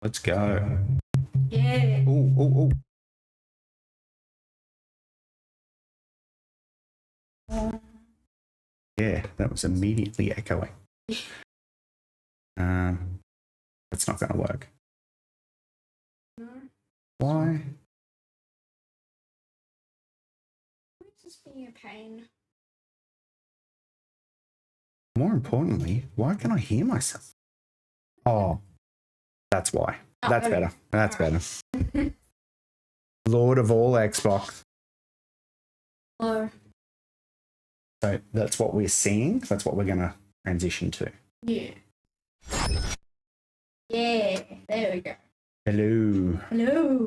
Let's go. Yeah. Oh, oh, oh. Yeah, that was immediately echoing. That's not going to work. No. Why? It's just being a pain. More importantly, why can I hear myself? Oh, that's why. That's better. That's better. Lord of all Xbox. Hello. So that's what we're seeing. That's what we're going to transition to. Yeah. Yeah. There we go. Hello. Hello.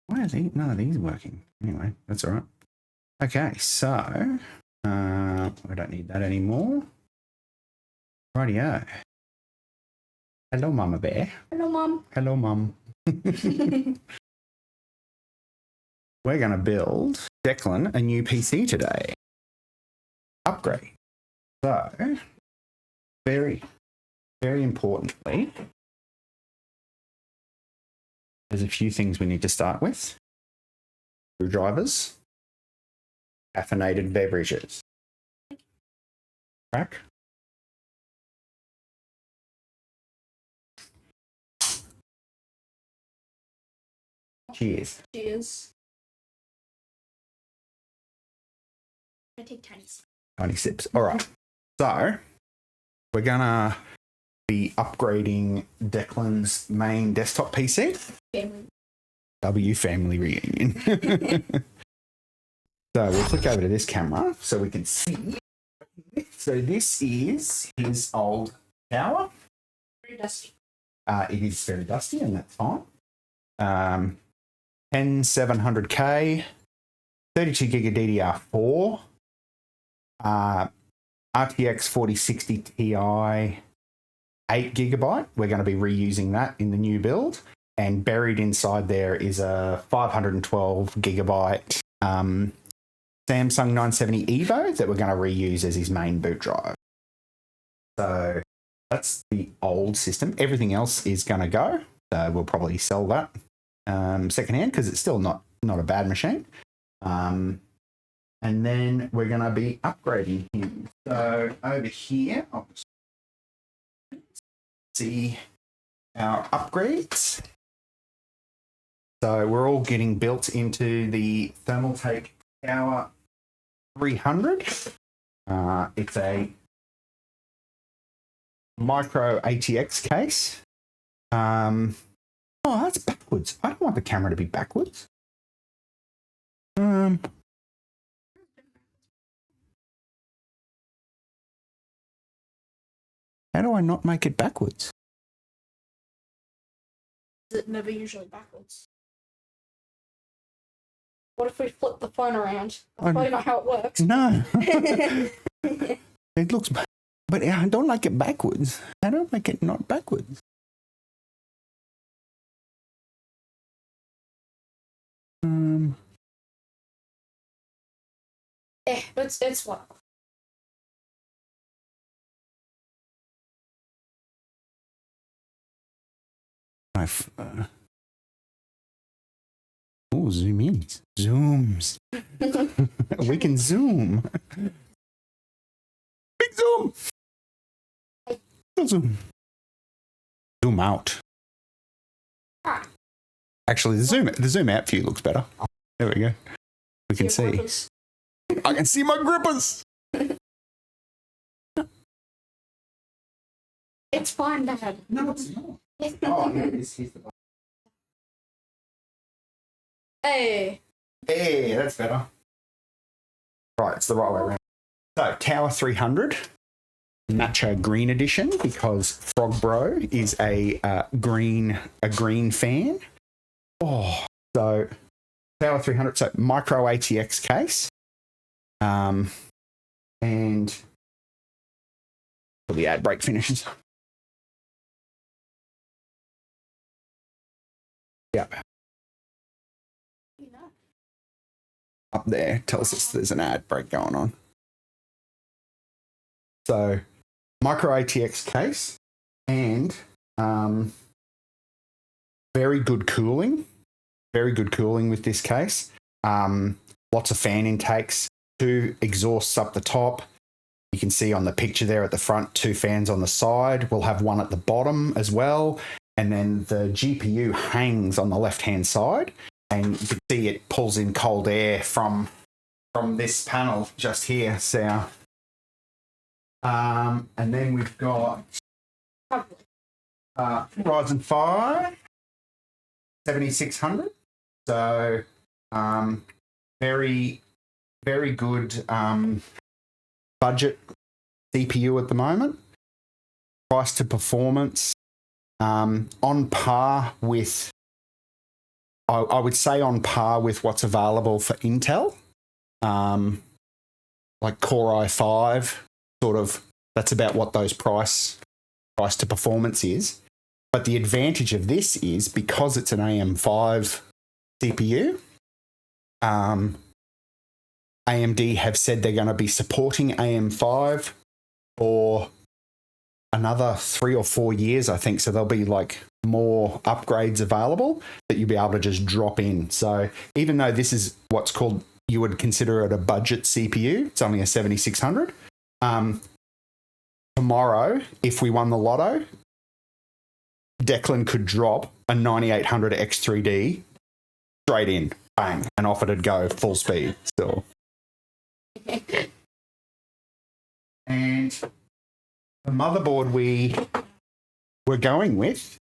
Why are these? None of these working. Anyway, that's all right. Okay, so I don't need that anymore. Rightio. Hello, Mama Bear. Hello, Mum. Hello, Mum. We're going to build Declan a new PC today. Upgrade. So, very, very importantly, there's a few things we need to start with. Screwdrivers. Caffeinated beverages. Crack. Cheers. Cheers. I take tiny sips. Tiny sips. All right. So, we're going to be upgrading Declan's main desktop PC. Family reunion. So we'll click over to this camera so we can see. So this is his old tower. Very dusty. It is very dusty, and that's fine. 10700K, 32 gig of DDR4, RTX 4060 Ti, 8 gigabyte. We're going to be reusing that in the new build. And buried inside there is a 512 gigabyte Samsung 970 Evo that we're going to reuse as his main boot drive. So that's the old system. Everything else is going to go. So we'll probably sell that secondhand because it's still not a bad machine. And then we're going to be upgrading him. So over here, I'll just see our upgrades. So we're all getting built into the Thermaltake Tower 300. It's a micro ATX case. Oh, that's backwards. I don't want the camera to be backwards. How do I not make it backwards? It's never usually backwards. What if we flip the phone around? That's probably not how it works. No. It looks, but I don't like it backwards. I don't make it not backwards. It's what? Oh, zoom in. Zooms. We can zoom. Big zoom. Little zoom. Zoom out. Actually, the zoom out view looks better. There we go. We can see. Grippers. I can see my grippers. It's fine, Dad. No, it's not. Oh, here it is. Here's the button. Hey. Hey, that's better. Right, it's the right way around. So, Tower 300, Matcha Green Edition, because Frog Bro is a green fan. Oh, so Tower 300, so micro ATX case, and for the ad break finishes. Yep. Up there tells us there's an ad break going on. So micro ATX case, and very good cooling. Very good cooling with this case. Lots of fan intakes, 2 exhausts up the top. You can see on the picture there at the front, 2 fans on the side. We'll have one at the bottom as well. And then the GPU hangs on the left-hand side. And you can see it pulls in cold air from this panel just here. So, and then we've got Ryzen 5 7600. So, very, very good budget CPU at the moment. Price to performance, on par with, I would say on par with what's available for Intel. Like Core i5, sort of, that's about what those price to performance is. But the advantage of this is because it's an AM5 CPU, AMD have said they're going to be supporting AM5 for another 3 or 4 years, I think. So there'll be like more upgrades available that you'll be able to just drop in. So even though this is what's called, you would consider it a budget CPU, it's only a 7600. Tomorrow, if we won the lotto, Declan could drop a 9800 X3D straight in, bang, and off it'd go full speed still. And the motherboard we were going with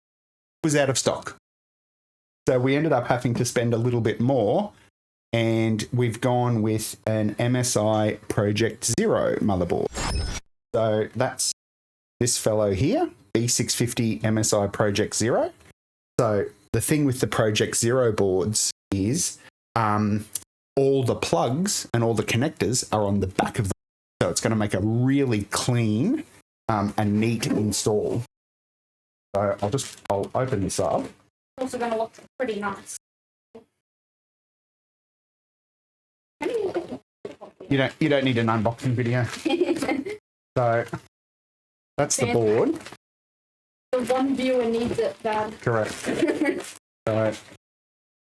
was out of stock. So we ended up having to spend a little bit more, and we've gone with an MSI Project Zero motherboard. So that's this fellow here, B650 MSI Project Zero. So the thing with the Project Zero boards is all the plugs and all the connectors are on the back of them. So it's going to make a really clean and neat install. So I'll open this up. It's also going to look pretty nice. You don't need an unboxing video. So that's the board. The one viewer needs it bad. Correct. So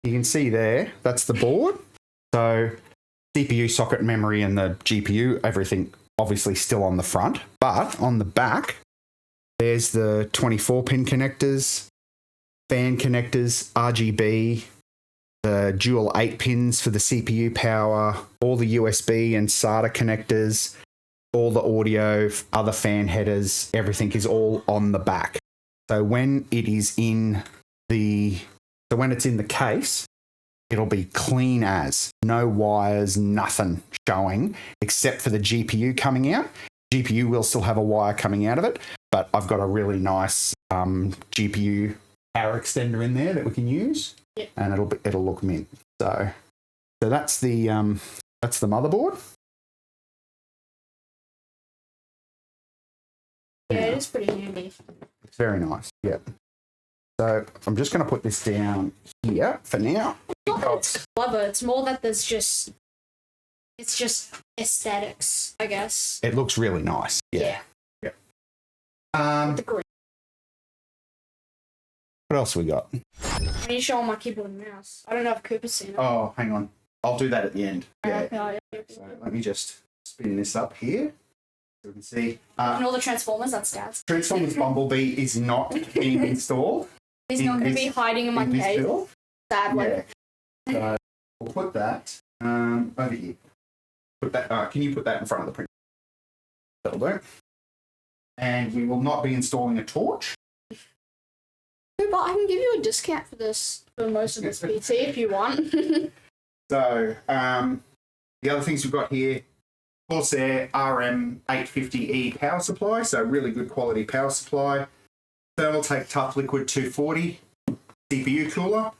you can see there, that's the board. So CPU, socket, memory, and the GPU, everything obviously still on the front. But on the back, there's the 24-pin connectors, fan connectors, RGB, the dual 8 pins for the CPU power, all the USB and SATA connectors, all the audio, other fan headers, everything is all on the back. So when it's in the case, it'll be clean as, no wires, nothing showing, except for the GPU coming out. GPU will still have a wire coming out of it, but I've got a really nice GPU power extender in there that we can use, and it'll look mint. So that's the motherboard. Yeah, it is pretty handy. It's very nice. Yeah. So I'm just going to put this down here for now. It's clever. It's more that it's just aesthetics, I guess. It looks really nice. Yeah. The green. What else we got? I need to show on my keyboard and mouse. I don't know if Cooper's seen it. Oh, hang on. I'll do that at the end. Yeah. Yeah. So let me just spin this up here so we can see. And all the Transformers, that's Dad's. Transformers Bumblebee is not being installed. He's not going to be hiding in my cave. Sad way. So we'll put that over here. Put that. Can you put that in front of the printer? That'll do. And we will not be installing a torch. But I can give you a discount for this, for most of this PC if you want. So the other things we've got here, Corsair RM850E power supply, so really good quality power supply. Thermaltake Tough Liquid 240 CPU cooler.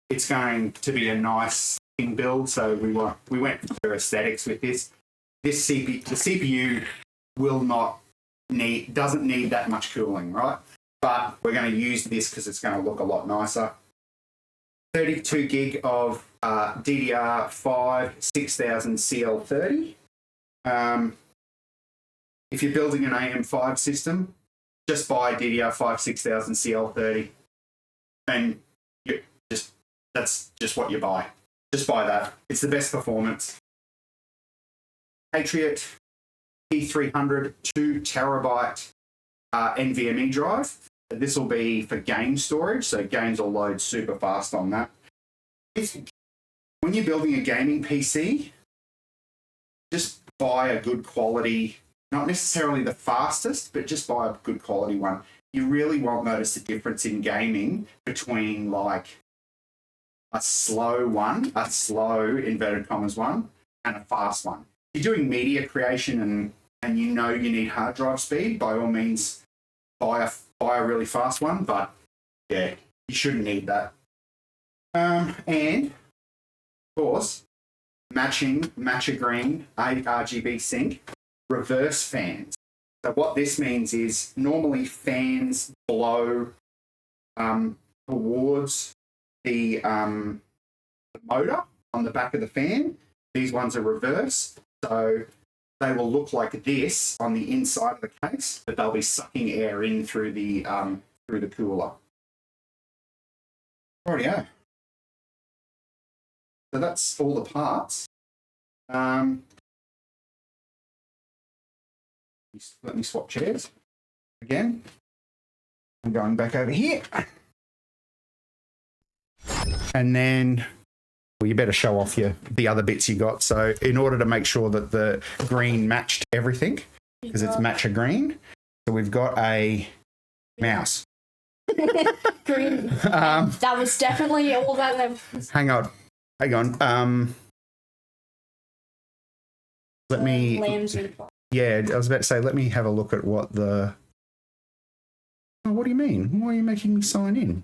It's going to be a nice thing build, so we went for aesthetics with this. The CPU doesn't need that much cooling, right? But we're going to use this because it's going to look a lot nicer. 32 gig of DDR5 6000 CL30. if you're building an AM5 system, just buy DDR5 6000 CL30. And that's just what you buy. Just buy that. It's the best performance. Patriot P300 2 terabyte NVMe drive. This will be for game storage, so games will load super fast on that. When you're building a gaming PC, just buy a good quality, not necessarily the fastest, but just buy a good quality one. You really won't notice the difference in gaming between like a slow inverted commas one, and a fast one. If you're doing media creation and you know you need hard drive speed, by all means buy a really fast one, but yeah, you shouldn't need that. And of course, matcha green RGB sync, reverse fans. So what this means is normally fans blow towards the motor on the back of the fan. These ones are reverse, so they will look like this on the inside of the case, but they'll be sucking air in through the cooler. Rightio. So that's all the parts. Let me swap chairs again. I'm going back over here. And then, well, you better show off the other bits you got. So in order to make sure that the green matched everything, because it's matcha green, so we've got a mouse. Green. That was definitely all that. Hang on. Let me. Yeah, I was about to say, let me have a look at what the. Oh, what do you mean? Why are you making me sign in?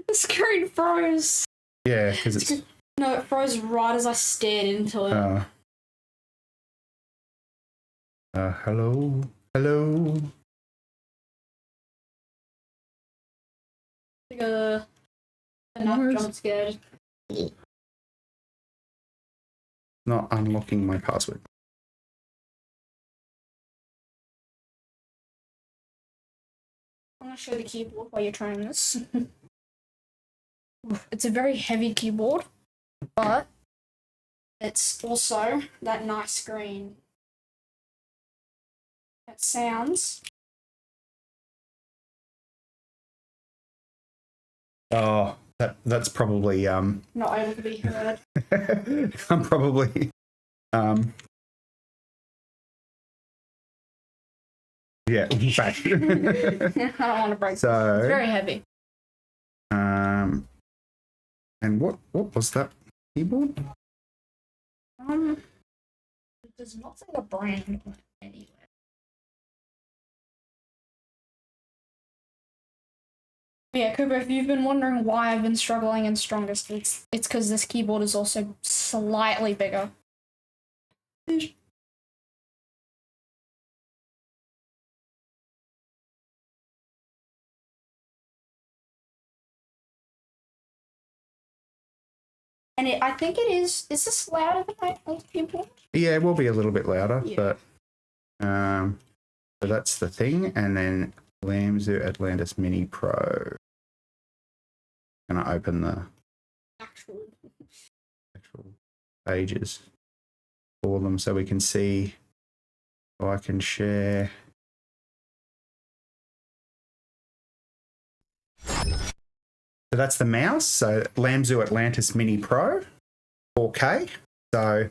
The screen froze. Yeah, because it's. No, it froze right as I stared into it. Hello? Hello? Like a enough jump scared. Not unlocking my password. I'm going to show the keyboard while you're trying this. It's a very heavy keyboard, but it's also that nice screen. It sounds. Oh, that's probably not able to be heard. I'm probably yeah, back. I don't want to break so, it's very heavy. And what was that keyboard? It does not say the brand anywhere. Yeah, Cooper, if you've been wondering why I've been struggling in Strongest, it's because this keyboard is also slightly bigger. And I think it is this louder than my old keyboard? Yeah, it will be a little bit louder, yeah. But so that's the thing. And then Lamzu Atlantis Mini Pro. Gonna open the actual pages for them so we can see. So I can share. So that's the mouse. So Lamzu Atlantis Mini Pro, 4K. So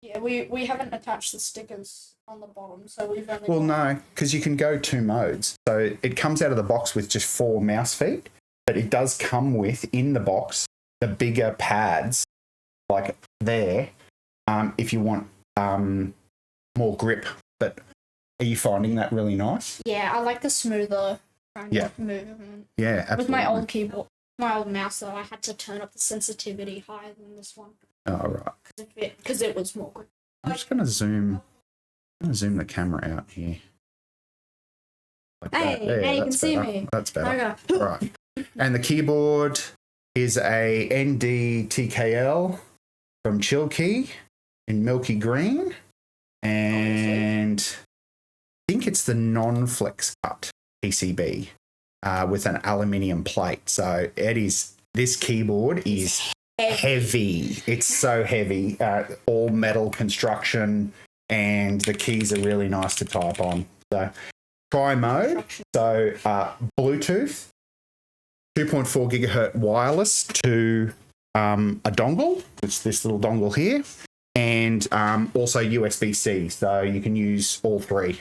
yeah, we haven't attached the stickers on the bottom, so we've only. Well, no, because you can go 2 modes. So it comes out of the box with just 4 mouse feet, but it does come with in the box the bigger pads, like there, if you want more grip. But are you finding that really nice? Yeah, I like the smoother kind of movement. Yeah, absolutely. With my old keyboard, my old mouse, though, I had to turn up the sensitivity higher than this one. Oh, right. Because it was more grip. I'm just going to zoom the camera out here. Like hey, you can see me. That's better. Okay. Right. And the keyboard is a ND TKL from Chilkey in Milky Green. And I think it's the non-flex cut PCB with an aluminium plate. So this keyboard is heavy. It's so heavy. All metal construction, and the keys are really nice to type on. So tri-mode. So Bluetooth, 2.4 gigahertz wireless to a dongle. It's this little dongle here. And also USB-C, so you can use all three.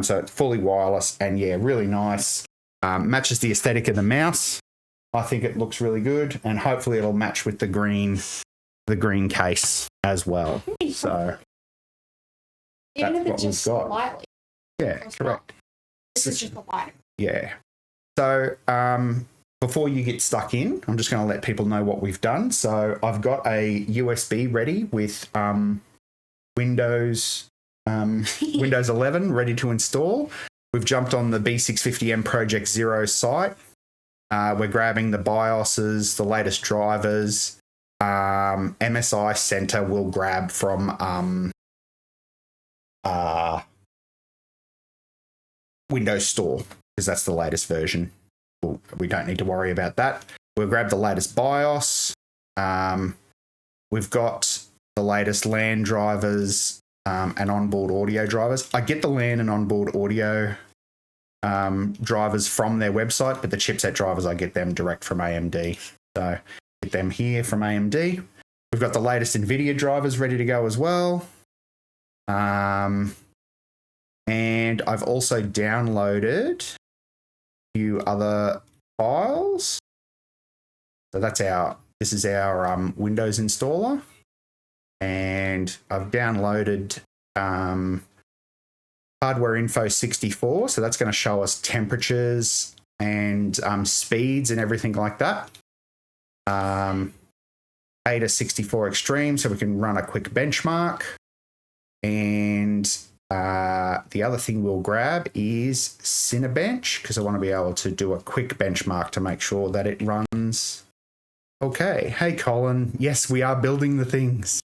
So it's fully wireless and, yeah, really nice. Matches the aesthetic of the mouse. I think it looks really good, and hopefully it'll match with the green case as well. So even that's if what it's we've just got. slightly. Yeah, correct. This is just a lighter. Yeah. So before you get stuck in, I'm just going to let people know what we've done. So I've got a USB ready with Windows 11 ready to install. We've jumped on the B650M Project Zero site. We're grabbing the BIOSes, the latest drivers. MSI Center will grab from Windows Store, because that's the latest version. We don't need to worry about that. We'll grab the latest BIOS. We've got the latest LAN drivers and onboard audio drivers. I get the LAN and onboard audio drivers from their website, but the chipset drivers, I get them direct from AMD. So get them here from AMD. We've got the latest NVIDIA drivers ready to go as well. And I've also downloaded a few other files. So this is our Windows installer. And I've downloaded hardware info 64. So that's going to show us temperatures and speeds and everything like that. ADA 64 Extreme, so we can run a quick benchmark. And the other thing we'll grab is Cinebench, because I want to be able to do a quick benchmark to make sure that it runs okay. Hey, Colin. Yes, we are building the things.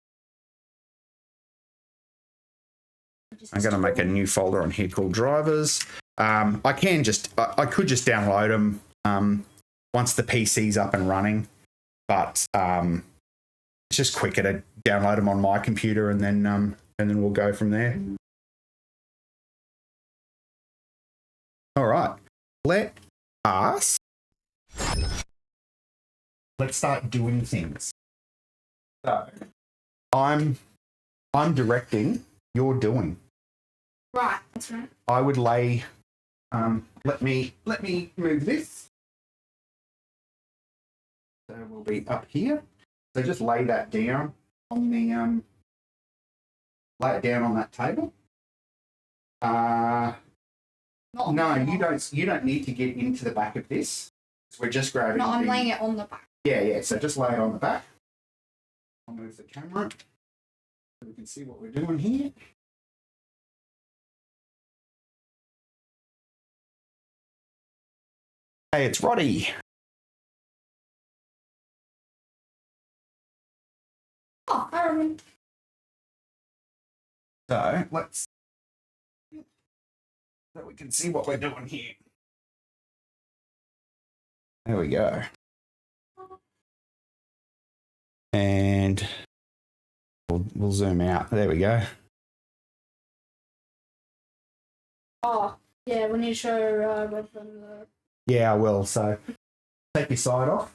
I'm going to make a new folder on here called drivers. I could just download them once the PC's up and running, but it's just quicker to download them on my computer, and then we'll go from there. All right, let's start doing things. So I'm directing, you're doing. Right, that's right. I would lay. Let me move this. So we'll be up here. So just lay that down on the lay it down on that table. No, you don't need to get into the back of this. We're just grabbing. No, I'm laying it on the back. Yeah. So just lay it on the back. I'll move the camera so we can see what we're doing here. Hey, it's Roddy. Oh, I remember. So let's so we can see what we're doing here. There we go. And we'll zoom out. There we go. Oh, yeah, we need to show Rodman the... Yeah, I will. So take your side off.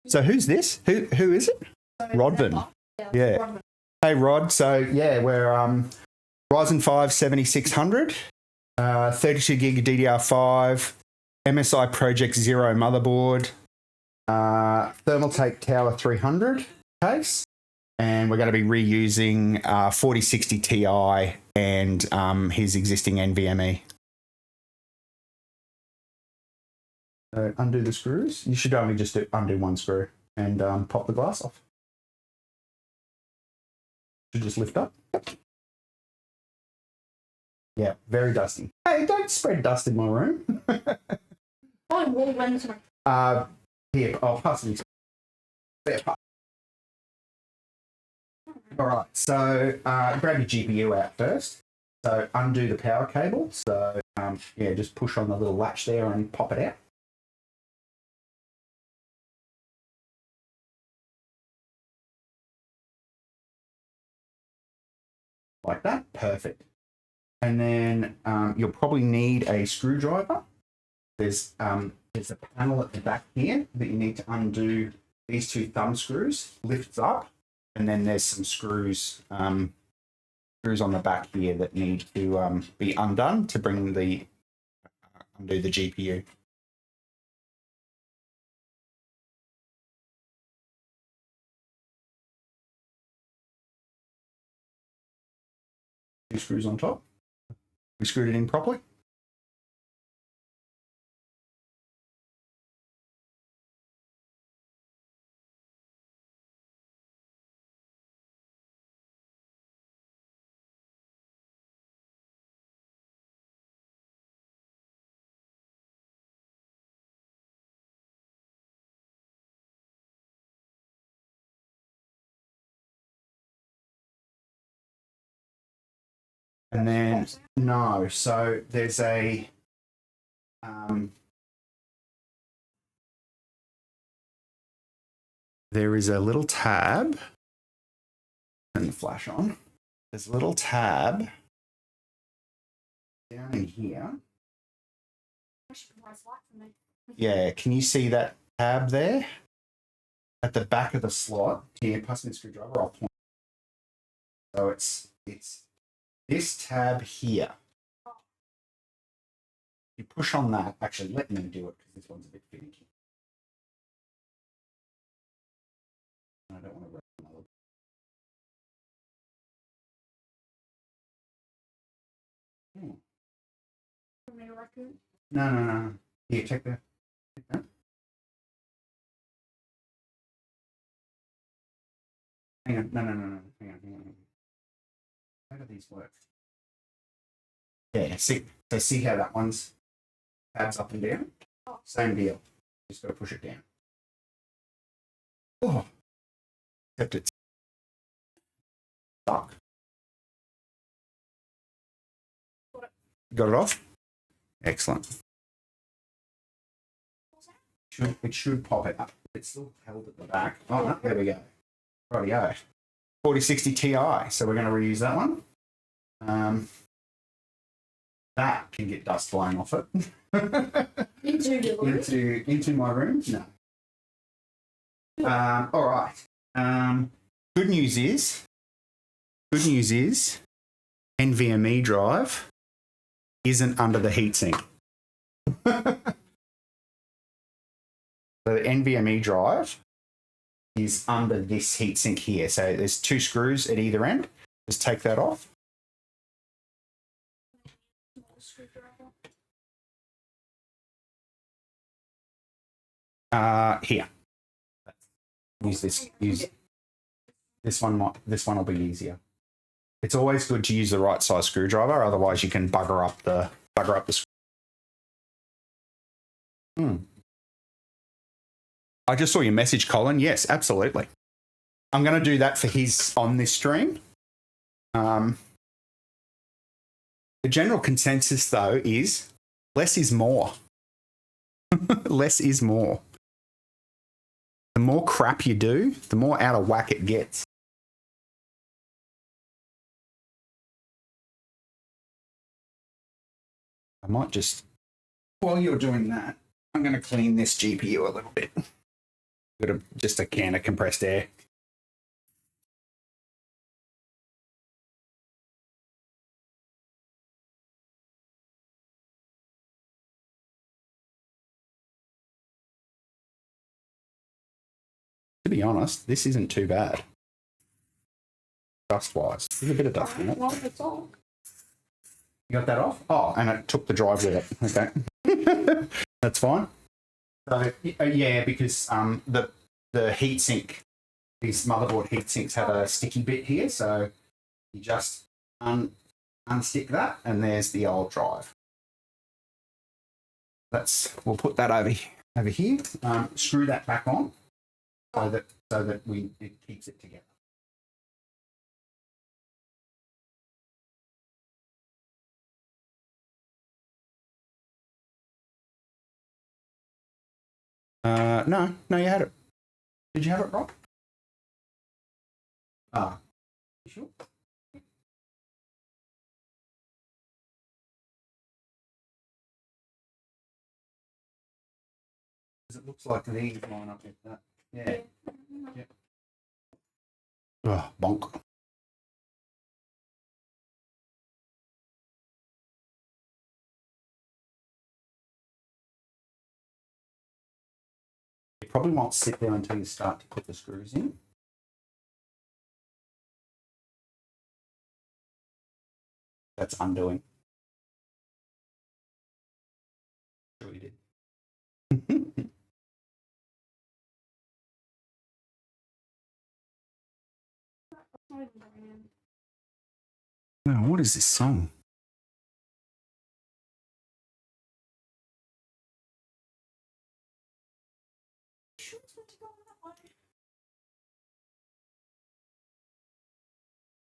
So who's this? Who is it? Rodman. Yeah. Rodman. Hey, Rod. So, yeah, we're Ryzen 5 7600, 32 gig DDR5, MSI Project Zero motherboard, Thermaltake Tower 300 case, and we're going to be reusing 4060 Ti and his existing NVMe. So undo the screws. You should only just undo one screw and pop the glass off. Should just lift up. Yeah, very dusty. Hey, don't spread dust in my room. Oh, well, when's my... Here, I'll pass it. All right, so grab your GPU out first. So undo the power cable. So yeah, just push on the little latch there and pop it out. Like that, perfect. And then you'll probably need a screwdriver. There's a panel at the back here that you need to undo these two thumb screws, lifts up, and then there's some screws on the back here that need to be undone to bring the undo the GPU. Two screws on top. We screwed it in properly. And then, no, so there's a, there is a little tab, turn the flash on, there's a little tab down in here. Yeah, can you see that tab there? At the back of the slot, here, pass me the screwdriver, I'll point. So it's this tab here. You push on that. Actually, let me do it because this one's a bit finicky. I don't want to run another. No. Here, check that. Hang on. No. Hang on. How do these work? Yeah, see how that one's tabs up and down? Same deal. Just got to push it down. Oh, except it's stuck. Got it off? Excellent. It should pop it up. It's still held at the back. Oh, no, there we go. Rightio. 4060 Ti. So we're going to reuse that one. That can get dust flying off it. into my room? No. All right. Good news is NVMe drive isn't under the heatsink. The NVMe drive is under this heatsink here. So there's two screws at either end. Just take that off. Here. Use this. Use this one. This one will be easier. It's always good to use the right size screwdriver, otherwise you can bugger up the screw. I just saw your message, Colin. Yes, absolutely. I'm going to do that for his on this stream. The general consensus, though, is less is more. Less is more. The more crap you do, the more out of whack it gets. I might just, while you're doing that, I'm going to clean this GPU a little bit. Got just a can of compressed air. To be honest, this isn't too bad. Dust-wise. There's a bit of dust in it. You got that off? Oh, and it took the drive with it. Okay. That's fine. So, yeah, because the heatsink, these motherboard heatsinks have a sticky bit here, so you just unstick that, and there's the old drive. We'll put that over here. over here. Screw that back on so that it keeps it together. No, you had it. Did you have it, Rob? You sure? It looks like these line up with that. Yeah. Yeah. Oh, bonk. You probably won't sit there until you start to put the screws in. That's undoing. Sure you did. No, what is this song?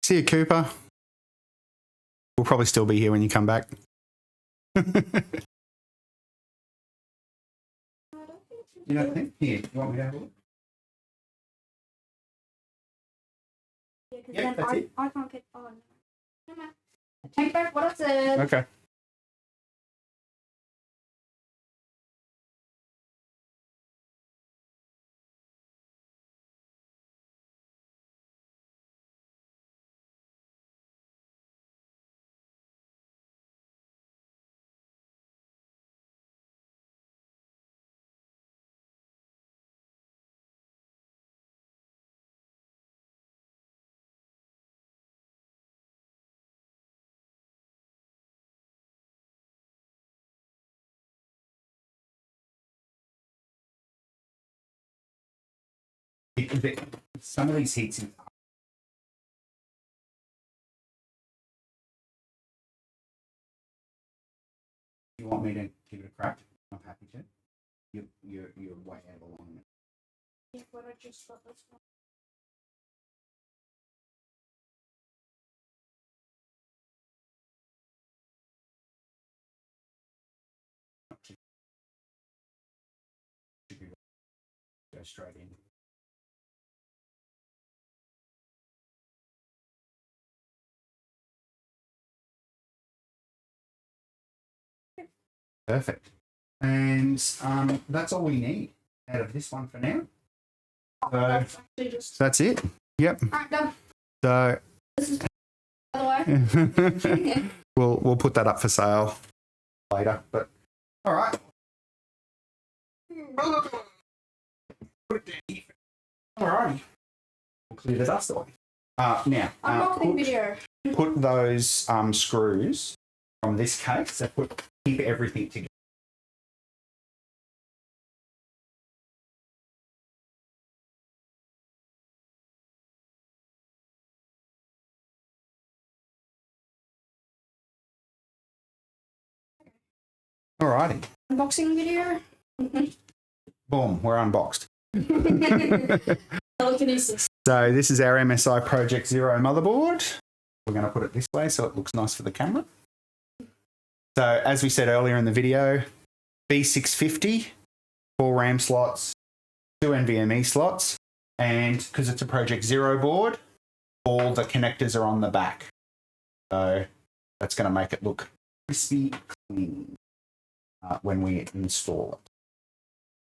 See you, Cooper. We'll probably still be here when you come back. You don't think? Here, you want me to have a look? Yeah, that's it. I can't get on. Take back what I said. Okay. Some of these heats in. You want me to give it a crack? I'm happy to. You're way out of alignment. Yeah, but I just got this one. Go straight in. Perfect. And that's all we need out of this one for now. So that's it. Yep. Alright, done. So This is by the way. we'll put that up for sale later. But all right. Put it down here. All right. We'll clear the dust away. Now, Unboxing video. put those screws from this case. So keep everything together. Alrighty. Unboxing video. Boom, we're unboxed. Telekinesis. So this is our MSI Project Zero motherboard. We're going to put it this way so it looks nice for the camera. So as we said earlier in the video, B650, 4 RAM slots, 2 NVMe slots, and because it's a Project Zero board, all the connectors are on the back. So that's going to make it look crispy clean when we install it.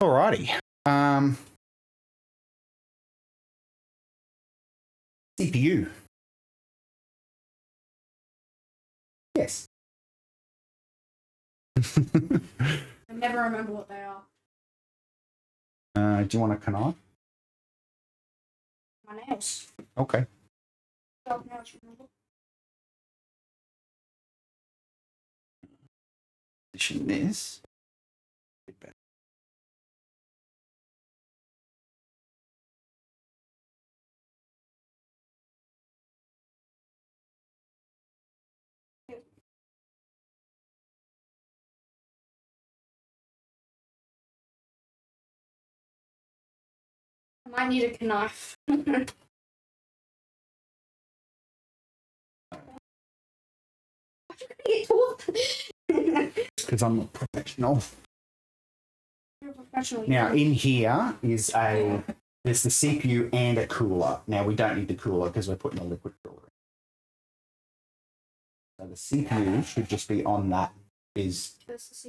Alrighty. CPU. Yes. I never remember what they are. Do you want a knife? My nails. Okay. Dog nails, remember? Position this. Might need a knife. Because I'm a professional. You're a professional. Now, in here is there's the CPU and a cooler. Now, we don't need the cooler because we're putting a liquid cooler in. So the CPU should just be on that, is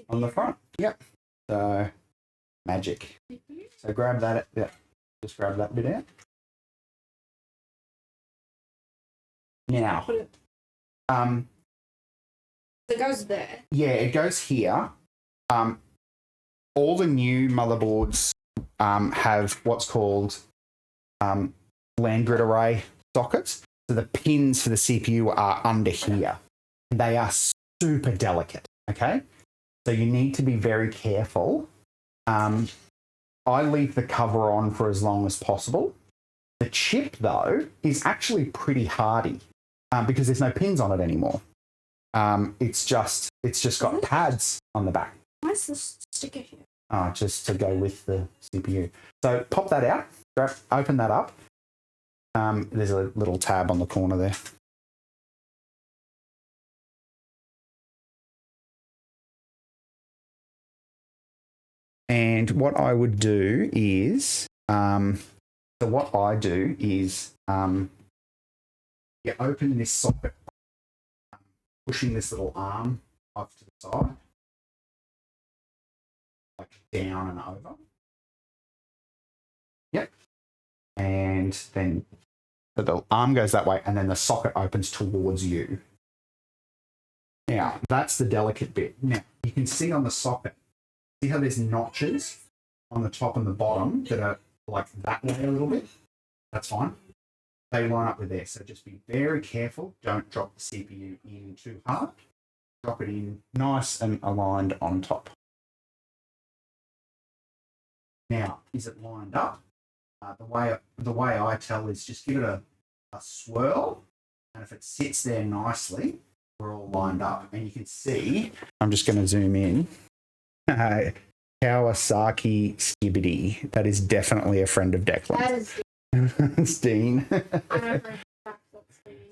on the front. Yep. So, magic. So grab that, yeah, just grab that bit out. Now, it goes there. Yeah, it goes here. All the new motherboards have what's called land grid array sockets. So the pins for the CPU are under here. They are super delicate, okay? So you need to be very careful. I leave the cover on for as long as possible. The chip, though, is actually pretty hardy because there's no pins on it anymore. It's just got pads on the back. Why is this sticker here? Just to go with the CPU. So pop that out, open that up. There's a little tab on the corner there. And what I would do is, you open this socket, pushing this little arm off to the side, like down and over. Yep. And then the arm goes that way, and then the socket opens towards you. Now, that's the delicate bit. Now, you can see on the socket, see how there's notches on the top and the bottom that are like that way a little bit? That's fine. They line up with there. So just be very careful. Don't drop the CPU in too hard. Drop it in nice and aligned on top. Now, is it lined up? The way I tell is just give it a swirl. And if it sits there nicely, we're all lined up. And you can see, I'm just going to zoom in. Kawasaki Skibbity. That is definitely a friend of Declan's. It's Dean.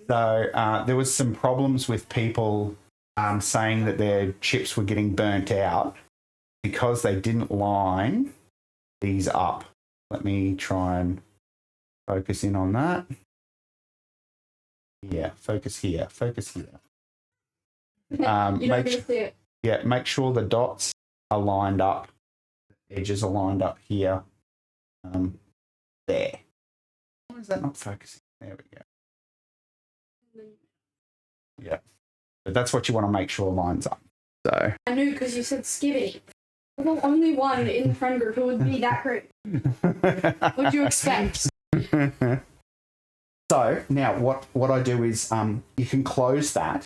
So there was some problems with people saying that their chips were getting burnt out because they didn't line these up. Let me try and focus in on that. Yeah, focus here. Focus here. You're not going to see it. Yeah, make sure the dots are lined up. The edges are lined up here. There. Why is that not focusing? There we go. Yeah. But that's what you want to make sure lines up. So I knew because you said Skibbity. I'm the only one in the friend group who would be that group. What'd you expect? So now what I do is you can close that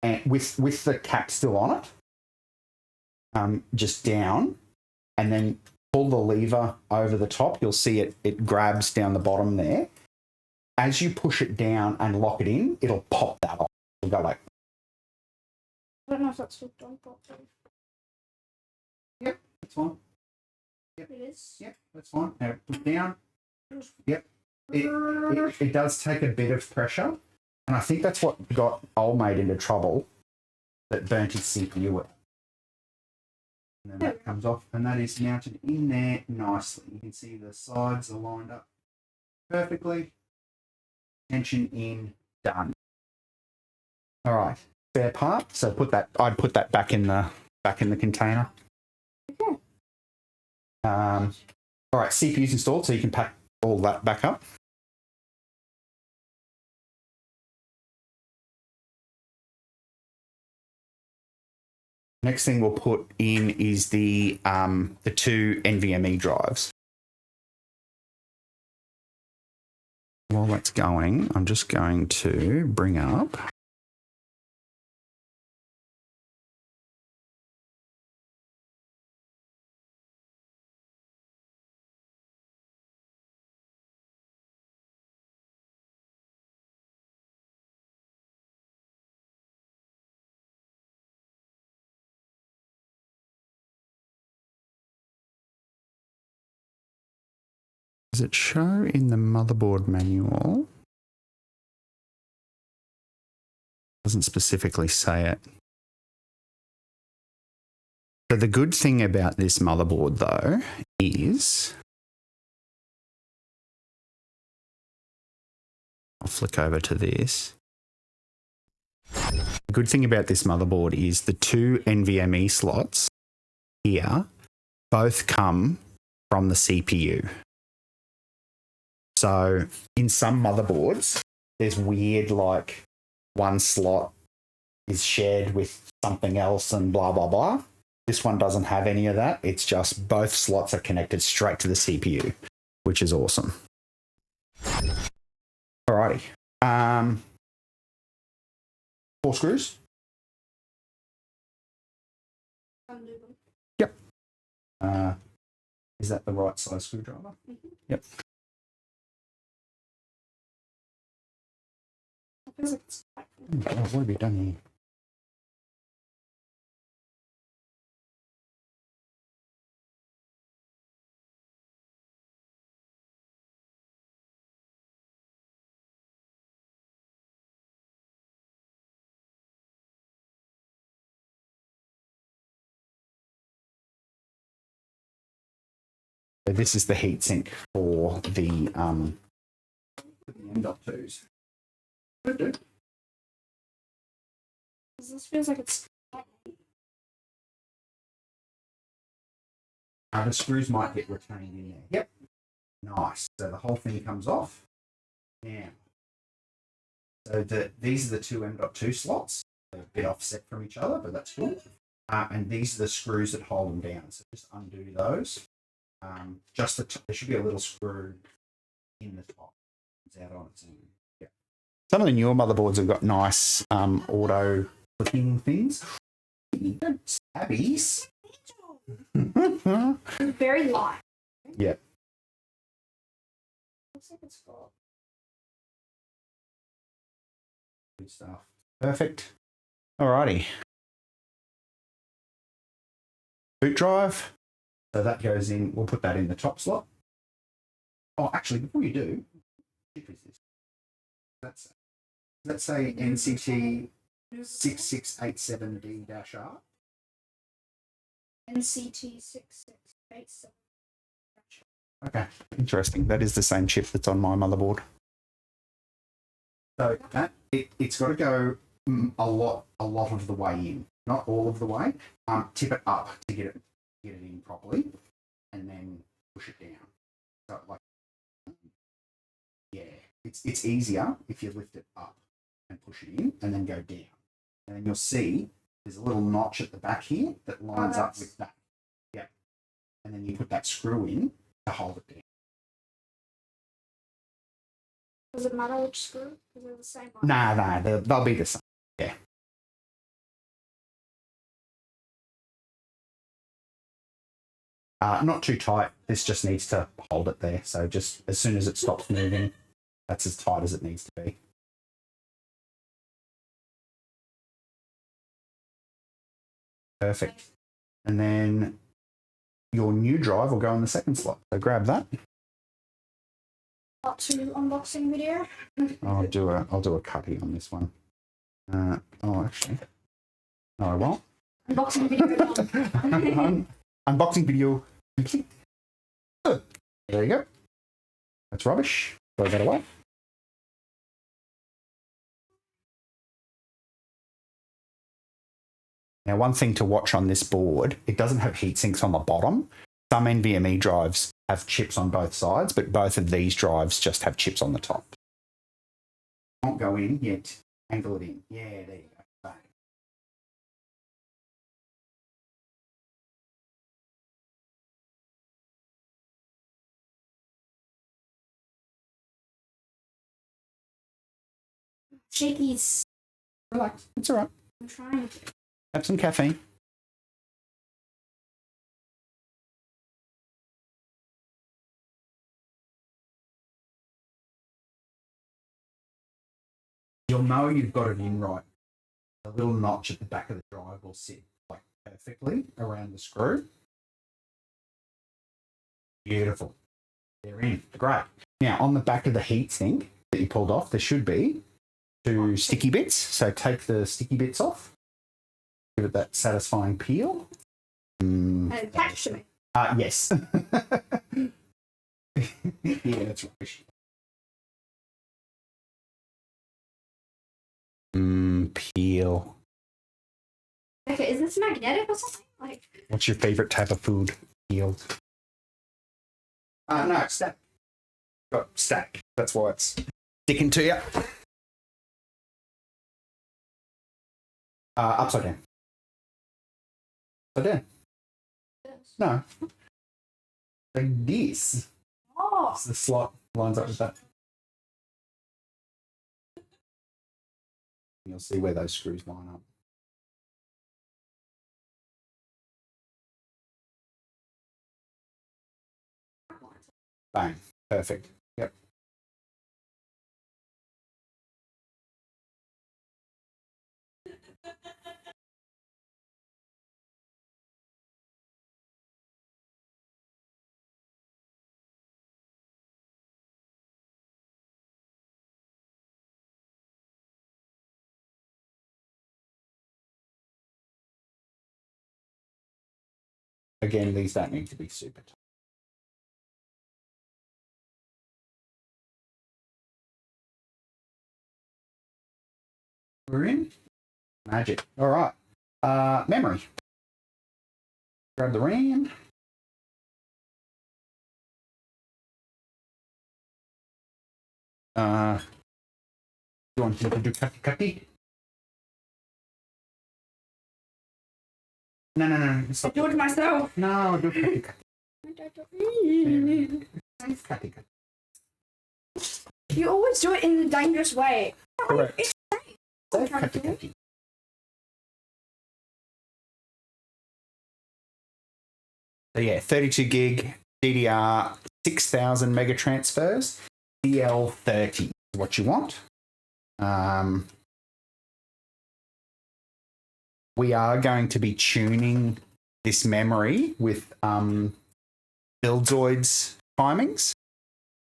and with the cap still on it, just down, and then pull the lever over the top. You'll see it grabs down the bottom there. As you push it down and lock it in, it'll pop that off. It'll go like. I don't know if that's hooked on properly. Yep, that's fine. Yep. It is. Yep, that's fine. Now put it down. Yep. It does take a bit of pressure, and I think that's what got old mate into trouble, that burnt his CPU out. And then that comes off, and that is mounted in there nicely. You can see the sides are lined up perfectly. Tension in, done. All right, spare part. So I'd put that back in the container. Okay. All right, CPU's installed, so you can pack all that back up. Next thing we'll put in is the two NVMe drives. While that's going, I'm just going to bring up Does it show in the motherboard manual? Doesn't specifically say it. So the good thing about this motherboard though is, I'll flick over to this. The good thing about this motherboard is the two NVMe slots here both come from the CPU. So in some motherboards, there's weird, like one slot is shared with something else and blah, blah, blah. This one doesn't have any of that. It's just both slots are connected straight to the CPU, which is awesome. Alrighty. 4 screws. Yep. Is that the right size screwdriver? Mm-hmm. Yep. What have we done here? So this is the heatsink for the M.2s. This feels like it's. The screws might get retained in there. Yep. Nice. So the whole thing comes off. Now, so these are the two M.2 slots. They're a bit offset from each other, but that's cool. And these are the screws that hold them down. So just undo those. Just there should be a little screw in the top. It's out on its own. Yeah. Some of the newer motherboards have got nice auto clicking things. Stabbies. Very light. Yep. Looks like it's got. Good stuff. Perfect. Alrighty. Boot drive. So that goes in, we'll put that in the top slot. Oh, actually, before you do, what is this? Let's say NCT 6687D-R. NCT 6687. Okay, interesting. That is the same chip that's on my motherboard. So that it's got to go a lot of the way in, not all of the way. Tip it up to get it in properly, and then push it down. So like, yeah, it's easier if you lift it up and push it in, and then go down, and then you'll see there's a little notch at the back here that lines up with that. Yeah, and then you put that screw in to hold it down. Does it matter which screw? Because they're the same one. Nah, they'll be the same. Yeah. Not too tight. This just needs to hold it there. So just as soon as it stops moving, that's as tight as it needs to be. Perfect. And then your new drive will go in the second slot. So grab that. Part 2 unboxing video. I'll do a cutty on this one. Actually, no, I won't. Unboxing video done. Unboxing video complete. Good. There you go. That's rubbish. Throw that away. Now, one thing to watch on this board, it doesn't have heat sinks on the bottom. Some NVMe drives have chips on both sides, but both of these drives just have chips on the top. Won't go in yet. Angle it in. Yeah, there you go. Bang. Shakies. Relax. It's all right. I'm trying to. Have some caffeine. You'll know you've got it in right. The little notch at the back of the drive will sit like perfectly around the screw. Beautiful. They're in. Great. Now, on the back of the heatsink that you pulled off, there should be 2 sticky bits. So take the sticky bits off. Give it that satisfying peel. And attach to me. Yes. Yeah, that's right. Peel. Okay, is this magnetic or something? Like, What's your favorite type of food? Peeled. No, stack. Got stack. That's why it's sticking to you. Upside down. Upside down. this. No. Like this. Oh, So the slot lines up with that. You'll see where those screws line up. Bang. Perfect. Yep. Again, these don't need to be super tight. We're in. Magic. All right. Memory. Grab the RAM. You want to do cutty? No. I Stop. do it myself. No, do cutty. Cutty. You always do it in the dangerous way. Correct. It's Safe cutty. So yeah, 32 gig DDR, 6,000 mega transfers, DL30 is what you want. We are going to be tuning this memory with Buildzoid's timings.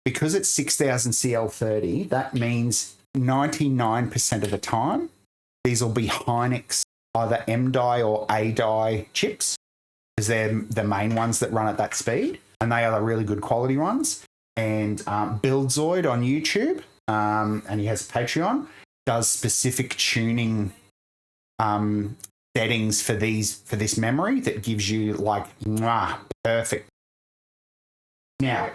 Because it's 6,000 CL30, that means 99% of the time, these will be Hynix either M die or A die chips, because they're the main ones that run at that speed, and they are the really good quality ones. And Buildzoid on YouTube, and he has a Patreon, does specific tuning settings for this memory that gives you like perfect. Now,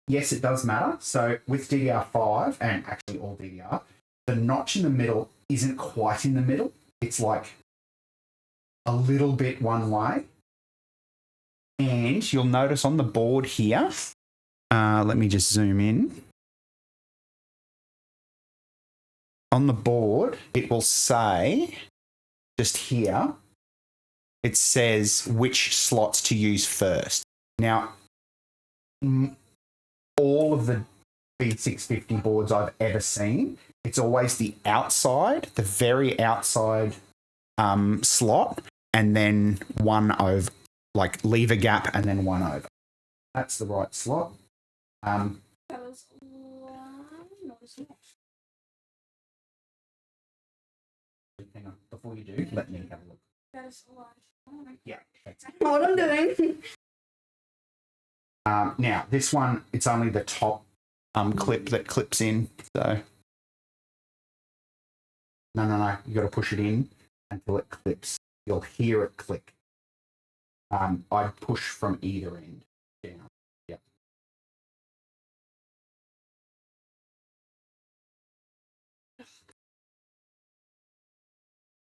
yes, it does matter. So with DDR5 and actually all DDR, the notch in the middle isn't quite in the middle. It's like a little bit one way. And you'll notice on the board here, let me just zoom in. On the board, it will say, just here, it says which slots to use first. Now, all of the B650 boards I've ever seen, it's always the outside, the very outside slot, and then one over, like leave a gap and then one over. That's the right slot. That was one. No, it's not. Hang on, before you do, let me have a look. That is a lot. Yeah, that's it. What I'm doing. Now, this one, it's only the top clip that clips in. So, no. You got to push it in until it clips. You'll hear it click. I'd push from either end down. Yeah.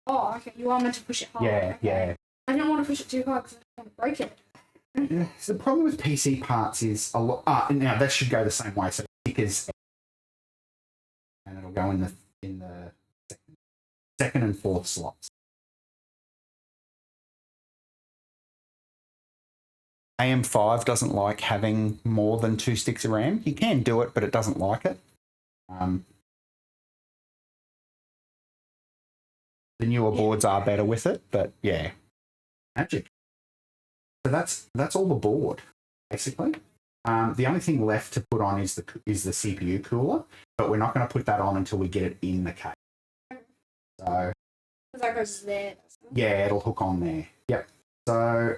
Oh, okay. You are meant to push it hard. Yeah, Okay. yeah. I didn't want to push it too hard because I want to break it. Yeah. So the problem with PC parts is a lot. Now that should go the same way. So stickers, and it'll go in the second and fourth slots. AM5 doesn't like having more than 2 sticks of RAM. You can do it, but it doesn't like it. The newer boards are better with it, but yeah, magic. So that's all the board, basically. The only thing left to put on is the CPU cooler, but we're not going to put that on until we get it in the case. So that goes there. Yeah, it'll hook on there. Yep. So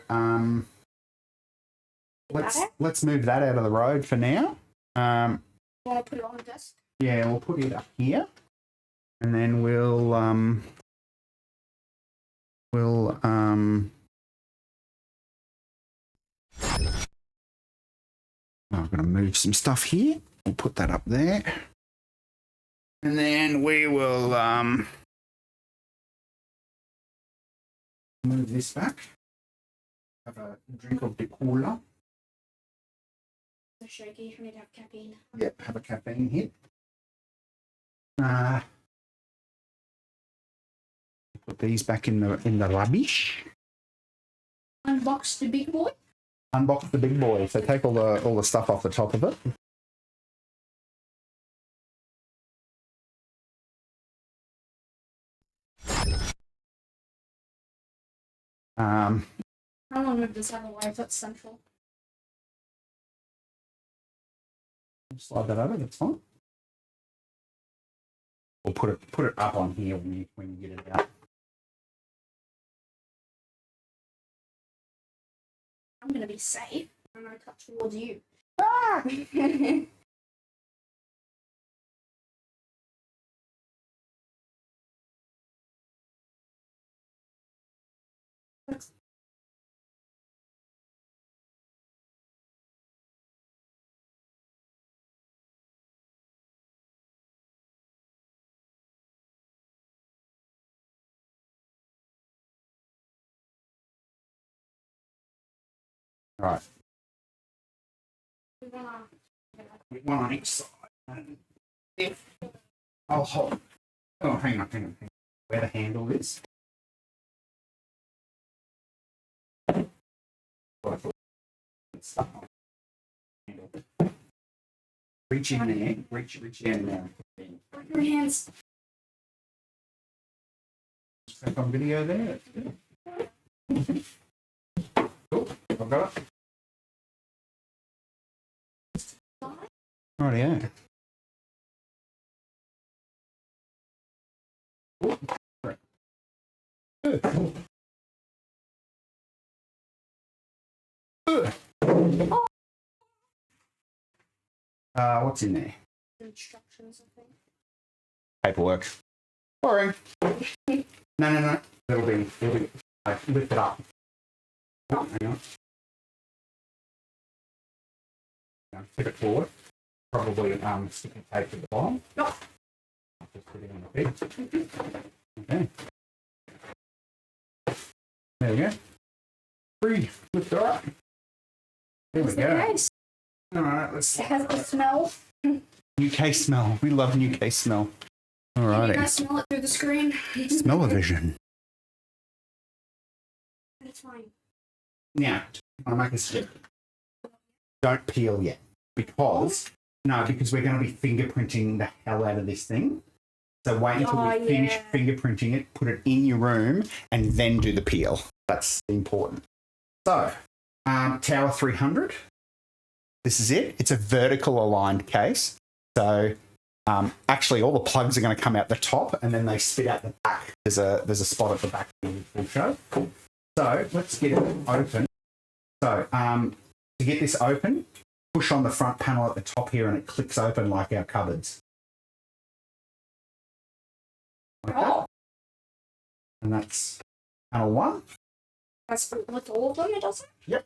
let's move that out of the road for now. You want to put it on the desk? Yeah, we'll put it up here, and then we'll I'm going to move some stuff here. We'll put that up there. And then we will move this back. Have a drink of the cooler. So shaky. I need to have caffeine. Yep, have a caffeine hit. Put these back in the rubbish. Unbox the big boy. Unbox the big boy. So take all the stuff off the top of it. How long would this have a life that's central? Slide that over. That's fine. We'll put it up on here when you get it out. I'm gonna be safe. I'm gonna cut towards you. Ah! All right. We're gonna One on each side. I'll hold. Oh, hang on. Where the handle is. Reach in there. Reach in there. your hands. Click on video there. Cool. I've got it. Right, yeah. What's in there? Instructions, I think. Paperwork. Boring. No. It'll be lift it up. Oh, hang on. Tip it forward. Probably sticky tape at the bottom. No. Just put it on the bed. Okay. There we go. Free. Lift it up. There we go. Nice. All right, let's. It has the smell. UK smell. We love UK smell. All Maybe right. I smell it through the screen. Smell-o-vision. That's fine. Now, I make a suggestion. Don't peel yet, because we're going to be fingerprinting the hell out of this thing. So wait until we finish fingerprinting it, put it in your room, and then do the peel. That's important. So, Tower 300. This is it. It's a vertical aligned case. So, actually, all the plugs are going to come out the top, and then they spit out the back. There's a spot at the back we'll show. So let's get it open. So to get this open, push on the front panel at the top here, and it clicks open like our cupboards. Like that. And that's panel 1. That's with all of them, it doesn't? Yep.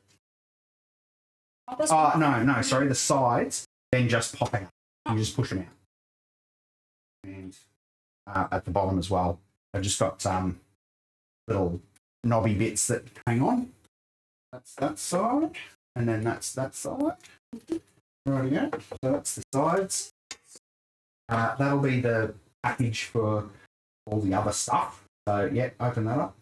Oh, no, sorry, the sides then just pop out. You just push them out. And at the bottom as well. I've just got little knobby bits that hang on. That's that side, and then that's that side. Rightio. So that's the sides. That'll be the package for all the other stuff. So yeah, open that up.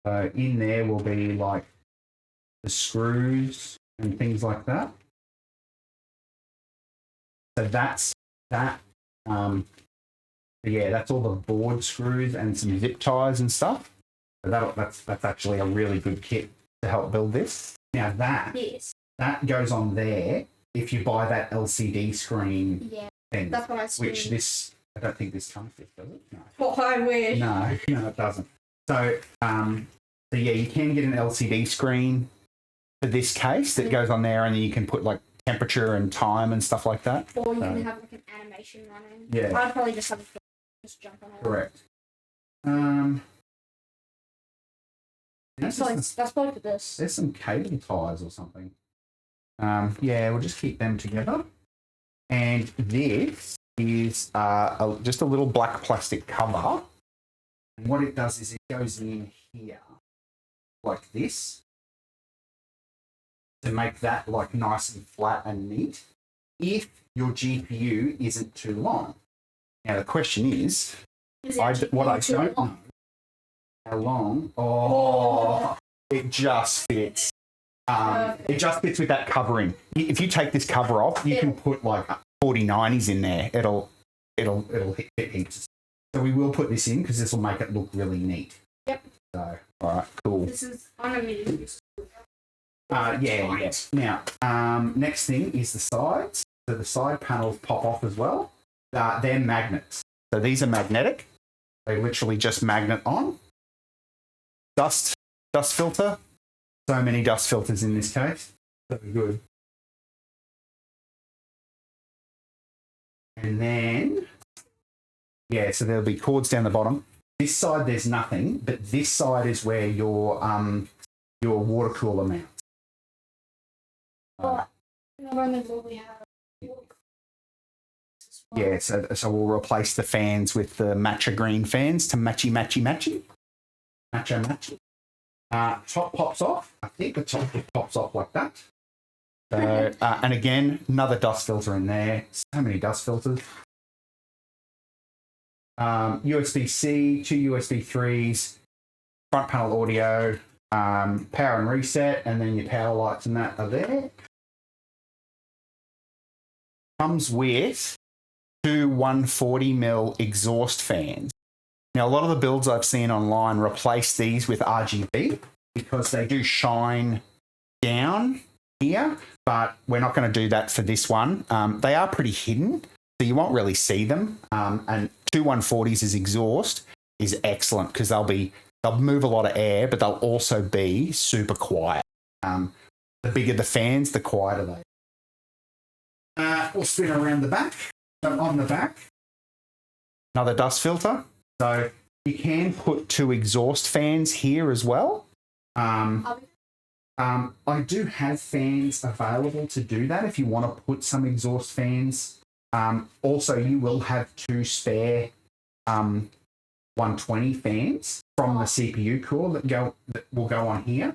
So in there will be like the screws and things like that. So that's that. Yeah, that's all the board screws and some zip ties and stuff. So that's actually a really good kit to help build this. Now that goes on there if you buy that LCD screen thing. That's what I see. Which this, I don't think this comes with, does it? No. Oh, I wish. No, it doesn't. So, so yeah, you can get an LCD screen for this case that goes on there, and then you can put like temperature and time and stuff like that. Or you can have like an animation running. Yeah. I'd probably just have a just jump on it. Correct. That's probably for this. There's some cable ties or something. Yeah, we'll just keep them together. And this is just a little black plastic cover. And what it does is it goes in here like this to make that like nice and flat and neat if your GPU isn't too long. Now the question is what I don't know, how long. Oh, it just fits. It just fits with that covering. If you take this cover off, you can put like 4090s in there. It'll hit heaps. So we will put this in because this will make it look really neat. Yep. So, all right, cool. This is unlimited. Yeah. Now, next thing is the sides. So the side panels pop off as well. They're magnets. So these are magnetic. They literally just magnet on. Dust filter. So many dust filters in this case. So good. And then, yeah, so there'll be cords down the bottom. This side there's nothing, but this side is where your water cooler mounts. Yeah, so we'll replace the fans with the matcha green fans to matchy. Top pops off. I think the top pops off like that. So, and again, another dust filter in there. So many dust filters. USB-C, 2 USB 3s, front panel audio, power and reset, and then your power lights and that are there. Comes with 2 140mm exhaust fans. Now, a lot of the builds I've seen online replace these with RGB because they do shine down here, but we're not going to do that for this one. They are pretty hidden, so you won't really see them. And 2 140s as exhaust is excellent because they'll move a lot of air, but they'll also be super quiet. The bigger the fans, the quieter they are. We'll spin around the back. So on the back, another dust filter. So you can put 2 exhaust fans here as well. I do have fans available to do that if you want to put some exhaust fans. Also, you will have 2 spare 120 fans from the CPU core that will go on here.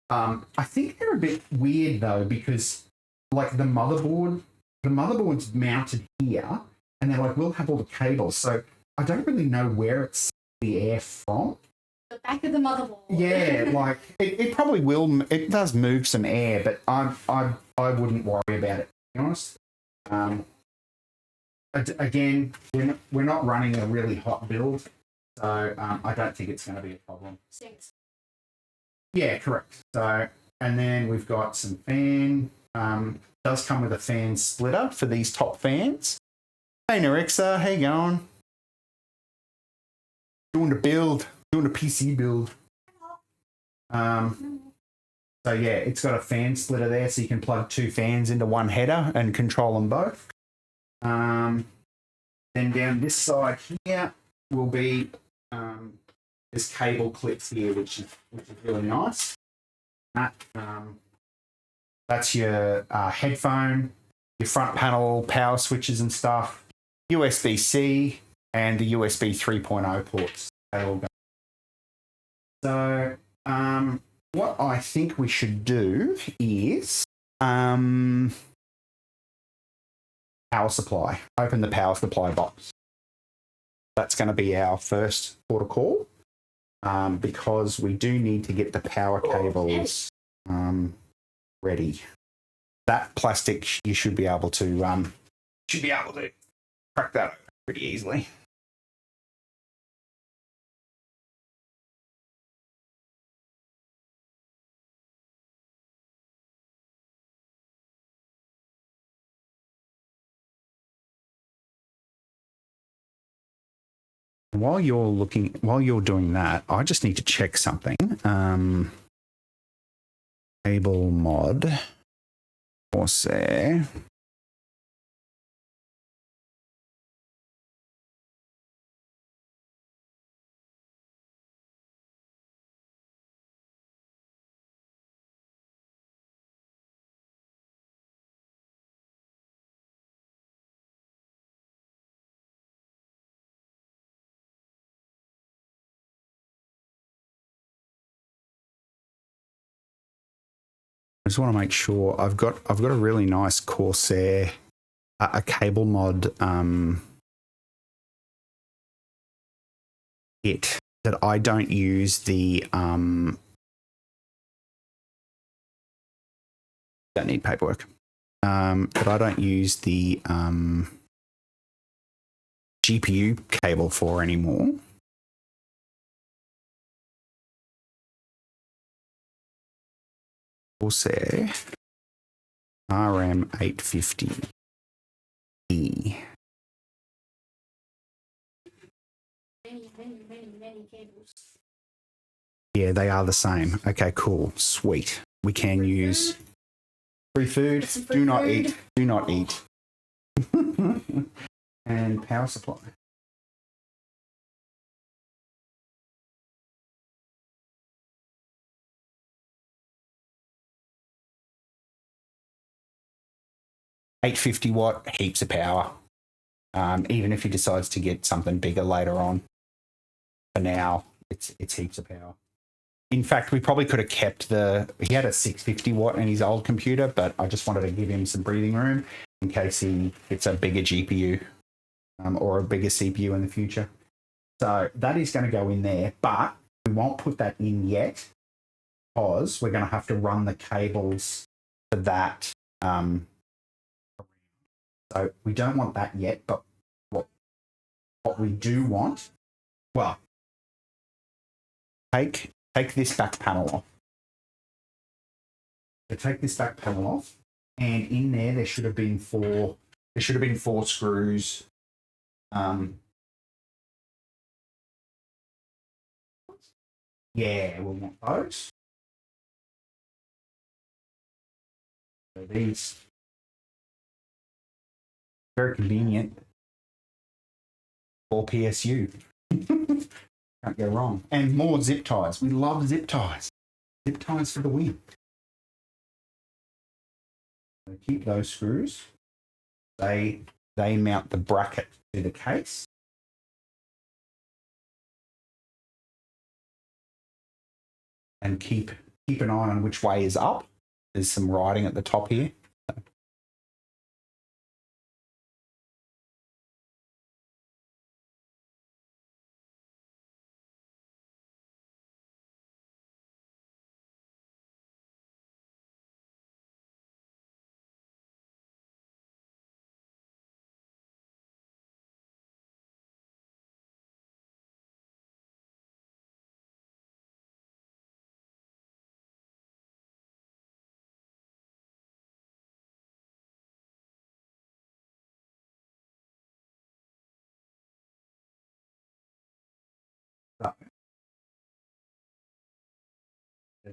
I think they're a bit weird though because like the motherboard's mounted here, and they're like we'll have all the cables. So I don't really know where it's the air from. The back of the motherboard. Yeah, like it probably will. It does move some air, but I wouldn't worry about it, to be honest. Again, we're not running a really hot build, so I don't think it's going to be a problem. Sinks. Yeah, correct. So, and then we've got some fan. Does come with a fan splitter for these top fans. Hey, Narixa, how you going? Doing the PC build. So yeah, it's got a fan splitter there, so you can plug 2 fans into one header and control them both. Then down this side here will be this cable clips here, which is really nice. That's your headphone, your front panel power switches and stuff, USB-C, and the USB 3.0 ports. They all go. So what I think we should do is power supply. Open the power supply box. That's going to be our first port of call because we do need to get the power cables ready. that plastic you should be able to crack that open pretty easily. While you're doing that, I just need to check something. Cable mod Corsair. I just want to make sure I've got a really nice Corsair, a cable mod kit that I don't use the don't need paperwork. But I don't use the GPU cable for anymore. Corsair RM850E. Many cables. Yeah, they are the same. Okay, cool. Sweet. We can use free food. Do not eat. Do not eat. And power supply. $850 heaps of power. Even if he decides to get something bigger later on. For now, it's heaps of power. In fact, we probably could have kept he had a 650 in his old computer, but I just wanted to give him some breathing room in case it's a bigger GPU or a bigger CPU in the future. So that is going to go in there, but we won't put that in yet because we're going to have to run the cables for that. So we don't want that yet, but what we do want, well, take this back panel off. So take this back panel off, and in there should have been four screws. Yeah, we'll want those. So these very convenient for PSU. Can't go wrong. And more zip ties. We love zip ties. Zip ties for the win. So keep those screws. They mount the bracket to the case. And keep an eye on which way is up. There's some writing at the top here.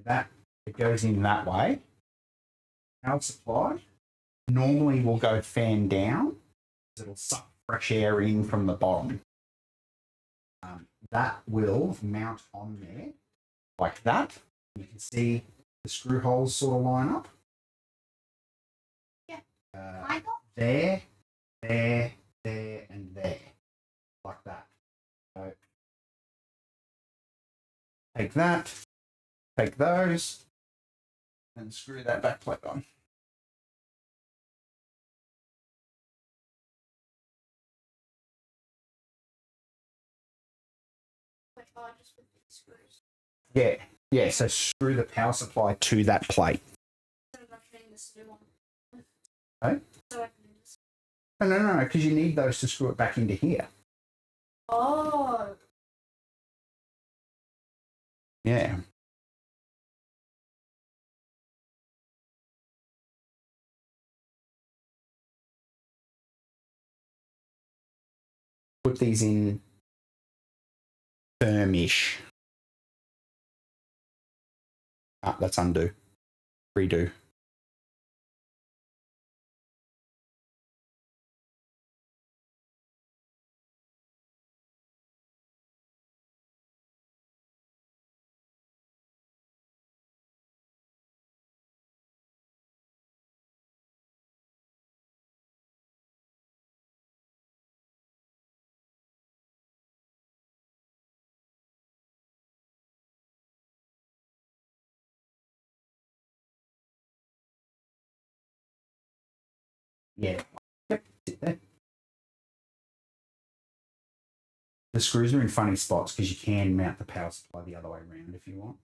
That it goes in that way. Power supply normally will go fan down. It'll suck fresh air in from the bottom. That will mount on there like that. You can see the screw holes sort of line up. Yeah. There, and there, like that. So take that, take those, and screw that back plate on. Yeah. So screw the power supply to that plate. Okay? So No, because you need those to screw it back into here. oh. Yeah. Put these in firmish. Ah, let's undo. Redo. Yeah. Yep. Sit there. The screws are in funny spots because you can mount the power supply the other way around if you want.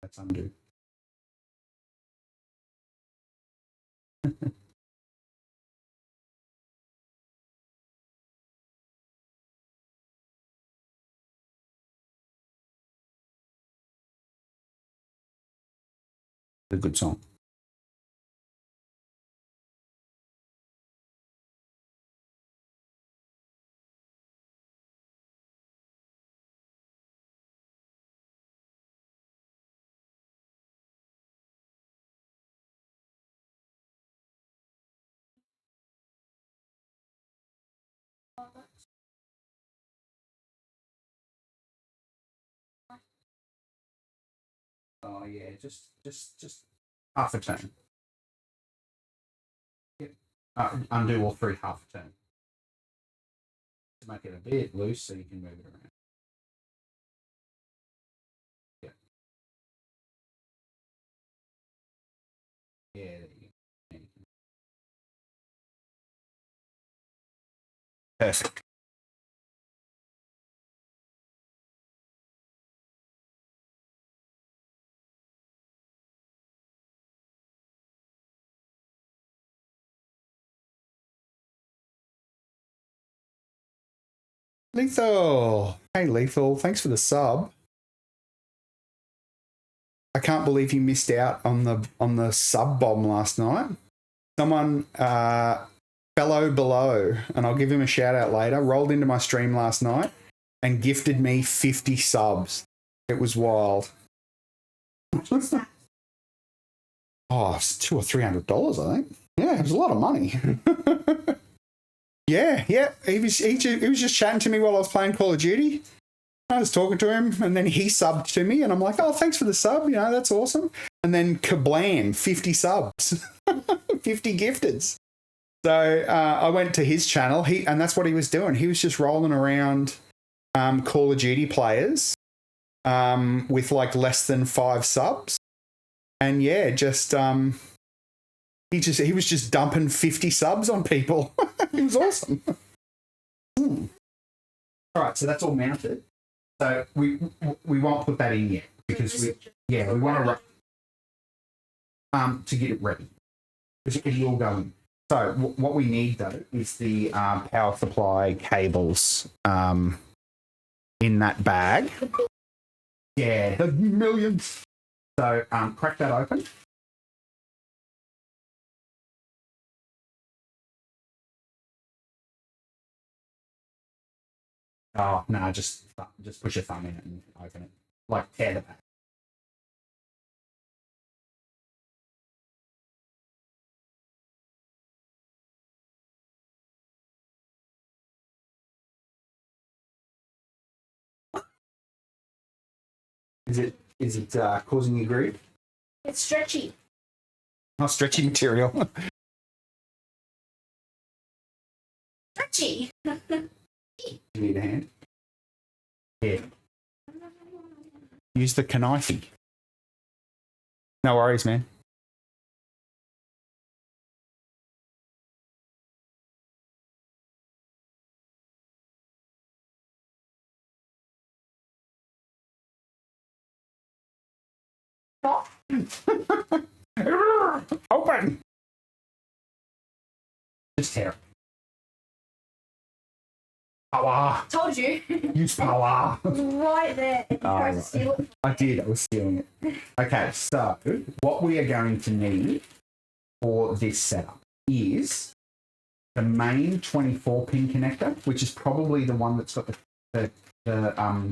Let's undo. A good song. Oh yeah, just half a turn. Yep. Undo all three half a turn. To make it a bit loose so you can move it around. Yeah. Yeah, there you go. Perfect. Lethal. Hey Lethal, thanks for the sub. I can't believe you missed out on the sub bomb last night. Someone fellow below, and I'll give him a shout out later, rolled into my stream last night and gifted me 50 subs. It was wild. Oh, it's $200 or $300, I think. Yeah, it was a lot of money. yeah. He was just chatting to me while I was playing Call of Duty. I was talking to him, and then he subbed to me, and I'm like, "Oh, thanks for the sub. You know, that's awesome." And then kablam, 50 subs, 50 gifteds. So I went to his channel, and that's what he was doing. He was just rolling around Call of Duty players with like less than 5 subs, and yeah, he was just dumping 50 subs on people. It was awesome. All right, so that's all mounted. So we won't put that in yet because we want to get it ready because it will go in. So what we need though is the power supply cables in that bag. Yeah, the millions. So crack that open. Oh no, just push your thumb in it and open it. Like tear the bag. Is it causing you grief? It's stretchy. Oh, stretchy material. Stretchy. You need a hand? Yeah. Use the knife. No worries, man. Open! Just tear it. Power! Told you. Use power! Right there. You tried to steal it. I did. I was stealing it. Okay, so what we are going to need for this setup is the main 24-pin connector, which is probably the one that's got the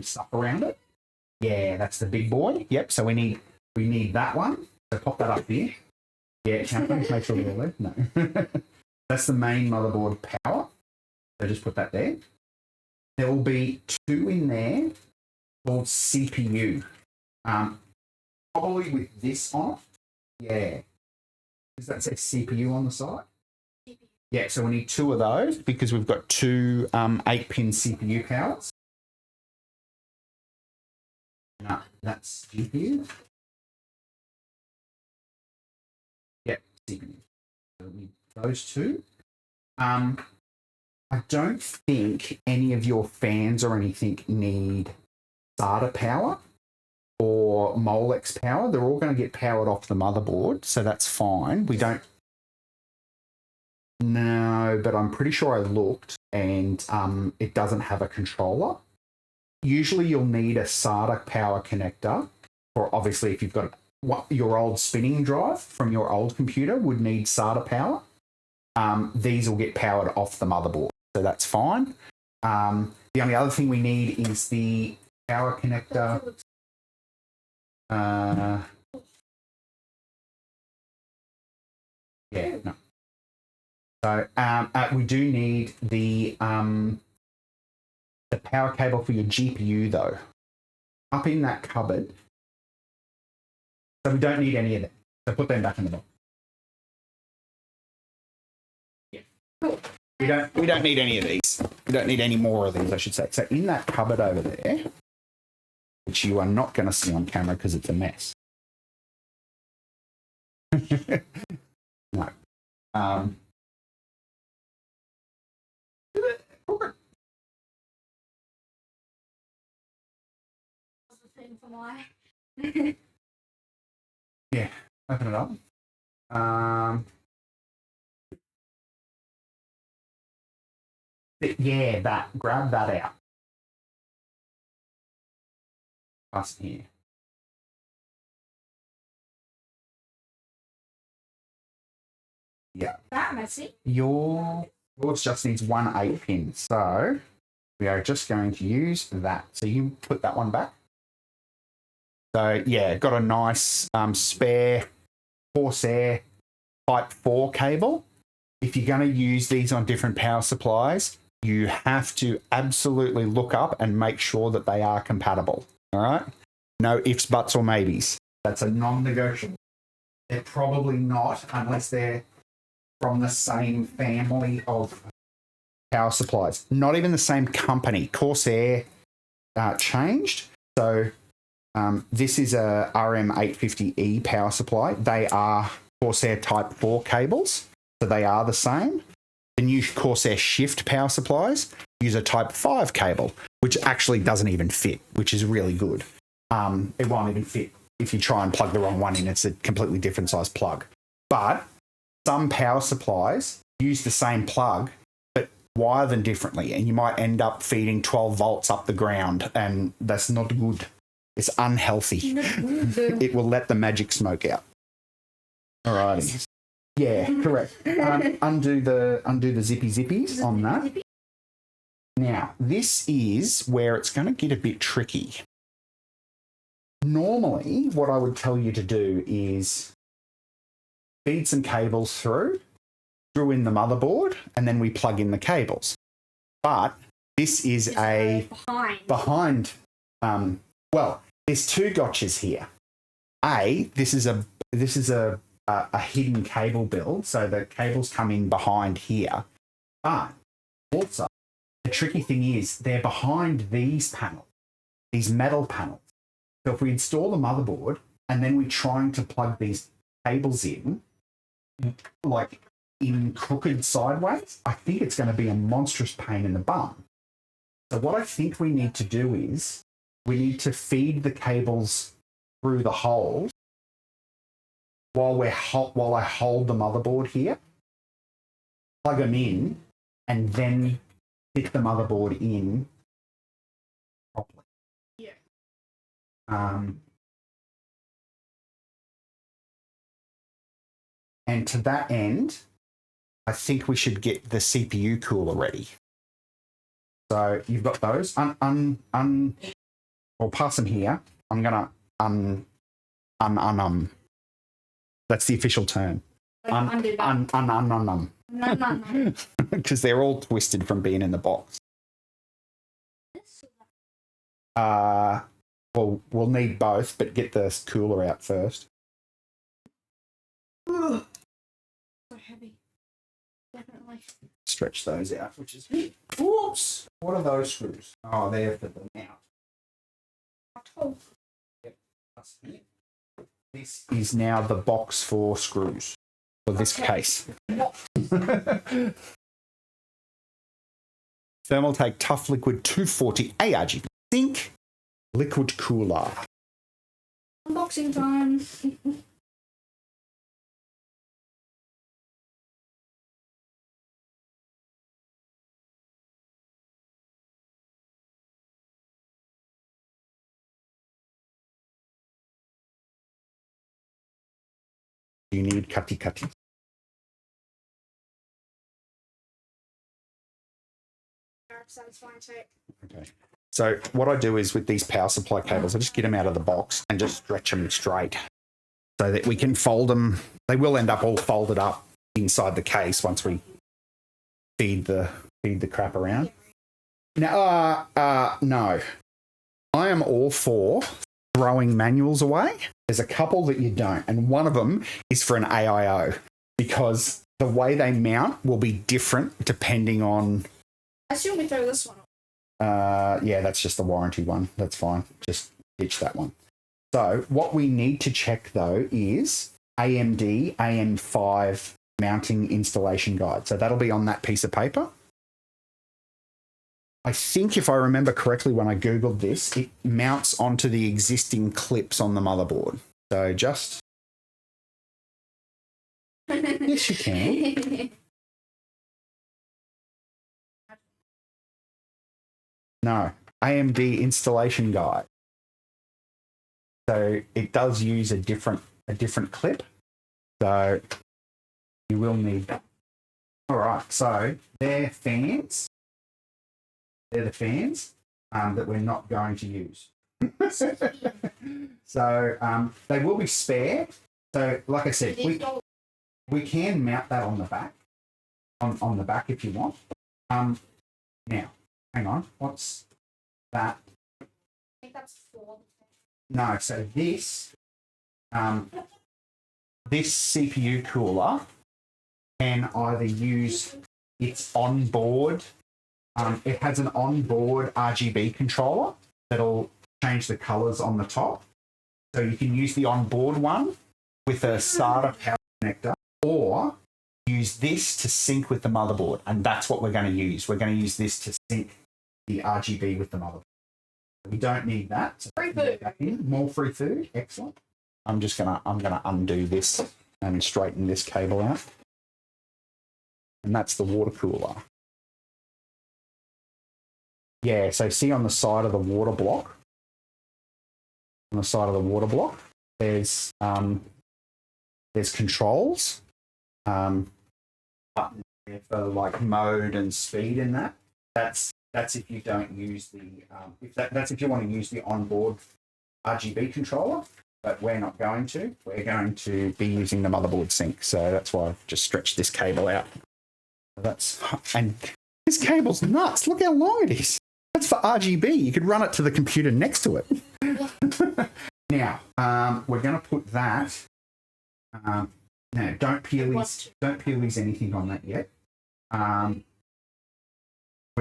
stuff around it. Yeah, that's the big boy. Yep. So we need that one. So pop that up here. Yeah, champion. Make sure we're all there. No, that's the main motherboard power. So just put that there. There will be two in there called CPU. Probably with this on it. Yeah. Does that say CPU on the side? Yeah, so we need two of those because we've got two 8-pin CPU powers. No, that's GPU. Yep, CPU. So we need those two. I don't think any of your fans or anything need SATA power or Molex power. They're all going to get powered off the motherboard, so that's fine. We don't. No, but I'm pretty sure I looked and it doesn't have a controller. Usually you'll need a SATA power connector, or obviously if you've got your old spinning drive from your old computer would need SATA power. These will get powered off the motherboard, so that's fine. The only other thing we need is the power connector. Yeah, no. So we do need the power cable for your GPU though, up in that cupboard. So we don't need any of them. So put them back in the box. Yeah. Cool. We don't need any of these. We don't need any more of these, I should say. So in that cupboard over there, which you are not going to see on camera because it's a mess. No. Yeah, open it up. Yeah, that. Grab that out. Pass it here. Yeah. That messy. Yours just needs one 8-pin, so we are just going to use that. So you put that one back. So yeah, got a nice spare Corsair Type 4 cable. If you're going to use these on different power supplies, you have to absolutely look up and make sure that they are compatible. All right? No ifs, buts, or maybes. That's a non-negotiable. They're probably not unless they're from the same family of power supplies. Not even the same company. Corsair changed. So this is a RM850E power supply. They are Corsair Type 4 cables. So they are the same. The new Corsair Shift power supplies use a Type 5 cable, which actually doesn't even fit, which is really good. It won't even fit if you try and plug the wrong one in. It's a completely different size plug. But some power supplies use the same plug, but wire them differently, and you might end up feeding 12 volts up the ground, and that's not good. It's unhealthy. It will let the magic smoke out. Alrighty. Yeah, correct. Undo the zippies on that. Now, this is where it's going to get a bit tricky. Normally, what I would tell you to do is feed some cables through in the motherboard, and then we plug in the cables. But this is behind. Well, there's two gotchas here. This is a a hidden cable build, so the cables come in behind here. But also, the tricky thing is they're behind these panels, these metal panels. So if we install the motherboard and then we're trying to plug these cables in, like in crooked sideways, I think it's going to be a monstrous pain in the bum. So what I think we need to do is we need to feed the cables through the holes while I hold the motherboard here, plug them in, and then fit the motherboard in properly. Yeah. And to that end, I think we should get the CPU cooler ready. So you've got those. I'll pass them here. I'm gonna that's the official term. Undo that. No. Because they're all twisted from being in the box. Well, we'll need both, but get the cooler out first. Ugh. So heavy. Definitely. Stretch those out, which is... Whoops! What are those screws? Oh, they're for the mount. Oh. Yep. This is now the box for screws for this case. Thermaltake Tough Liquid 240 ARGB sink liquid cooler. Unboxing time. You need cutty. Satisfying tape. Okay. So what I do is with these power supply cables, I just get them out of the box and just stretch them straight so that we can fold them. They will end up all folded up inside the case once we feed the crap around. Now, no. I am all for throwing manuals away. There's a couple that you don't, and one of them is for an AIO because the way they mount will be different depending on... I assume we throw this one. Yeah, that's just the warranty one. That's fine. Just ditch that one. So what we need to check though is AMD AM5 mounting installation guide. So that'll be on that piece of paper. I think if I remember correctly when I Googled this, it mounts onto the existing clips on the motherboard. So just... Yes, you can. No, AMD installation guide. So it does use a different clip. So you will need that. All right, so they're fans. They're the fans that we're not going to use. So they will be spare. So like I said, we can mount that on the back, on the back if you want. Now, hang on, what's that? I think that's 4. No, so this CPU cooler can either use its onboard. It has an onboard RGB controller that'll change the colors on the top. So you can use the onboard one with a SATA power connector, or use this to sync with the motherboard, and that's what we're going to use. We're going to use this to sync the RGB with the motherboard. We don't need that. So Free food. back in. More free food. Excellent. I'm gonna undo this and straighten this cable out. And that's the water cooler. Yeah, so see on the side of the water block. On the side of the water block, there's controls. Button there for like mode and speed and that. That's if you don't use the that's if you want to use the onboard RGB controller, but we're not going to. We're going to be using the motherboard sync, so that's why I've just stretched this cable out. And this cable's nuts. Look how long it is. That's for RGB. You could run it to the computer next to it. Now we're going to put that No, don't peel these anything on that yet. We're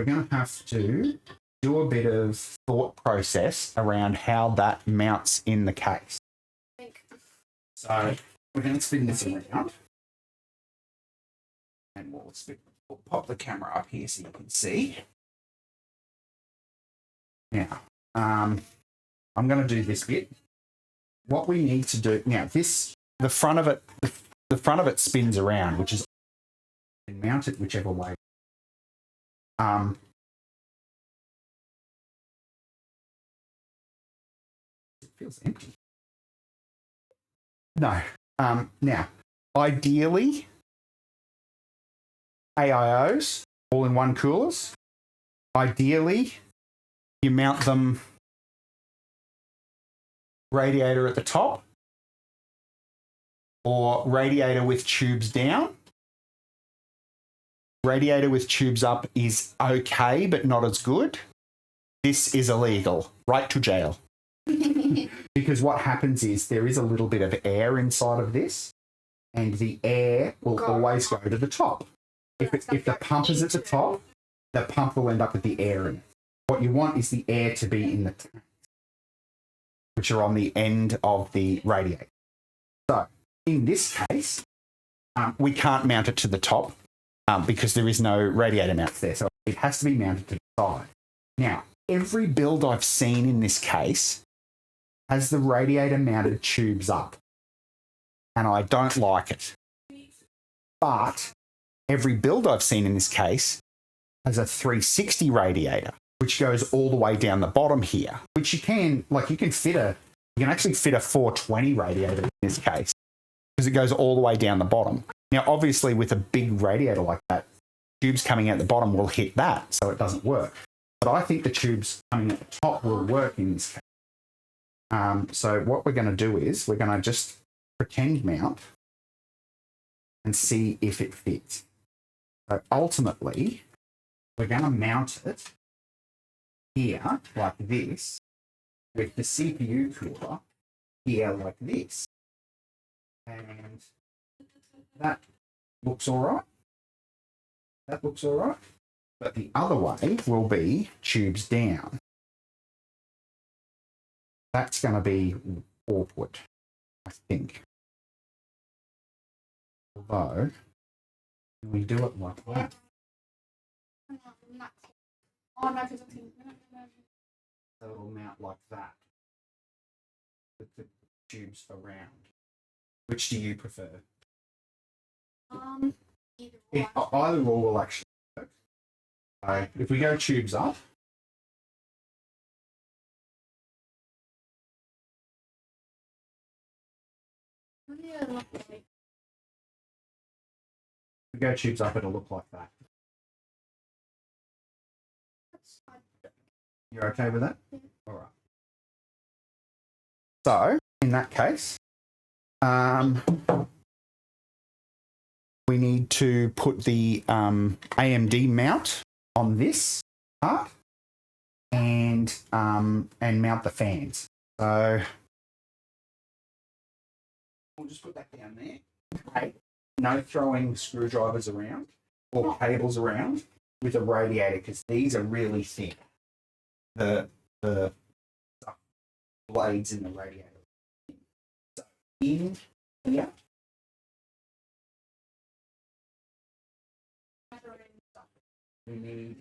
going to have to do a bit of thought process around how that mounts in the case. So we're going to spin this around. And we'll pop the camera up here so you can see. Now, I'm going to do this bit. What we need to do now, the front of it spins around, which is and mount it whichever way. It feels empty. No. Now, ideally, AIOs, all-in-one coolers. Ideally, you mount them radiator at the top or radiator with tubes down. Radiator with tubes up is okay, but not as good. This is illegal. Right to jail. Because what happens is there is a little bit of air inside of this, and the air will always go to the top. If the pump is at the top, the pump will end up with the air in it. What you want is the air to be in the tank, which are on the end of the radiator. So in this case, we can't mount it to the top because there is no radiator mounts there. So it has to be mounted to the side. Now, every build I've seen in this case has the radiator mounted tubes up, and I don't like it. But every build I've seen in this case has a 360 radiator, which goes all the way down the bottom here, which you can actually fit a 420 radiator in this case, because it goes all the way down the bottom. Now, obviously, with a big radiator like that, tubes coming out the bottom will hit that, so it doesn't work. But I think the tubes coming at the top will work in this case. So what we're going to do is we're going to just pretend mount and see if it fits. So ultimately, we're going to mount it here like this with the CPU cooler here like this. And that looks all right. That looks all right. But the other way will be tubes down. That's going to be awkward, I think. Although, can we do it like that? So it'll mount like that with the tubes around. Which do you prefer? Either or will actually work. So if we go tubes up, it'll look like that. You're okay with that? Yeah. All right. So, in that case, we need to put the AMD mount on this part and mount the fans. So, we'll just put that down there. Okay. No throwing screwdrivers around or cables around with a radiator, because these are really thin. The blades in the radiator. So in here. We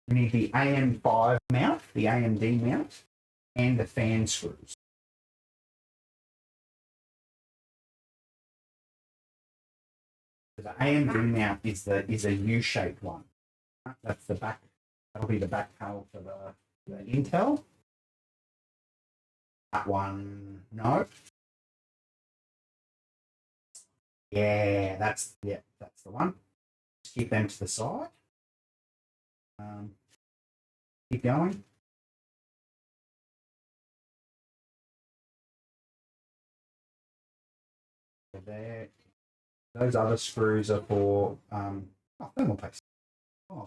need the AM5 mount, the AMD mount, and the fan screws. The AMD mount is a U-shaped one. That's the back. That'll be the back panel for the Intel. That one, no. Yeah, that's the one. Just keep them to the side. Keep going. So there. Those other screws are for thermal paste. Oh.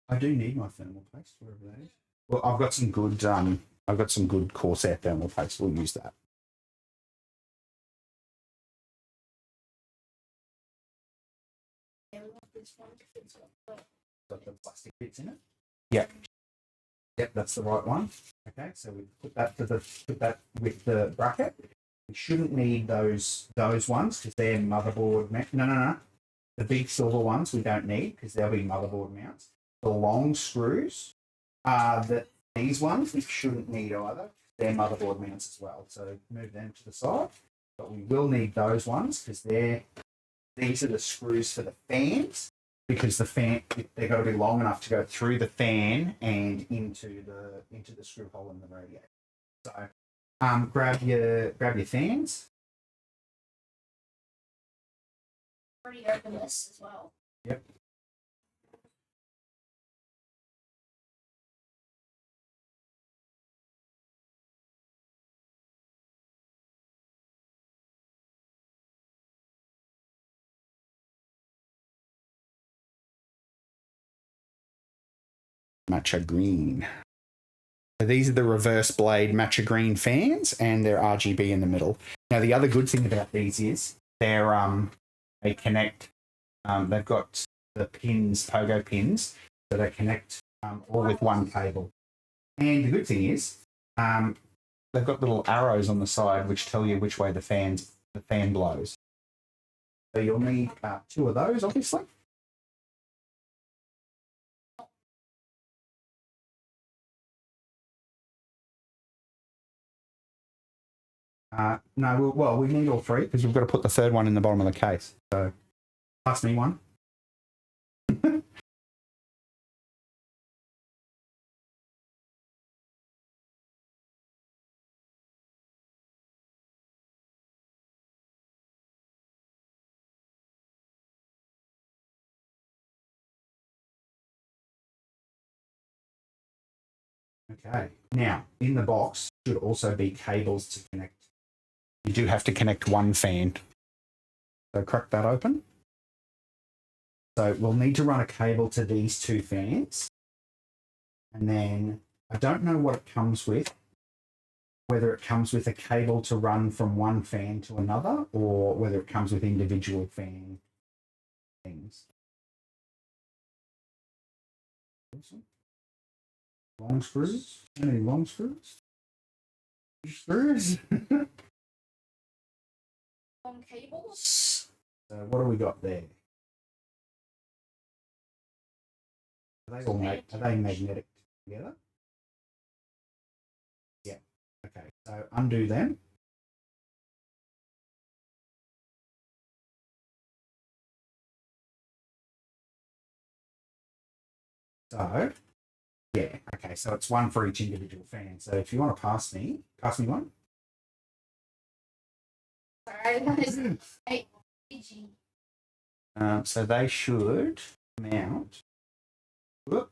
I do need my thermal paste, wherever that is. Well, I've got some good Corsair thermal paste. We'll use that. Got the plastic bits in it. Yep. Yep, that's the right one. Okay, so we put that with the bracket. We shouldn't need those ones because they're motherboard. No. The big silver ones we don't need because they'll be motherboard mounts. The long screws, these ones we shouldn't need either. They're motherboard mounts as well. So move them to the side. But we will need those ones because these are the screws for the fans. Because the fan, they've got to be long enough to go through the fan and into the screw hole in the radiator. So, grab your fans. Already opened this as well. Yep. Matcha green. So these are the reverse blade matcha green fans, and they're RGB in the middle. Now the other good thing about these is they connect. They've got the pins, pogo pins, so they connect all with one cable. And the good thing is they've got little arrows on the side which tell you which way the fan blows. So you'll need 2 of those, obviously. No, we need all 3 because we've got to put the 3rd one in the bottom of the case. So, pass me one. Okay, now in the box should also be cables to connect. You do have to connect one fan. So crack that open. So we'll need to run a cable to these 2 fans. And then I don't know what it comes with, whether it comes with a cable to run from one fan to another or whether it comes with individual fan things. Long screws? Any long screws? Screws? Long cables. So what do we got there? Are they magnetic together? Yeah. Okay, so undo them. So, yeah, okay, so it's one for each individual fan. So if you want to pass me one. Sorry, guys. So they should mount. Whoop.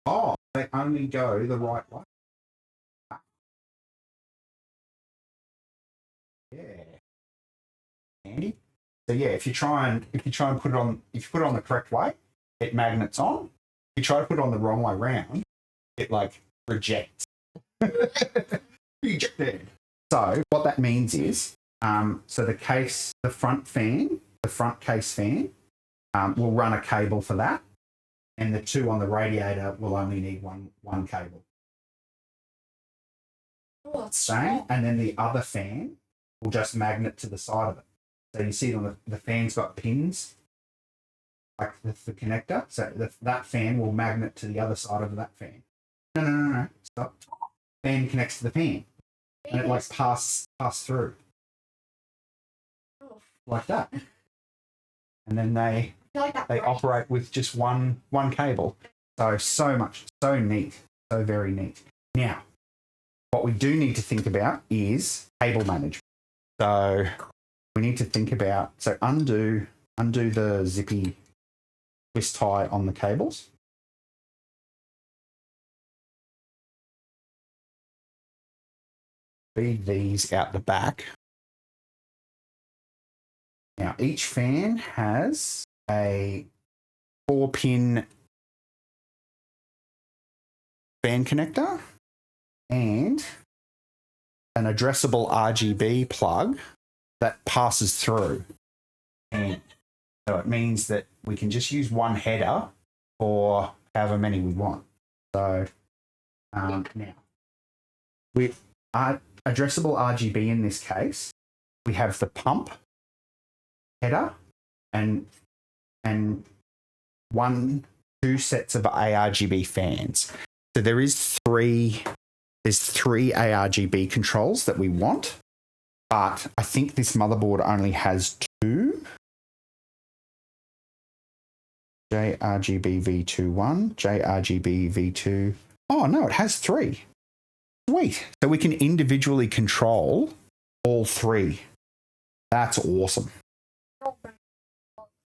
Oh, they only go the right way. Yeah. Handy. So yeah, if you try and put it on, if you put it on the correct way, it magnets on. If you try to put it on the wrong way round, it like rejects. Rejected. So what that means is, so the front case fan, will run a cable for that, and the 2 on the radiator will only need one cable. Oh, that's Same, and then the other fan will just magnet to the side of it. So you see on the fan's got pins, like the connector. So that fan will magnet to the other side of that fan. No. Stop. Fan connects to the fan, and it like pass through, like that. And then they operate with just one cable. So neat, so very neat. Now, what we do need to think about is cable management. So we need to think about, undo the zippy twist tie on the cables. Feed these out the back. Now each fan has a 4-pin fan connector and an addressable RGB plug that passes through. And So it means that we can just use one header for however many we want. So now, with addressable RGB in this case, we have the pump header and two sets of ARGB fans. So there's three ARGB controls that we want, but I think this motherboard only has two. JRGB V21, JRGB V2. Oh no, it has three. Sweet. So we can individually control all three. That's awesome.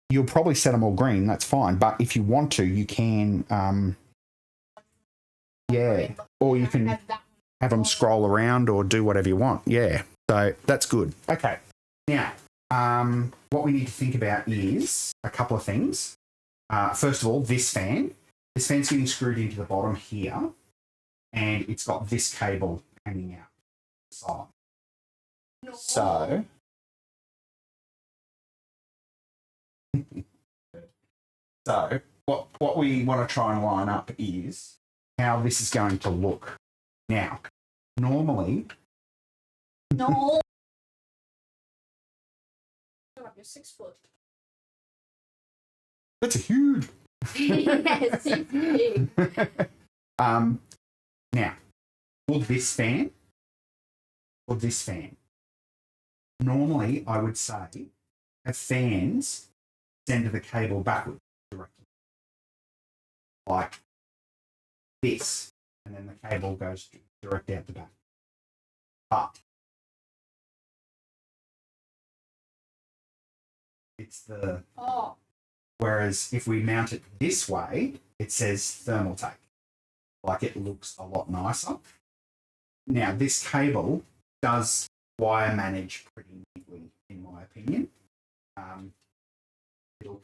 You'll probably set them all green, that's fine. But if you want to, you can, or you can have them scroll around or do whatever you want. Yeah, so that's good. Okay, now, what we need to think about is a couple of things. First of all, this fan's getting screwed into the bottom here, and it's got this cable hanging out the side. No. So what we want to try and line up is how this is going to look. Now, normally... No. You're 6 foot. That's a huge... Yes, it's big. Now, for this fan, normally I would say have fans send the cable backwards directly, like this, and then the cable goes direct out the back. But it's the whereas if we mount it this way, it says Thermaltake. Like it looks a lot nicer. Now this cable does wire manage pretty neatly, in my opinion. It'll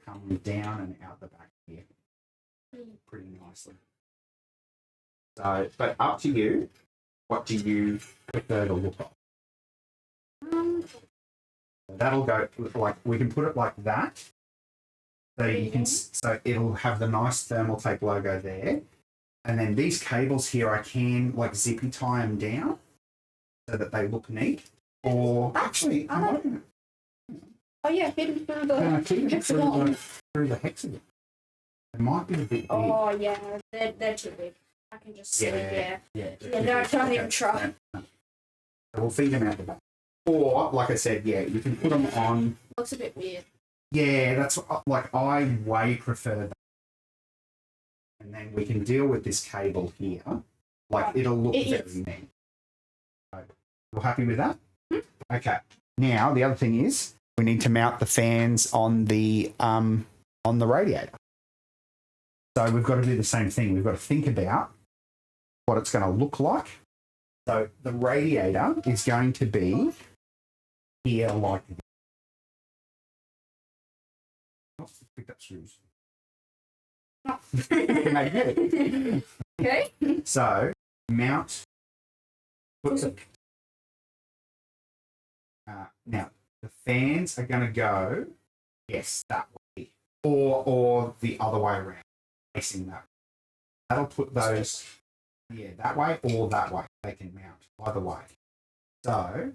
come down and out the back here pretty nicely. So, but up to you. What do you prefer to look like? That'll go like we can put it like that. So you can, so it'll have the nice Thermaltake logo there, and then these cables here I can like zippy tie them down so that they look neat. Or actually, Oh yeah, hidden through the hexagon. Through the hexagon. It might be a bit big. Oh yeah, they're too big. I can just see. Yeah. No, I can't even try. So we'll feed them out the back. Or like I said, you can put them on. Looks a bit weird. Yeah, that's like I way prefer that. And then we can deal with this cable here. Like it'll look very neat. So, you're happy with that? Mm-hmm. Okay. Now the other thing is we need to mount the fans on the radiator. So we've got to do the same thing. We've got to think about what it's going to look like. So the radiator is going to be here like this. Oh, picked up screws. Okay. So mount. Now the fans are going to go that way, or the other way around, facing that. That'll put those that way or that way. They can mount either way. So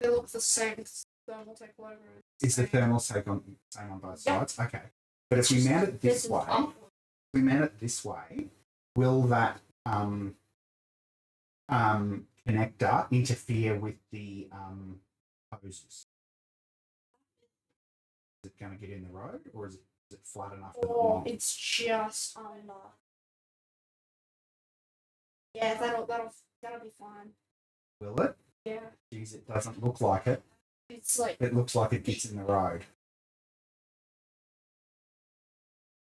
they look the same. It's Thermaltake logo. Is the Thermaltake same on both sides? Okay. But if we mount it this way, will that connector interfere with the hoses? Is it going to get in the road, or is it flat enough? It's just under. Yeah, that'll be fine. Will it? Yeah. Geez, it doesn't look like it. It's like it looks like it gets in the road.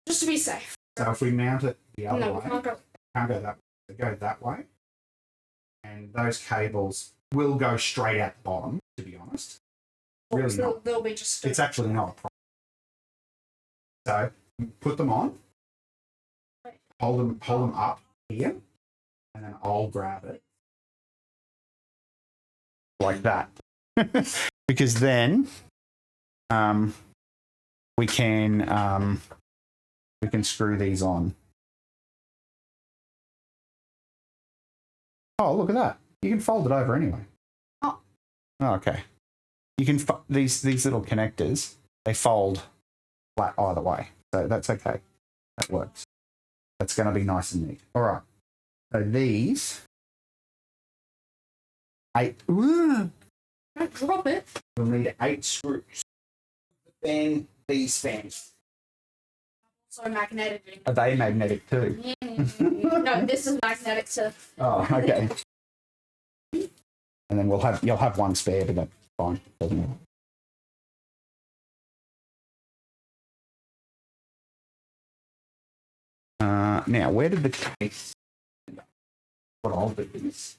Just to be safe. So if we mount it the other way, can't go that way. Go that way, and those cables will go straight out the bottom. To be honest, really not. They'll be just. It's actually not a problem. So put them on. Hold them up here, and then I'll grab it like that. because then we can screw these on. Oh, look at that! You can fold it over anyway. Oh, okay. You can these little connectors, they fold flat either way, so that's okay. That works. That's going to be nice and neat. All right. So these 8. don't drop it. We'll need 8 screws. Then these fans. So magnetic. Are they magnetic too? No, this is magnetic too. Oh, okay. And then you'll have one spare, but that's fine. Doesn't matter. Now, where did the case? What I'll do is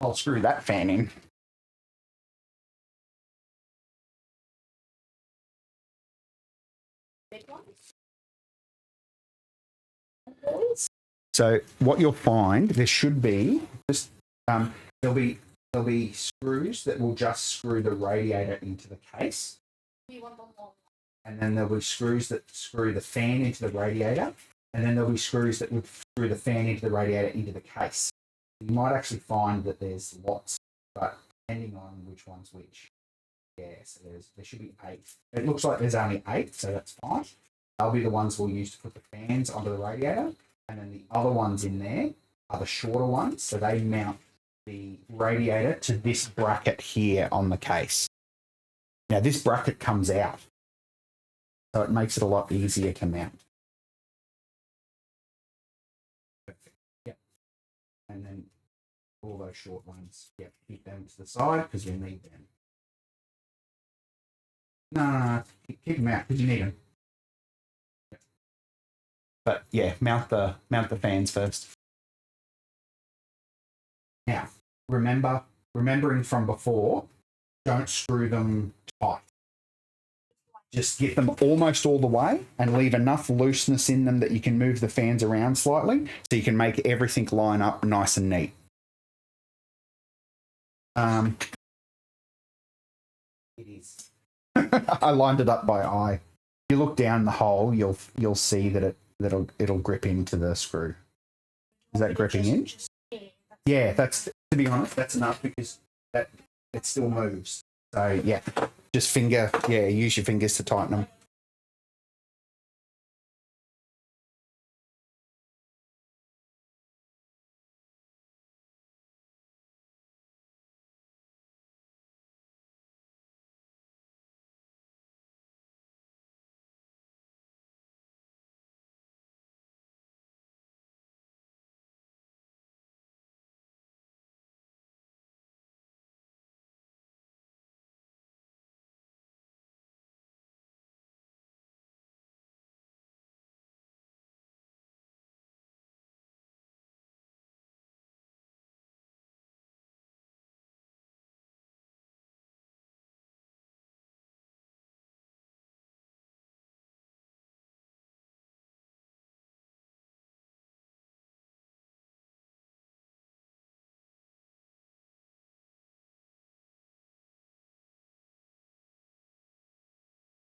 I'll screw that fan in. So what you'll find, there should be just there'll be screws that will just screw the radiator into the case. And then there'll be screws that screw the fan into the radiator, and then there'll be screws that would screw the fan into the radiator into the case. You might actually find that there's lots, but depending on which one's which. Yeah, so there should be 8. It looks like there's only 8, so that's fine. They'll be the ones we'll use to put the fans onto the radiator, and then the other ones in there are the shorter ones, so they mount the radiator to this bracket here on the case. Now this bracket comes out, so it makes it a lot easier to mount. Perfect. Yep. And then all those short ones, yep, keep them to the side because you'll need them. No, keep them out because you need them. Yep. But yeah, mount the fans first. Now, remembering from before, don't screw them tight. Just get them almost all the way and leave enough looseness in them that you can move the fans around slightly so you can make everything line up nice and neat. It is. I lined it up by eye. If you look down the hole, you'll see that it'll grip into the screw. Is that gripping in? Yeah, that's, to be honest, that's enough because that it still moves. So yeah, just use your fingers to tighten them.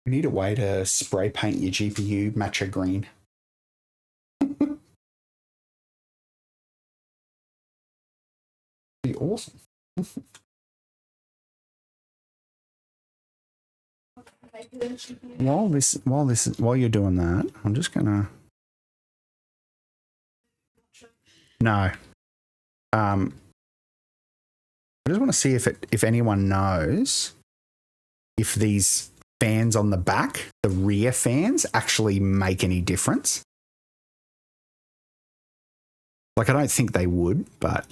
We need a way to spray paint your GPU matcha green. Be awesome. While you're doing that, I'm just gonna. No. I just want to see if anyone knows if these fans on the back, the rear fans, actually make any difference. Like, I don't think they would, but.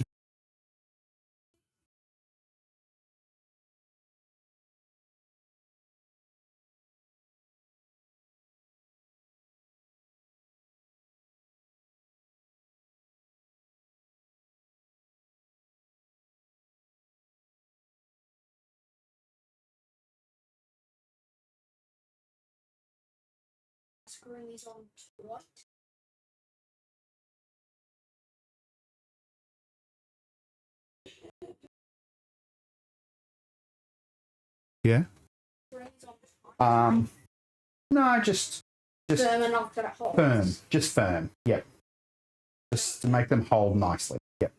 Screwing these on to what? Yeah. No, just firm enough that it holds. firm. Just firm. Yep. Just to make them hold nicely. Yep.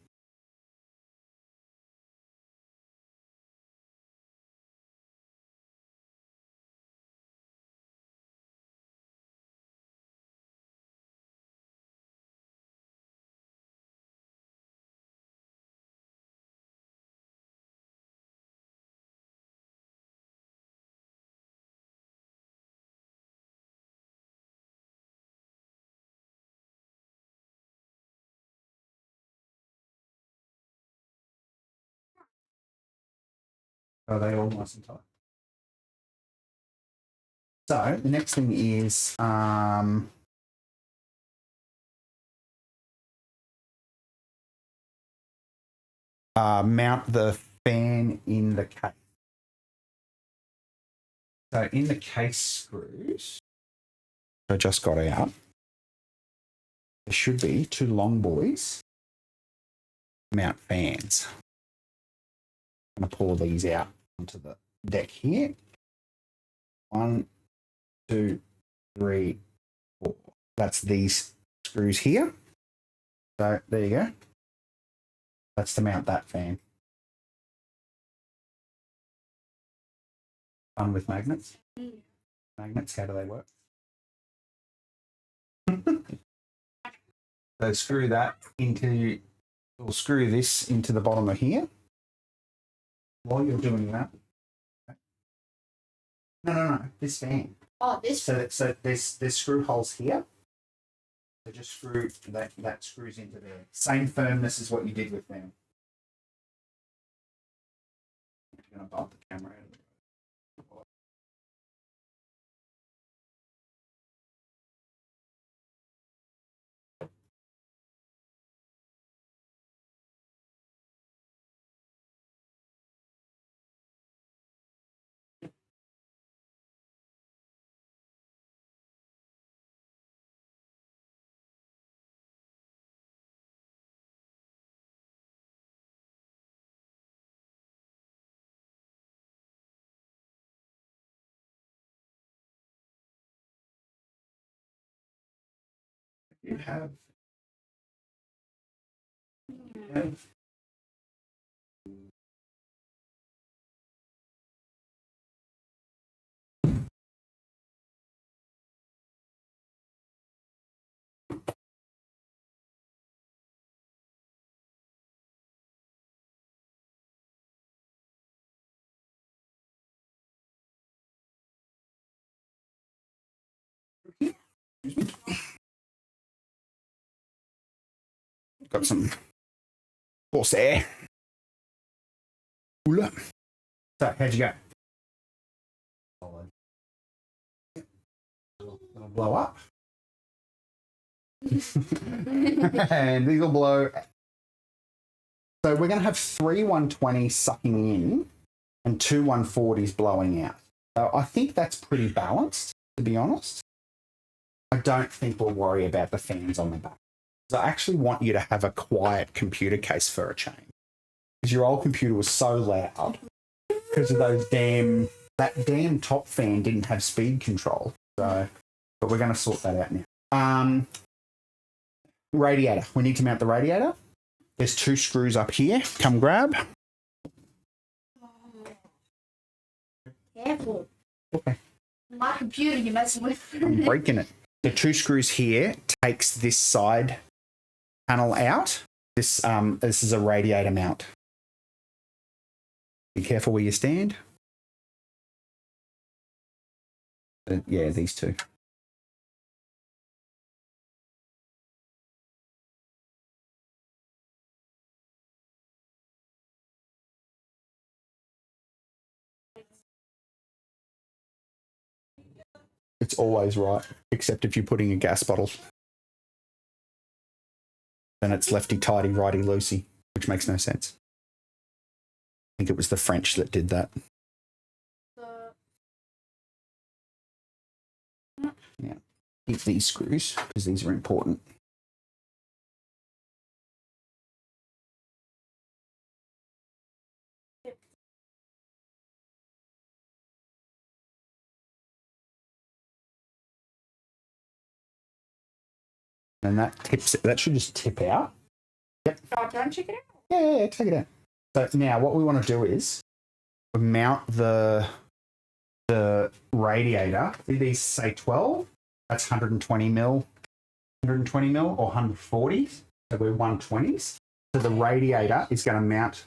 Are they all nice and tight? So the next thing is mount the fan in the case. So in the case screws, I just got out, there should be two long boys mount fans. I'm going to pull these out onto the deck here. 1, 2, 3, 4. That's these screws here. So there you go. That's to mount that fan. Fun with magnets. Magnets, how do they work? So screw that into, or screw this into the bottom of here. While you're doing that, no, this fan. Oh, this. So there's screw holes here. So just screw that screws into there. Same firmness as what you did with them. I'm going to bump the camera out of the way. You have got some force air. Cooler. So how'd you go? It'll blow up. And these will blow. So we're going to have 3 120s sucking in and 2 140s blowing out. So I think that's pretty balanced, to be honest. I don't think we'll worry about the fans on the back. So I actually want you to have a quiet computer case for a change. Because your old computer was so loud because of that damn top fan didn't have speed control. So, but we're going to sort that out now. Radiator. We need to mount the radiator. There's 2 screws up here. Come grab. Careful. Okay. My computer you're messing with. I'm breaking it. The 2 screws here takes this side panel out. This is a radiator mount. Be careful where you stand. Yeah, these 2. It's always right, except if you're putting a gas bottle. Then it's lefty-tighty, righty-loosey, which makes no sense. I think it was the French that did that. Yeah. Keep these screws, because these are important. And that tips it. That should just tip out. Yep. Oh, do you want to check it out? Yeah, take it out. So now what we want to do is mount the radiator. See these say 12? That's 120 mil, 120 mil or 140. So we're 120s. So the radiator is going to mount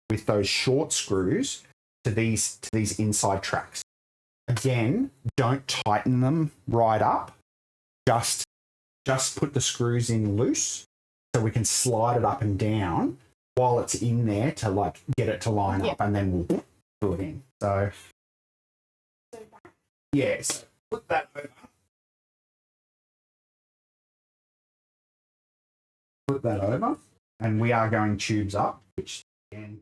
with those short screws to these inside tracks. Again, don't tighten them right up. Just put the screws in loose so we can slide it up and down while it's in there to like get it to line up, and then we'll put it in. So yeah, so put that over. Put that over, and we are going tubes up, which again,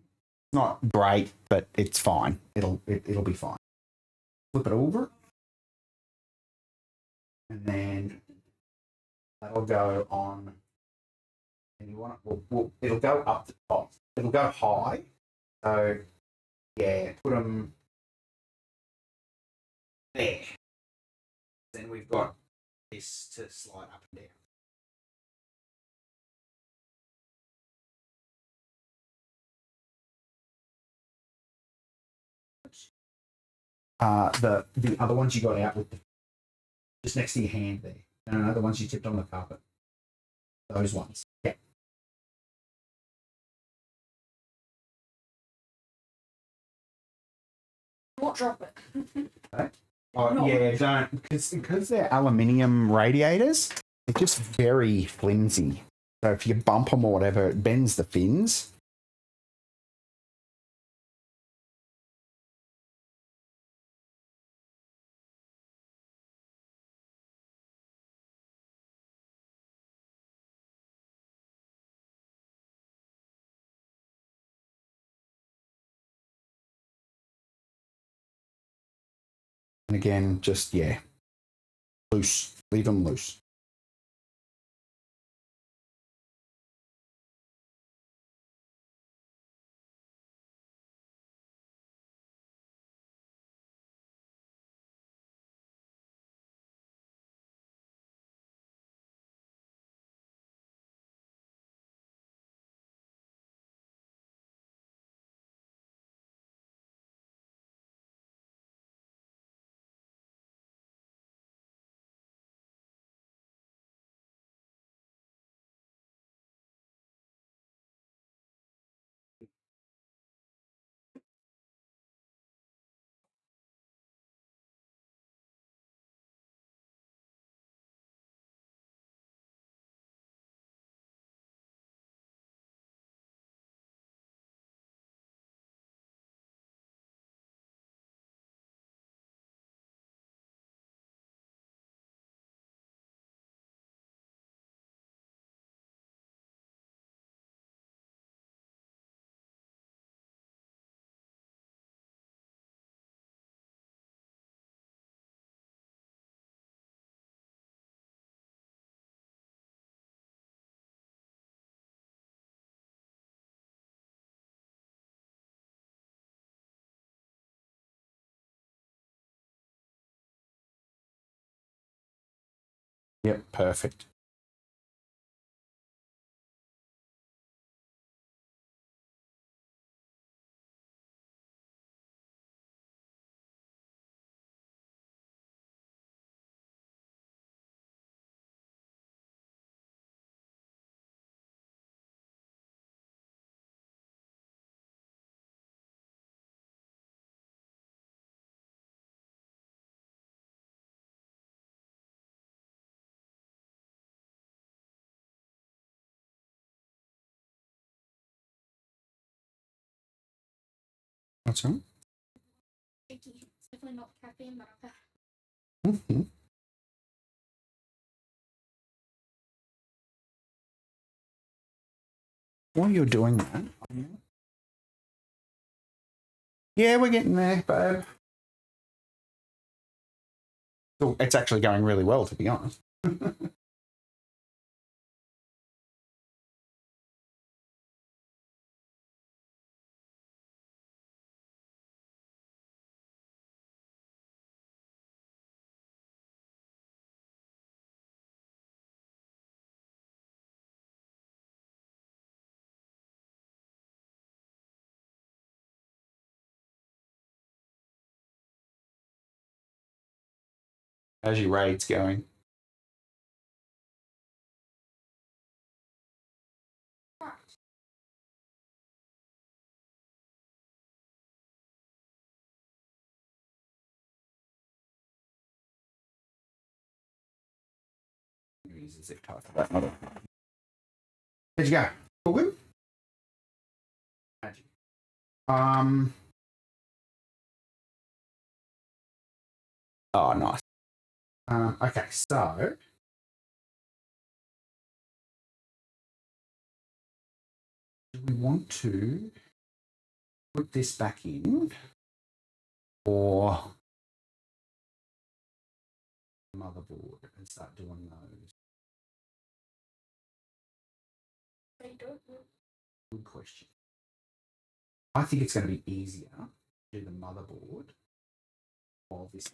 not great, but it's fine. It'll be fine. Flip it over, and then that'll go on. And you want it? It'll go up the top. It'll go high. So yeah, put them there. Then we've got this to slide up and down. The other ones you got out with just next to your hand there. No, the ones you tipped on the carpet. Those ones. Yeah. Not drop it. Okay. Oh yeah, don't because they're aluminium radiators. They're just very flimsy. So if you bump them or whatever, it bends the fins. And again, just loose. Leave them loose. Yep, perfect. That's all right. It's definitely not caffeine, but okay. Mm-hmm. While you're doing that, yeah, we're getting there, babe. It's actually going really well, to be honest. How's your raids going? Use a zip tie for that model. How'd you go? All good? Magic. Oh, nice. Okay, so do we want to put this back in or motherboard and start doing those? Good question. I think it's going to be easier to do the motherboard while this is.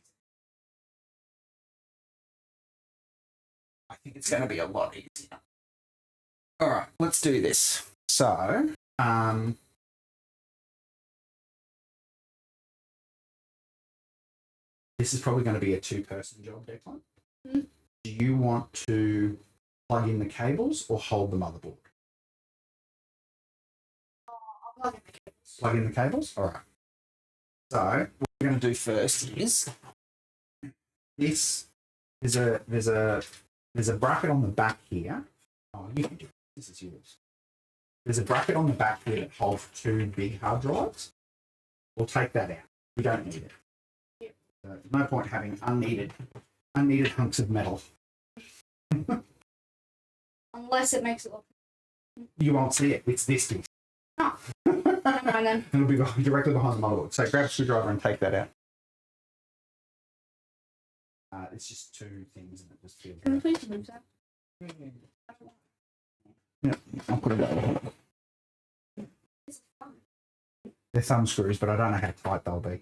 I think it's going to be a lot easier. All right, let's do this. So, this is probably going to be a two-person job, Declan. Mm-hmm. Do you want to plug in the cables or hold the motherboard? I'll plug in the cables. Plug in the cables? All right. So, what we're going to do first is this. There's a bracket on the back here. Oh, you can do it. This is yours. There's a bracket on the back here that holds two big hard drives. We'll take that out. We don't need it. There's no point having unneeded hunks of metal. Unless it makes it look. You won't see it. It's this big. Oh. Never mind then. It'll be directly behind the motherboard. So grab a screwdriver and take that out. It's just two things and it just feels. Can we please move that? Yeah, I'll put it over. They're thumb screws, but I don't know how tight they'll be.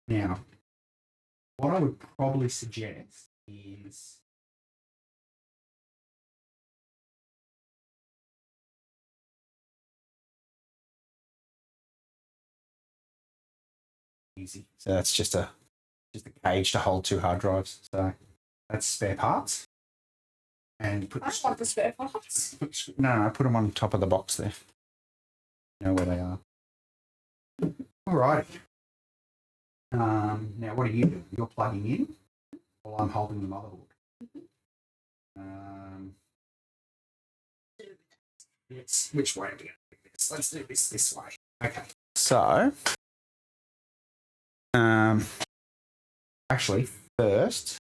Now, what I would probably suggest is easy. So that's just a cage to hold two hard drives. So that's spare parts. And put I don't want the spare parts. no, put them on top of the box there. You know where they are. All right. Now, what are you doing? You're plugging in while I'm holding the motherboard. Which way are we going to do this? Let's do this way. Okay. So, actually, first,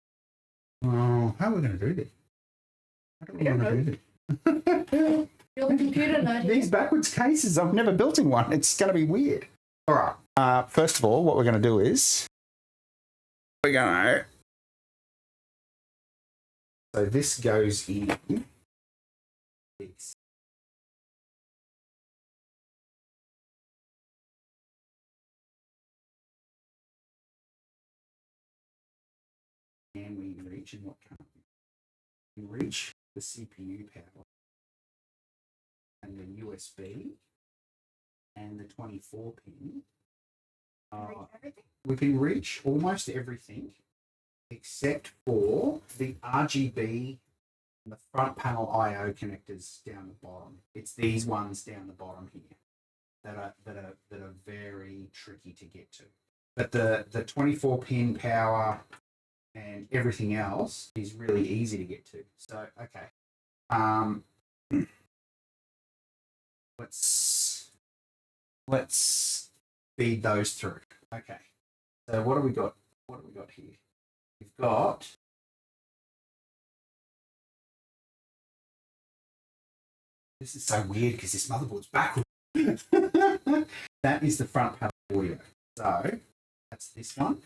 how are we going to do this? How do we want to do this? You're the computer nerd. These backwards cases, I've never built in one. It's going to be weird. All right. First of all, what we're going to do is we're going to. So this goes in. This. And we reach, and what can't we? We reach the CPU power and the USB and the 24 pin. We can reach almost everything except for the RGB and the front panel I/O connectors down the bottom. It's these ones down the bottom here that are very tricky to get to. But the 24 pin power and everything else is really easy to get to. So okay, let's feed those through. Okay. So what do we got? What do we got here? We've got this is so weird because this motherboard's backwards. That is the front panel audio. So that's this one.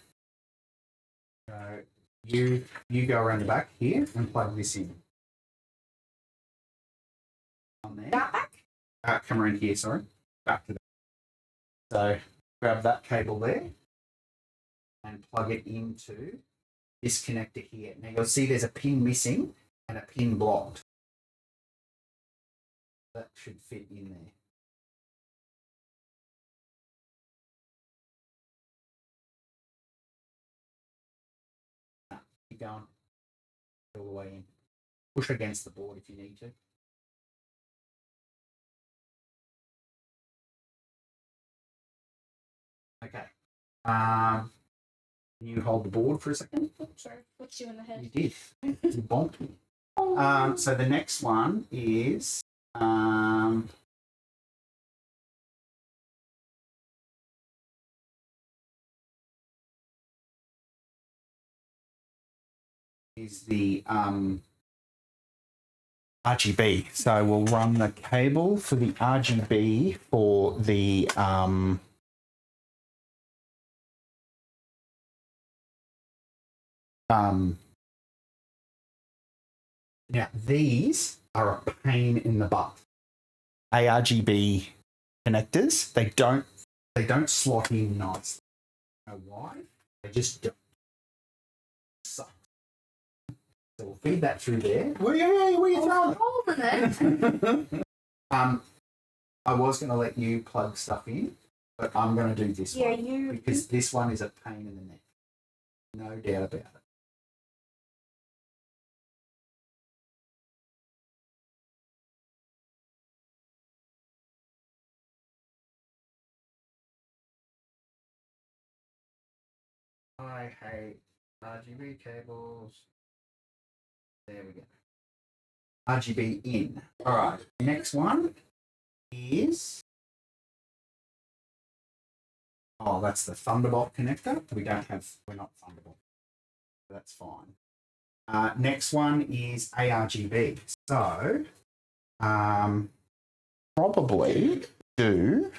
So you go around the back here and plug this in. On there. Back? Come around here, sorry. Back to that. So grab that cable there. and plug it into this connector here. Now you'll see there's a pin missing and a pin blocked. That should fit in there. Keep going all the way in. Push against the board if you need to. Okay. You hold the board for a second. Oh, sorry, what's you in the head? You did. You bonked me. So the next one is the RGB. So we'll run the cable for the RGB for the now these are a pain in the butt. ARGB connectors, they don't slot in nicely. I don't know why? They just don't. Suck. So we'll feed that through there. Where are you throwing? Holding it. I was going to let you plug stuff in, but I'm going to do this one because this one is a pain in the neck. No doubt about it. I hate RGB cables. There we go. RGB in. All right. Next one is. Oh, that's the Thunderbolt connector. We're not Thunderbolt. That's fine. Next one is ARGB. So, probably do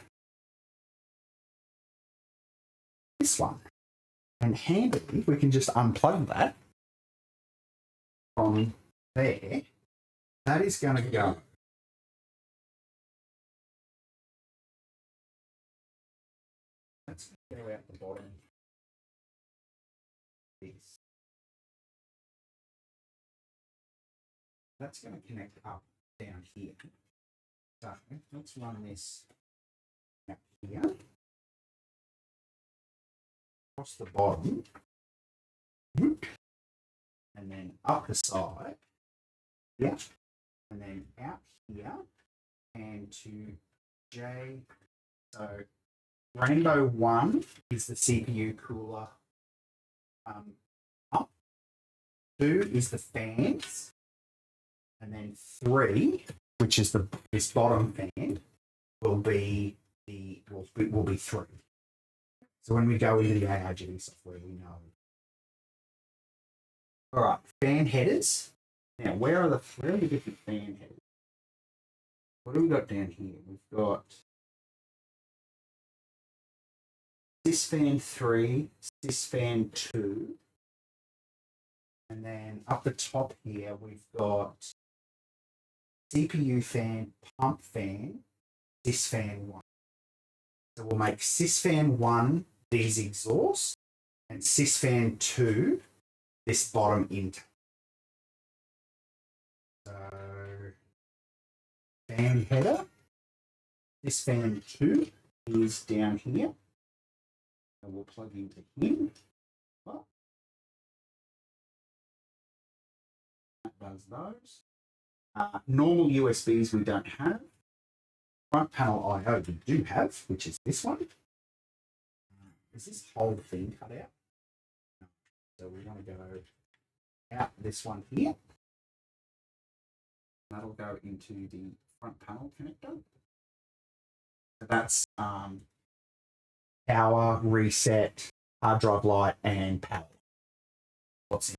this one. And handy, we can just unplug that from there. That is going to go. Let's go out the bottom. This. That's going to connect up down here. So let's run this out here. Across the bottom. And then up the side. Yeah. And then out here. And to J. So Rainbow 1 is the CPU cooler up. 2 is the fans. And then 3, which is this bottom fan, will be 3. So when we go into the ARGB software, we know. All right, fan headers. Now, where are the different fan headers? What do we got down here? We've got sysfan 3, sysfan 2, and then up the top here we've got CPU fan, pump fan, sysfan 1. So we'll make sysfan 1 these exhausts and sysfan 2 this bottom intake. So fan header, sysfan 2 is down here. And we'll plug into him. Well, that does those. Normal USBs we don't have. Front panel I/O we do have, which is this one. Is this whole thing cut out? No. So we're going to go out this one here. That'll go into the front panel connector. So that's power, reset, hard drive light, and power. What's in?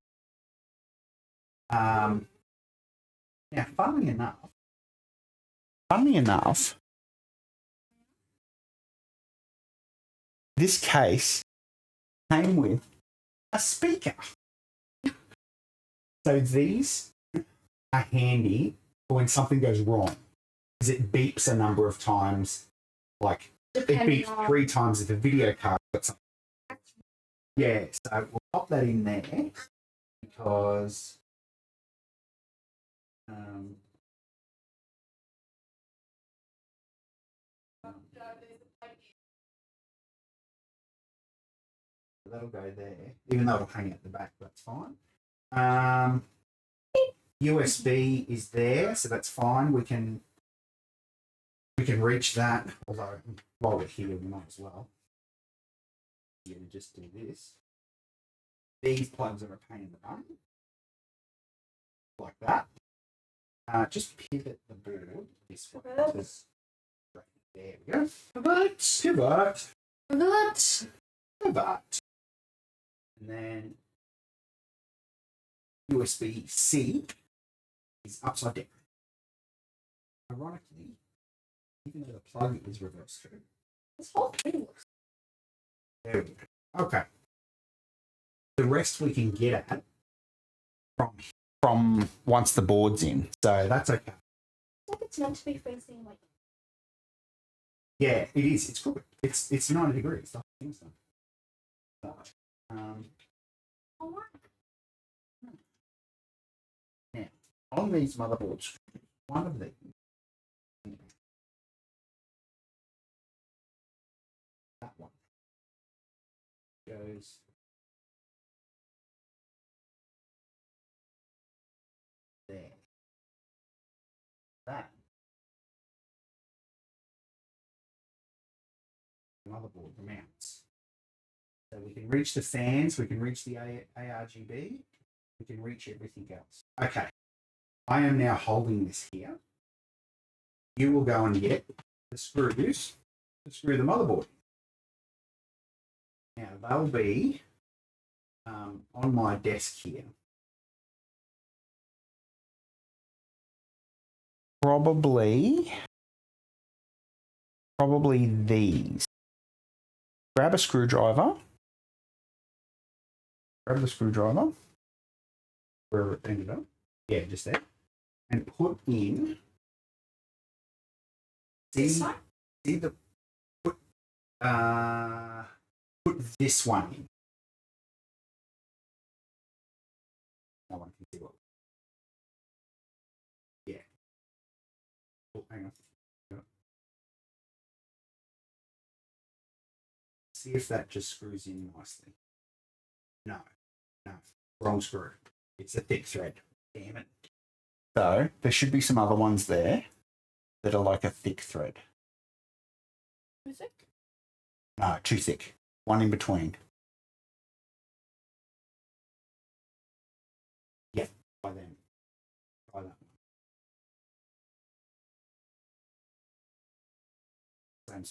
Now, funnily enough, this case came with a speaker. So these are handy for when something goes wrong, because it beeps a number of times. Like it beeps 3 times if the video card got something. Yeah, so we'll pop that in there because that'll go there. Even though it'll hang at the back, that's fine. USB is there, so that's fine. We can reach that. Although while we're here, we might as well. Yeah, just do this. These plugs are a pain in the butt, like that. Just pivot the board this way. There we go. Pivot. And then USB-C is upside down. Ironically, even though the plug is reversed through, this whole thing looks. There we go. Okay. The rest we can get at from once the board's in, so that's okay. I think it's meant to be facing like. Yeah, it is. It's good. It's 90 degrees. The whole thing's done. Now, on these motherboards, one of these that one goes there. That motherboard mounts. So we can reach the fans, we can reach the ARGB, we can reach everything else. Okay, I am now holding this here. You will go and get the screws to screw the motherboard. Now they'll be on my desk here. Probably these. Grab a screwdriver. Grab the screwdriver. Wherever it ended up. Yeah, just there. And put in. See the put this one in. No one can see what. Yeah. Oh, hang on. See if that just screws in nicely. No, wrong screw. It's a thick thread. Damn it. So there should be some other ones there that are like a thick thread. Too thick? No, too thick. One in between. Yeah, by them. By that one. Same.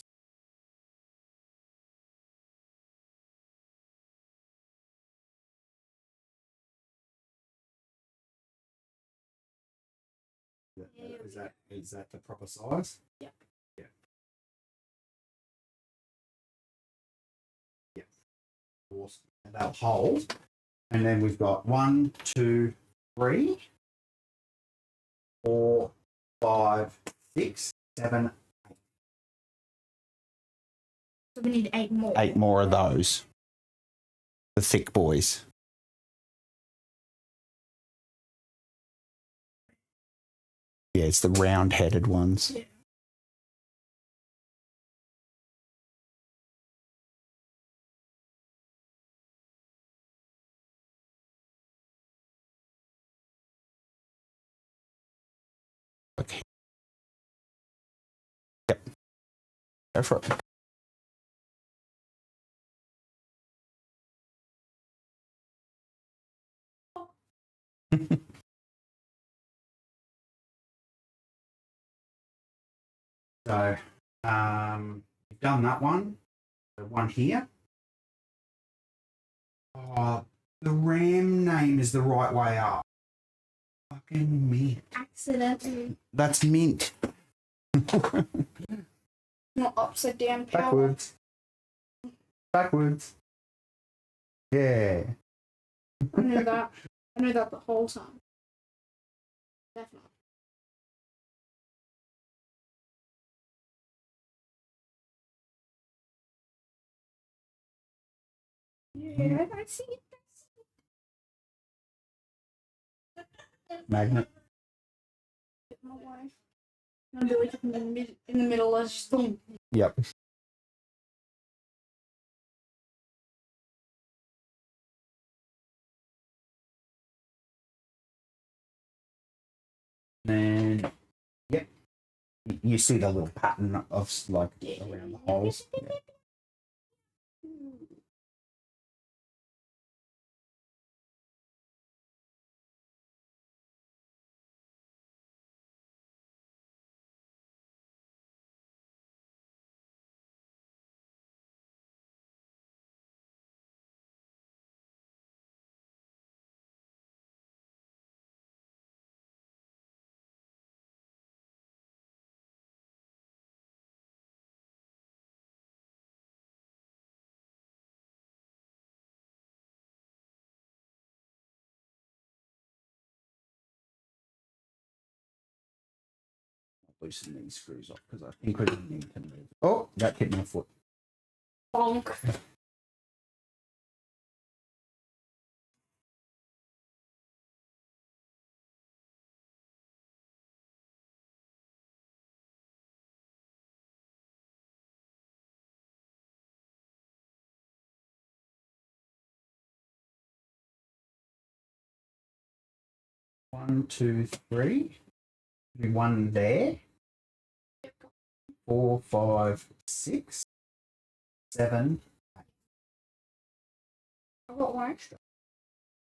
Is that the proper size? Yeah. Yeah. Yeah. Awesome. And they'll hold. And then we've got 1, 2, 3, 4, 5, 6, 7, 8. So we need 8 more. 8 more of those. The thick boys. Yeah, it's the round-headed ones. Yeah. Okay. Yep. Go for it. So, you've done that one. The one here. Oh, the RAM name is the right way up. Fucking mint. Accidentally. That's mint. Not upside down power. Backwards. Backwards. Yeah. I knew that. I knew that the whole time. Definitely. Yeah, I see it. Magnet. My wife. I'm gonna be like in the middle of just boom. Yep. And then, yep. You see the little pattern of like around the holes. Yeah. Loosen these screws off because I think we need to move. Oh, that hit my foot. Bonk. One, two, three. One there. 4, 5, 6, 7. I've got one extra.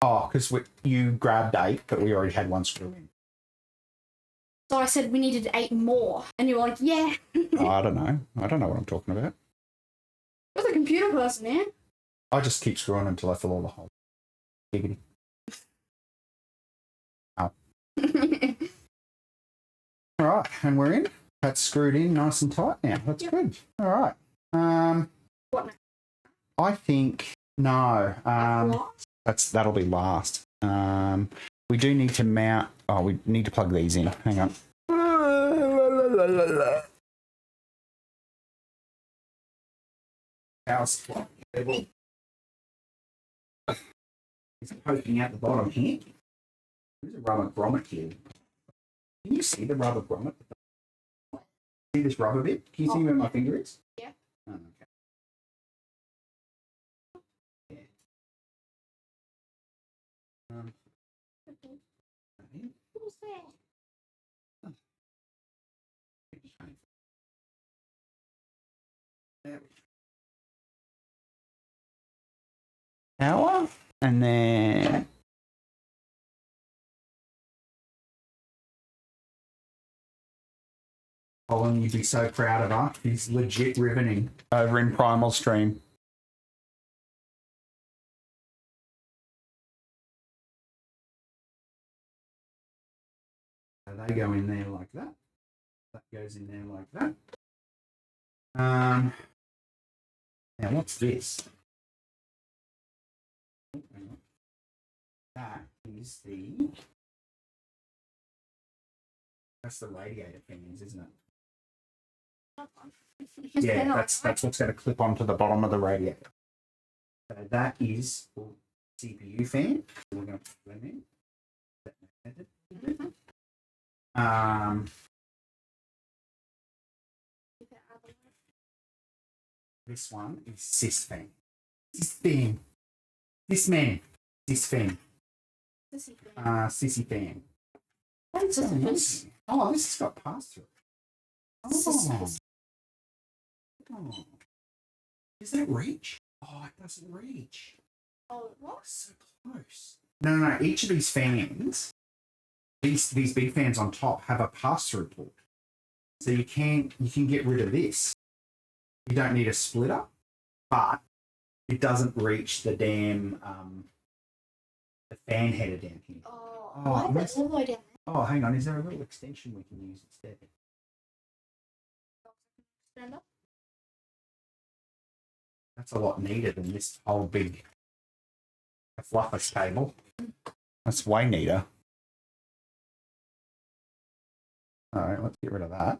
Oh, because you grabbed 8, but we already had one screw in. So I said we needed 8 more, and you were like, "Yeah." Oh, I don't know. I don't know what I'm talking about. You're the computer person, man. I just keep screwing until I fill all the holes. Giggity. Oh. All right, and we're in. That's screwed in nice and tight now. That's good. All right. What now? I think no. That'll be last. We do need to mount. Oh, we need to plug these in. Hang on. Power supply cable. It's poking out the bottom here. There's a rubber grommet here. Can you see the rubber grommet? See this rubber bit? Can you see where my finger is? Yeah. Oh, okay. Yeah. Who's there? Power, and then Colin, you'd be so proud of her. He's legit riveting over in Primal Stream. So they go in there like that. That goes in there like that. Now what's this? That is that's the radiator fans, isn't it? Yeah, that's what's going to clip onto the bottom of the radiator. So that is CPU fan. So we're going to put them in. This one is sys fan. Sissy fan. What's this? Oh, this has got pass through. Oh. Does that reach? Oh, it doesn't reach. Oh, what? So close. No. Each of these fans, these big fans on top, have a pass-through port. So you can get rid of this. You don't need a splitter, but it doesn't reach the damn the fan header down here. Why is it all the way down there? Oh, hang on. Is there a little extension we can use instead? Stand up. That's a lot neater than this whole big fluffus cable. That's way neater. All right, let's get rid of that.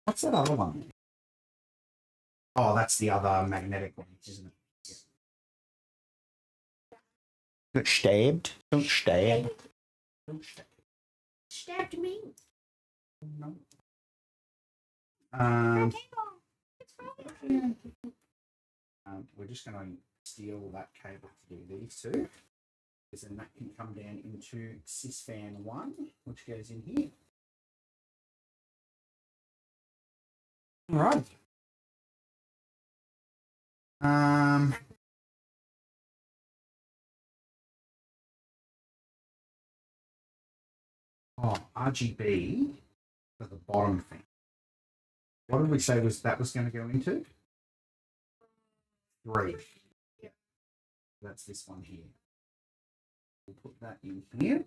What's that other one? Oh, that's the other magnetic one, isn't it? Got stabbed. Don't stab. Don't stab. Stabbed me. No. We're just going to steal that cable to do these two. Because then that can come down into sysfan 1, which goes in here. All right. RGB for the bottom thing. What did we say was going to go into? 3. Yeah. That's this one here. We'll put that in here.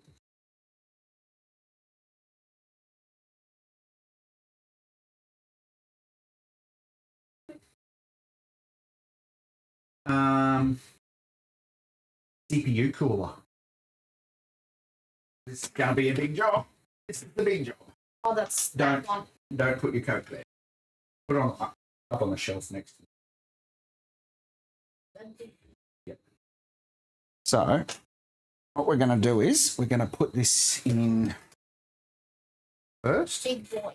CPU cooler. This is going to be a big job. This is the big job. Oh, that's that one. Don't put your Coke there. Put it up on the shelf next to it. Yep. So, what we're going to do is we're going to put this in first. Big boy.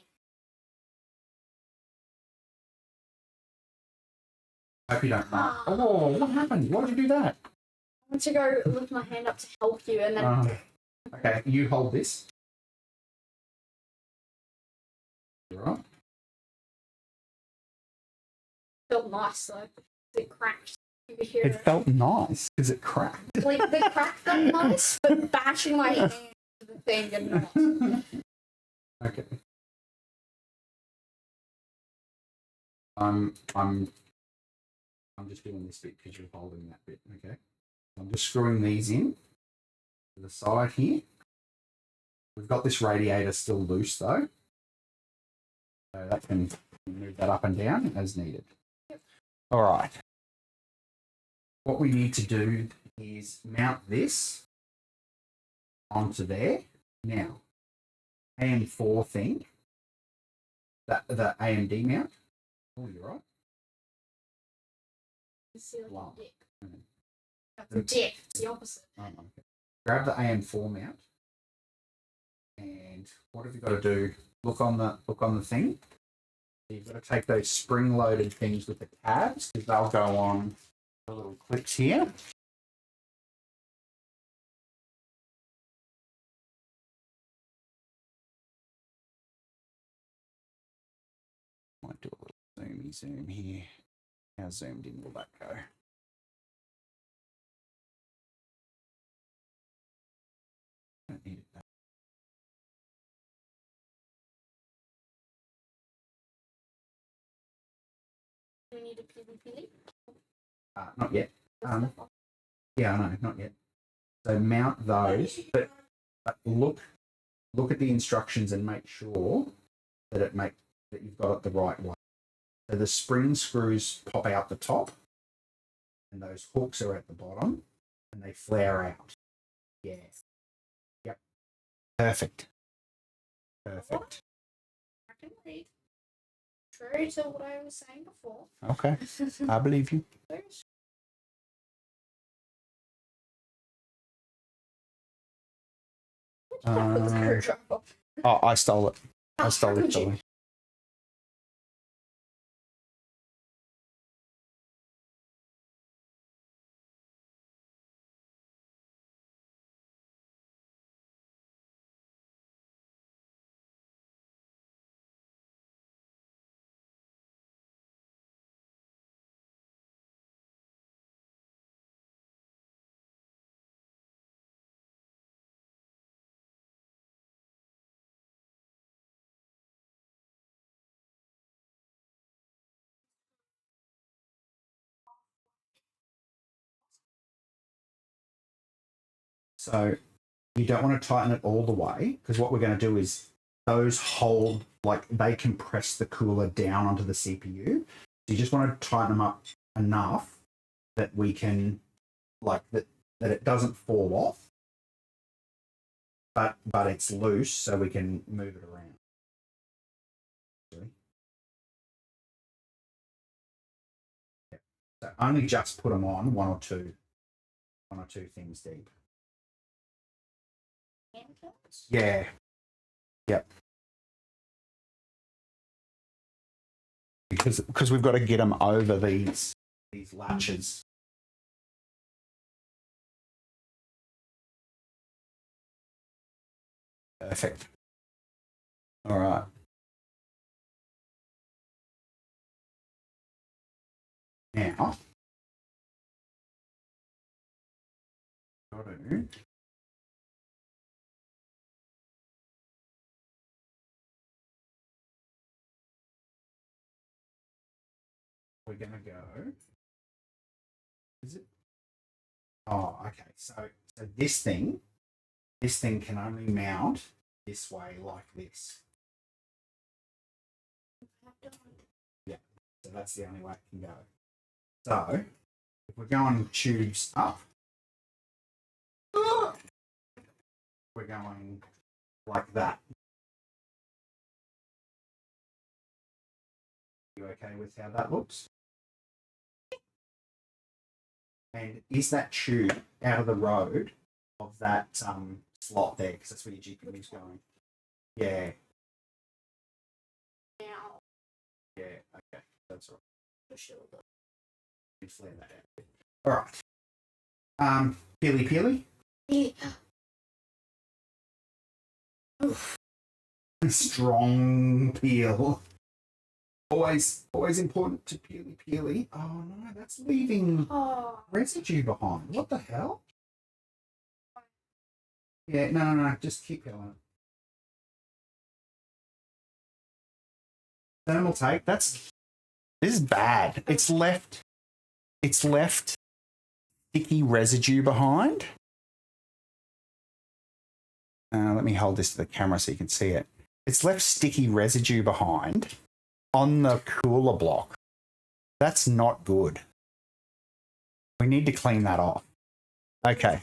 Hope you don't mind. Oh, what happened? Why did you do that? I went to go lift my hand up to help you, and then. Okay, you hold this. Right. Felt nice though. It cracked. You could hear It felt nice because it cracked. Like the crack felt nice, but bashing my hand to the thing and not. Okay. I'm just doing this bit because you're holding that bit. Okay. I'm just screwing these in to the side here. We've got this radiator still loose though, so that can move that up and down as needed. Yep. All right. What we need to do is mount this onto there. Now, AM4 thing, the AMD mount. Oh, you're right. Wow. That's a dip. It's the opposite. Oh, okay. Grab the AM4 mount, and what have you got to do? Look on the thing. You've got to take those spring-loaded things with the tabs because they'll go on the little clips here. Might do a little zoom here. How zoomed in will that go? Don't need it. Do we need a pili? Not yet. Yeah, I know, not yet. So mount those, but look at the instructions and make sure that that you've got it the right way. So the spring screws pop out the top, and those hooks are at the bottom, and they flare out. Yes. Yep. Perfect. Perfect. I can read. True to what I was saying before. Okay. I believe you. Oh, I stole it. I stole it, Dolly. So you don't want to tighten it all the way because what we're going to do is those hold, like they compress the cooler down onto the CPU. So you just want to tighten them up enough that we can, like that it doesn't fall off, but it's loose so we can move it around. Yeah. So only just put them on one or two things deep. Yeah. Yep. Because we've got to get them over these latches. Perfect. All right. Now, got to we're going to go. Is it? Oh, okay. So this thing can only mount this way like this. Yeah. So that's the only way it can go. So if we're going tubes up, we're going like that. You okay with how that looks? And is that tube out of the road of that slot there? Because that's where your GPU is going. Yeah. Yeah. Okay. That's all right. Flare that out. All right. Peely. Strong peel. Always important to peely. Oh no, that's leaving residue behind. What the hell? Yeah, no. Just keep going. Thermaltake. This is bad. It's left sticky residue behind. Let me hold this to the camera so you can see it. It's left sticky residue behind on the cooler block. That's not good. We need to clean that off. Okay.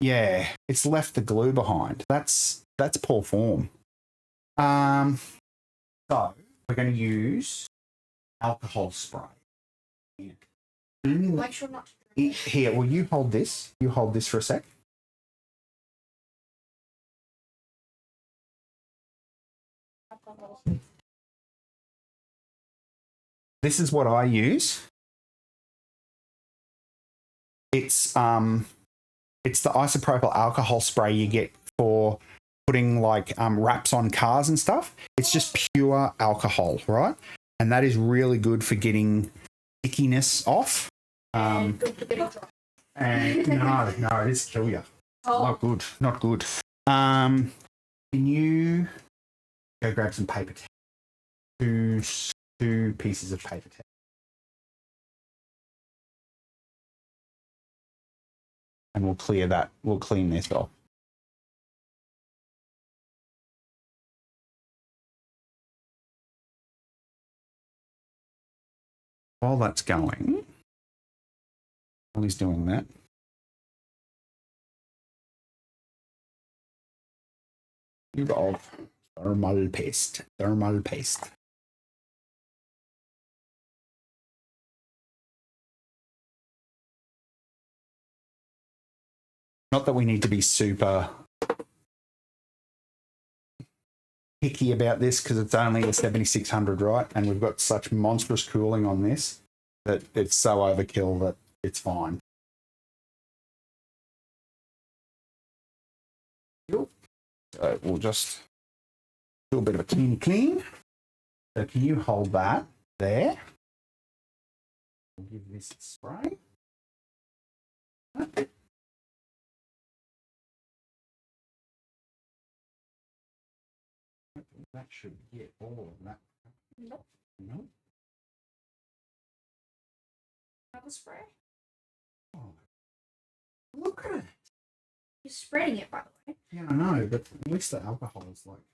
Yeah, it's left the glue behind. That's poor form. So we're going to use alcohol spray. Make sure not to Here, will you hold this? You hold this for a sec. This is what I use. It's the isopropyl alcohol spray you get for putting like wraps on cars and stuff. It's just pure alcohol, right? And that is really good for getting stickiness off. And no, it is kill you. Not good. Can you go grab some paper towel? Two pieces of paper towel. And we'll clear that. We'll clean this off. While that's going, while he's doing that, of thermal paste. Not that we need to be super picky about this because it's only a 7600, right? And we've got such monstrous cooling on this that it's so overkill that it's fine. So we'll just do a bit of a clean. So can you hold that there? We'll give this a spray. That should get all of that. Nope. Another spray. Oh, look at it. You're spreading it, by the way. Yeah, I know, but at least the alcohol is like.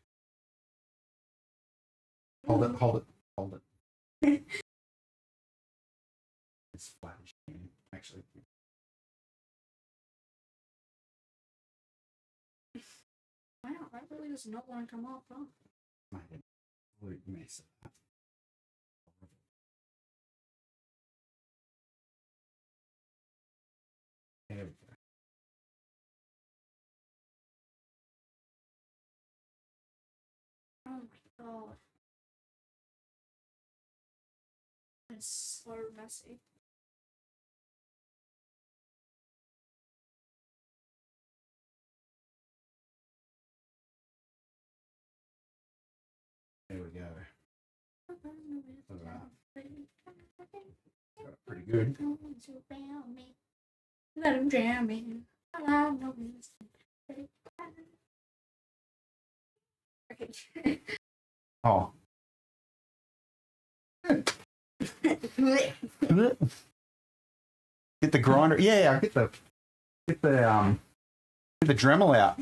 Hold it. It's flattish. Actually. Wow, that really does not want to come off, huh? Made an absolute mess of that. There we go. is so messy. There we go. Got it pretty good. Let him jam in. Okay. Oh. Get the grinder. Yeah, get the Dremel out.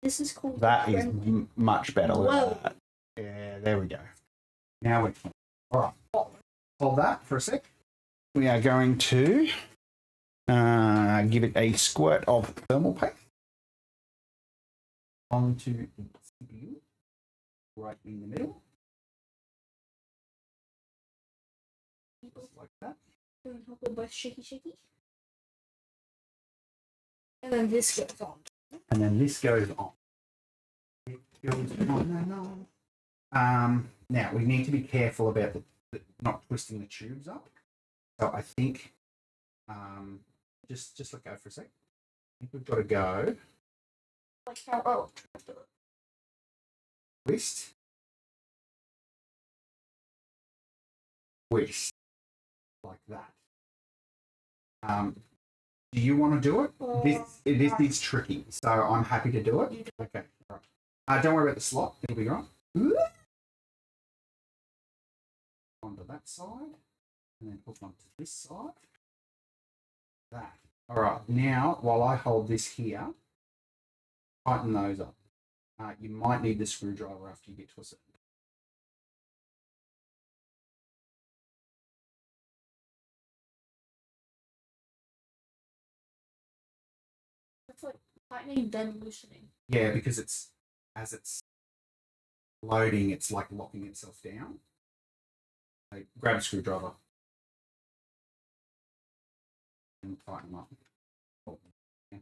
This is called. That is much better. Whoa. Yeah, there we go. Now we can. All right. Hold that for a sec. We are going to give it a squirt of Thermaltake onto the CPU right in the middle. Just like that. Both shaky. And then this goes on. And then this goes on. It goes on. Now we need to be careful about not twisting the tubes up. So I think just let go for a sec. I think we've got to go Like how twist, like that. Do you want to do it? This is tricky, so I'm happy to do it. Okay, all right. Don't worry about the slot; it'll be right. Onto that side, and then hook onto this side. That. All right. Now, while I hold this here, tighten those up. You might need the screwdriver after you get to a certain. It's like tightening then loosening. Yeah, because as it's loading, it's like locking itself down. Like, grab a screwdriver and tighten them up. Oh, yeah.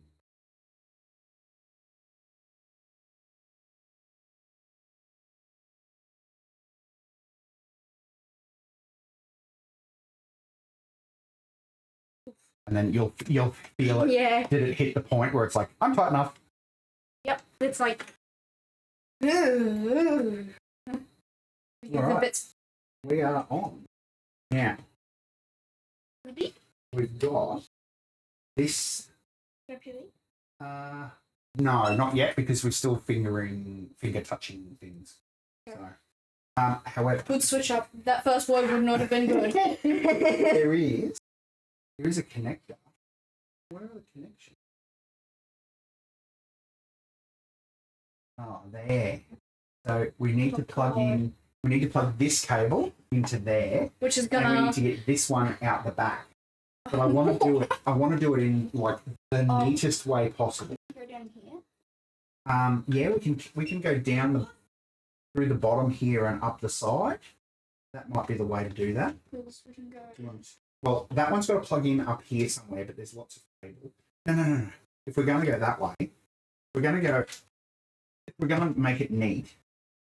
And then you'll feel it. Yeah. Did it hit the point where it's like, I'm tight enough? Yep. It's like. Because Alright. if it's. We are on. Now, we've got this. No, not yet, because we're still finger touching things. So, however, Good switch up. That first word would not have been good. there is a connector. Where are the connections? Oh, there. So we need to plug in. We need to plug this cable into there, Which is and we gonna. need to get this one out the back. But I want to do it. I want to do it in like the neatest way possible. Go down here. Yeah, we can go down through the bottom here and up the side. That might be the way to do that. We can go. Well, that one's got to plug in up here somewhere, but there's lots of cable. No. If we're going to go that way, we're going to make it neat.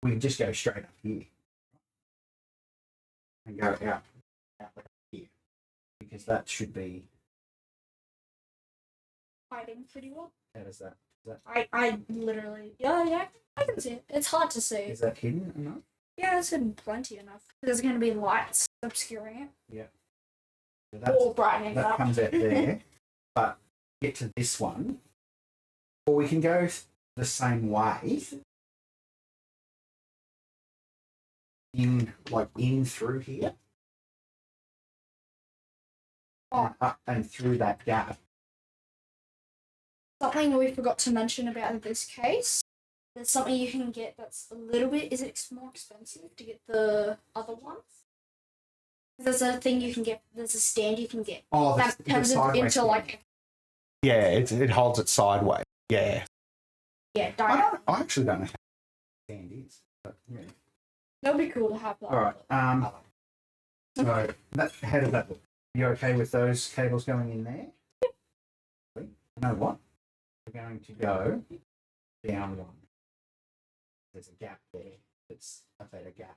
We can just go straight up here and go out like here, because that should be Hiding pretty well. how does that? I literally. Yeah. I can see it. It's hard to see. Is that hidden enough? Yeah, it's hidden plenty enough. There's going to be lights obscuring it. Yeah. So Or brightening it that up. comes out there, but get to this one, or we can go the same way in through here and up and through that gap. Something we forgot to mention about this case. There's something you can get that's a little bit. Is it more expensive to get the other one? There's a thing you can get. There's a stand you can get. Oh, that turns it into stand. like. Yeah, it holds it sideways. Yeah. Yeah, I actually don't know how the stand is, but yeah. That'd be cool to have that. All right. So how does that look? You okay with those cables going in there? You know what? We're going to go down one. There's a gap there. It's a better gap.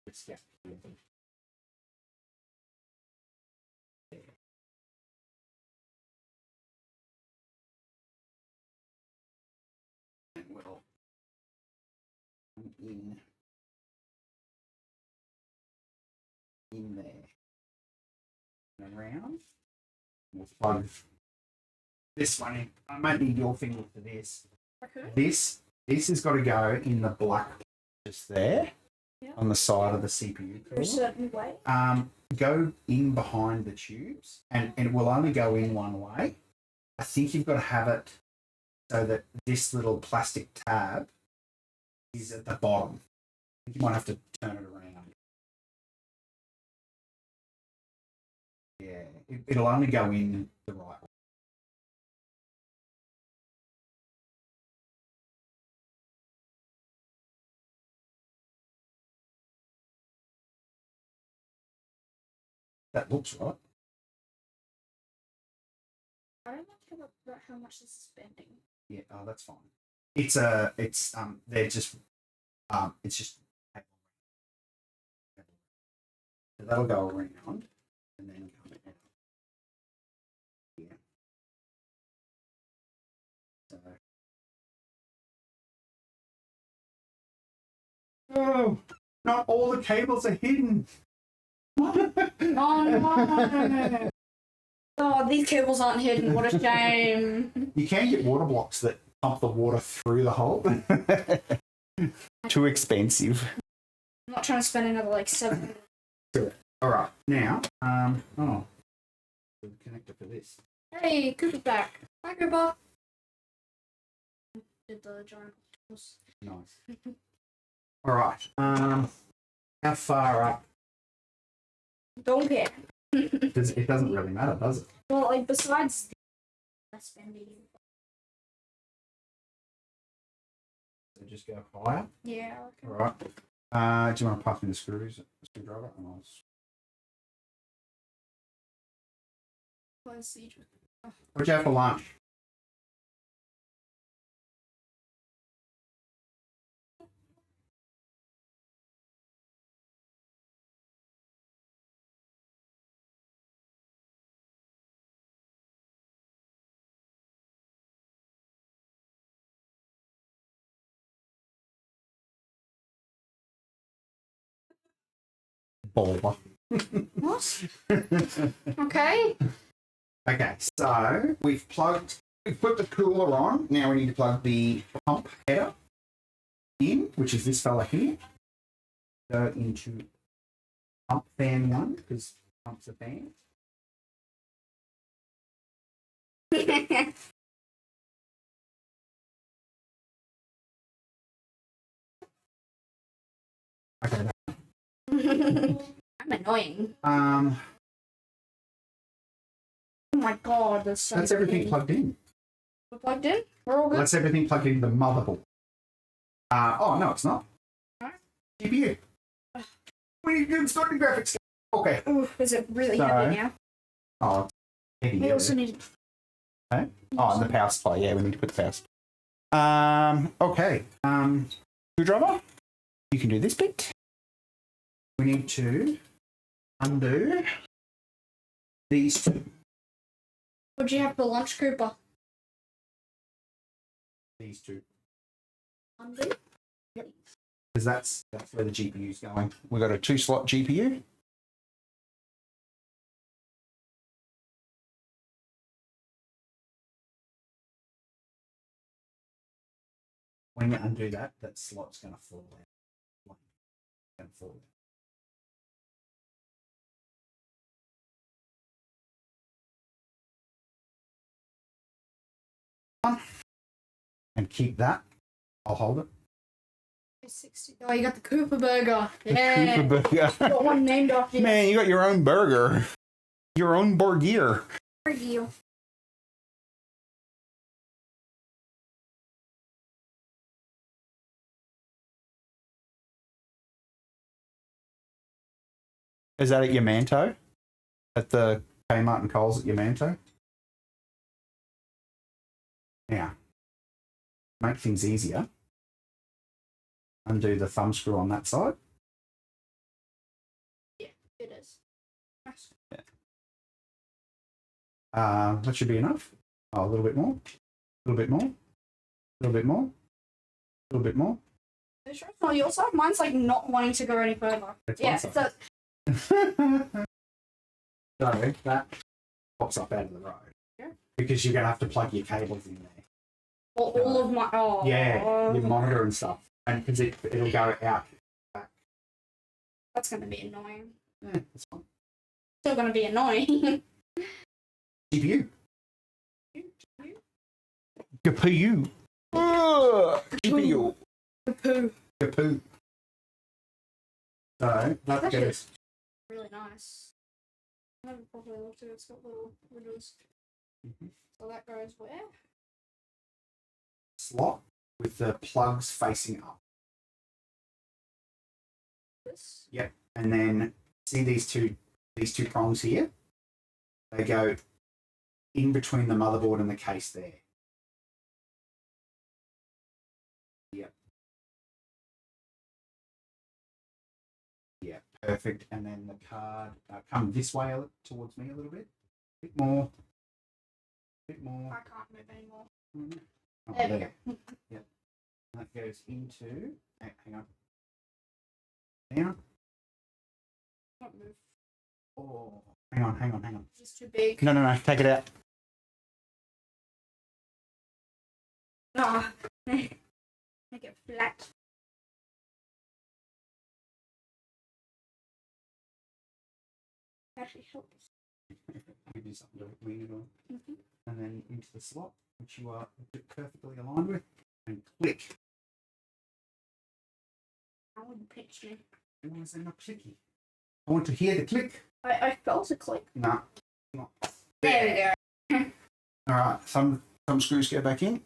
This gap here. There. And we'll come in there and around. We'll plug this one in. I might need your finger for this. Okay. This has got to go in the black just there on the side of the CPU A cooler. certain way. Go in behind the tubes, and it will only go in one way. I think you've got to have it so that this little plastic tab is at the bottom. You might have to turn it around. Yeah, it'll only go in the right way. That looks right. I don't know about how much this is spending. Yeah, oh, that's fine. It's they're just it's just so that'll go around and then come out. Yeah. So. Oh, not all the cables are hidden. Oh no! Oh, these cables aren't hidden. What a shame. You can get water blocks that pump the water through the hole. Too expensive. I'm not trying to spend another like 7. All right, now, the connector for this. Hey, Cooper's back. Hi, Cooper. Did the giant tools. Nice. All right. How far up? Don't care. It doesn't really matter, does it? Well, like besides the spending. So just go higher. Yeah. All right. Do you want to pass me the screwdriver? And I'll... What'd you have for lunch? Baller. What? Okay. Okay, so we've put the cooler on. Now we need to plug the pump header in, which is this fella here. Go into pump fan 1 because pumps a fan. Okay. I'm annoying. Oh my god, that's so That's everything plugged in. We're plugged in? We're all good? That's everything plugged into the motherboard. Oh, no, it's not. GPU. We need to install the graphics. Okay. Ooh, is it really heavy now? Oh, it's heavy. We also need to... Okay. Oh, and the power supply. Yeah, we need to put the power supply. Okay. Screwdriver. You can do this bit. We need to undo these two. What'd you have for lunch, Cooper? These two. Undo? Yep. Because that's where the GPU's going. We've got a 2-slot GPU. When you undo that, that slot's going to fall out. Going to fall out. And keep that. I'll hold it. 60. Oh, you got the Cooper burger. Yeah. Cooper burger. Got one named after you. Man, you got your own burger. Your own burger. You. Is that at Yamanto? At the Kmart and Coles at Yamanto? Now, make things easier. Undo the thumb screw on that side. Yeah, it is. Nice. That should be enough. Oh, a little bit more. A little bit more. A little bit more. A little bit more. Are you sure it's not your side? Mine's like not wanting to go any further. It's yeah, my side. so So that pops up out of the road. Yeah. Because you're going to have to plug your cables in there. all of my Yeah, your monitor and stuff. And because it'll go out back. That's gonna be annoying. Yeah, that's fine. Still gonna be annoying. GPU. GPU. GPU. Poo. GPU. So that Actually, goes. Really nice. I haven't properly looked at it. It's got little windows. So that goes where? Slot with the plugs facing up. This. Yep. And then see these two prongs here? They go in between the motherboard and the case there. Yep. Yeah, perfect. And then the card come this way towards me a little bit. Bit more. Bit more. I can't move anymore. Oh, There we go. Yep. That goes into. Hang on. Down. Can't move. Oh, hang on. It's just too big. No. Take it out. Ah. Make it flat. Actually helps. Give you something to lean it on. And then into the slot, which you are perfectly aligned with, and click. I wouldn't pitch me. Why is it not clicky? I want to hear the click. I felt a click. No, not. There we go. All right, thumb screws go back in.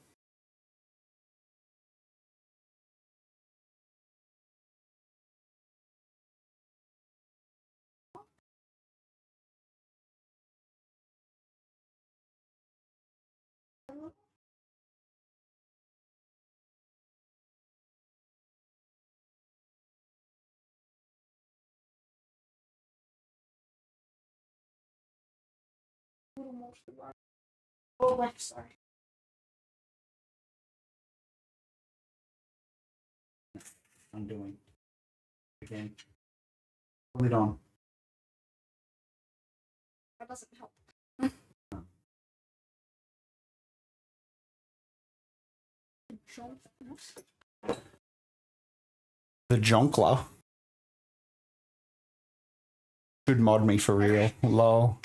A little more to the right. Or left, sorry. Undoing. Again. Pull it on. That doesn't help. The jonkler. Should mod me for real. Lol.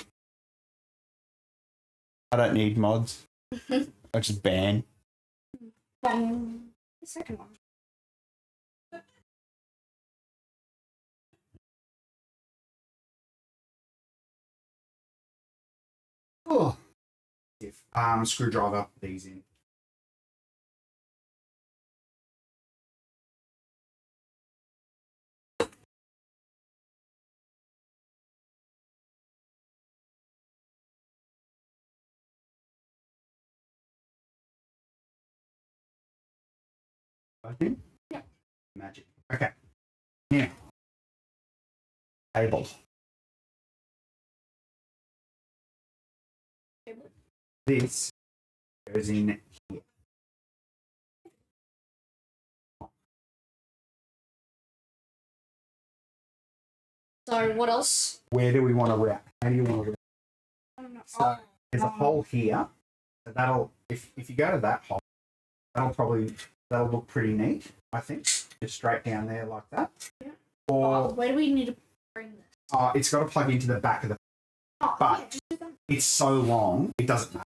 I don't need mods. I just ban. The second one. Oh. Screwdriver these in. I think? Yeah. Magic. Okay. Now. Cable. This goes in here. So what else? Where do we want to route? How do you want to route? I don't know. So there's a hole here. So that'll, if you go to that hole, that'll look pretty neat, I think. Just straight down there like that. Yeah. Or where do we need to bring this? it's got to plug into the back of the. Oh, But yeah, just do that. it's so long, it doesn't matter.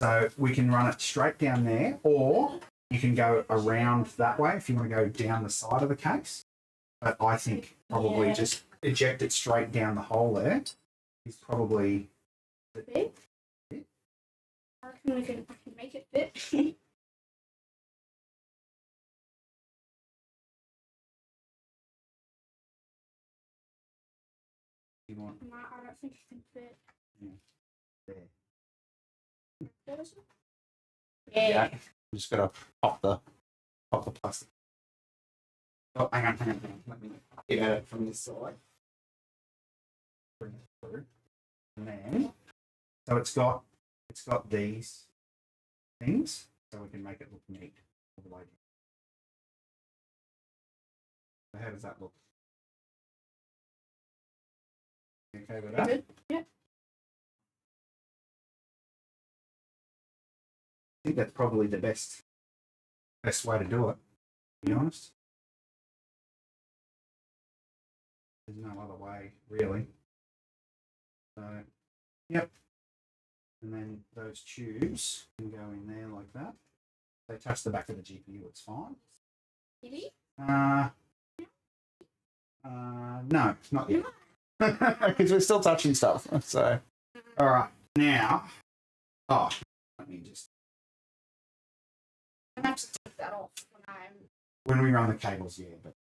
So we can run it straight down there, or you can go around that way if you want to go down the side of the case. But I think probably just eject it straight down the hole there is probably Big? I reckon I can make it fit. you want No, I don't think it can fit. there. What is it? Yeah. I'm just gonna pop the plastic. Oh, hang on. Let me get at it from this side. Bring it through. And then, so it's got these things, so we can make it look neat all the way down. So how does that look? You okay with that? Good. Yeah. I think that's probably the best way to do it, to be honest. There's no other way, really. So, yep. And then those tubes can go in there like that. They touch the back of the GPU, it's fine. Did he? No, not yet. Because we're still touching stuff. So, all right, now, let me just. I'm gonna have to take that off when we run the cables, yeah, but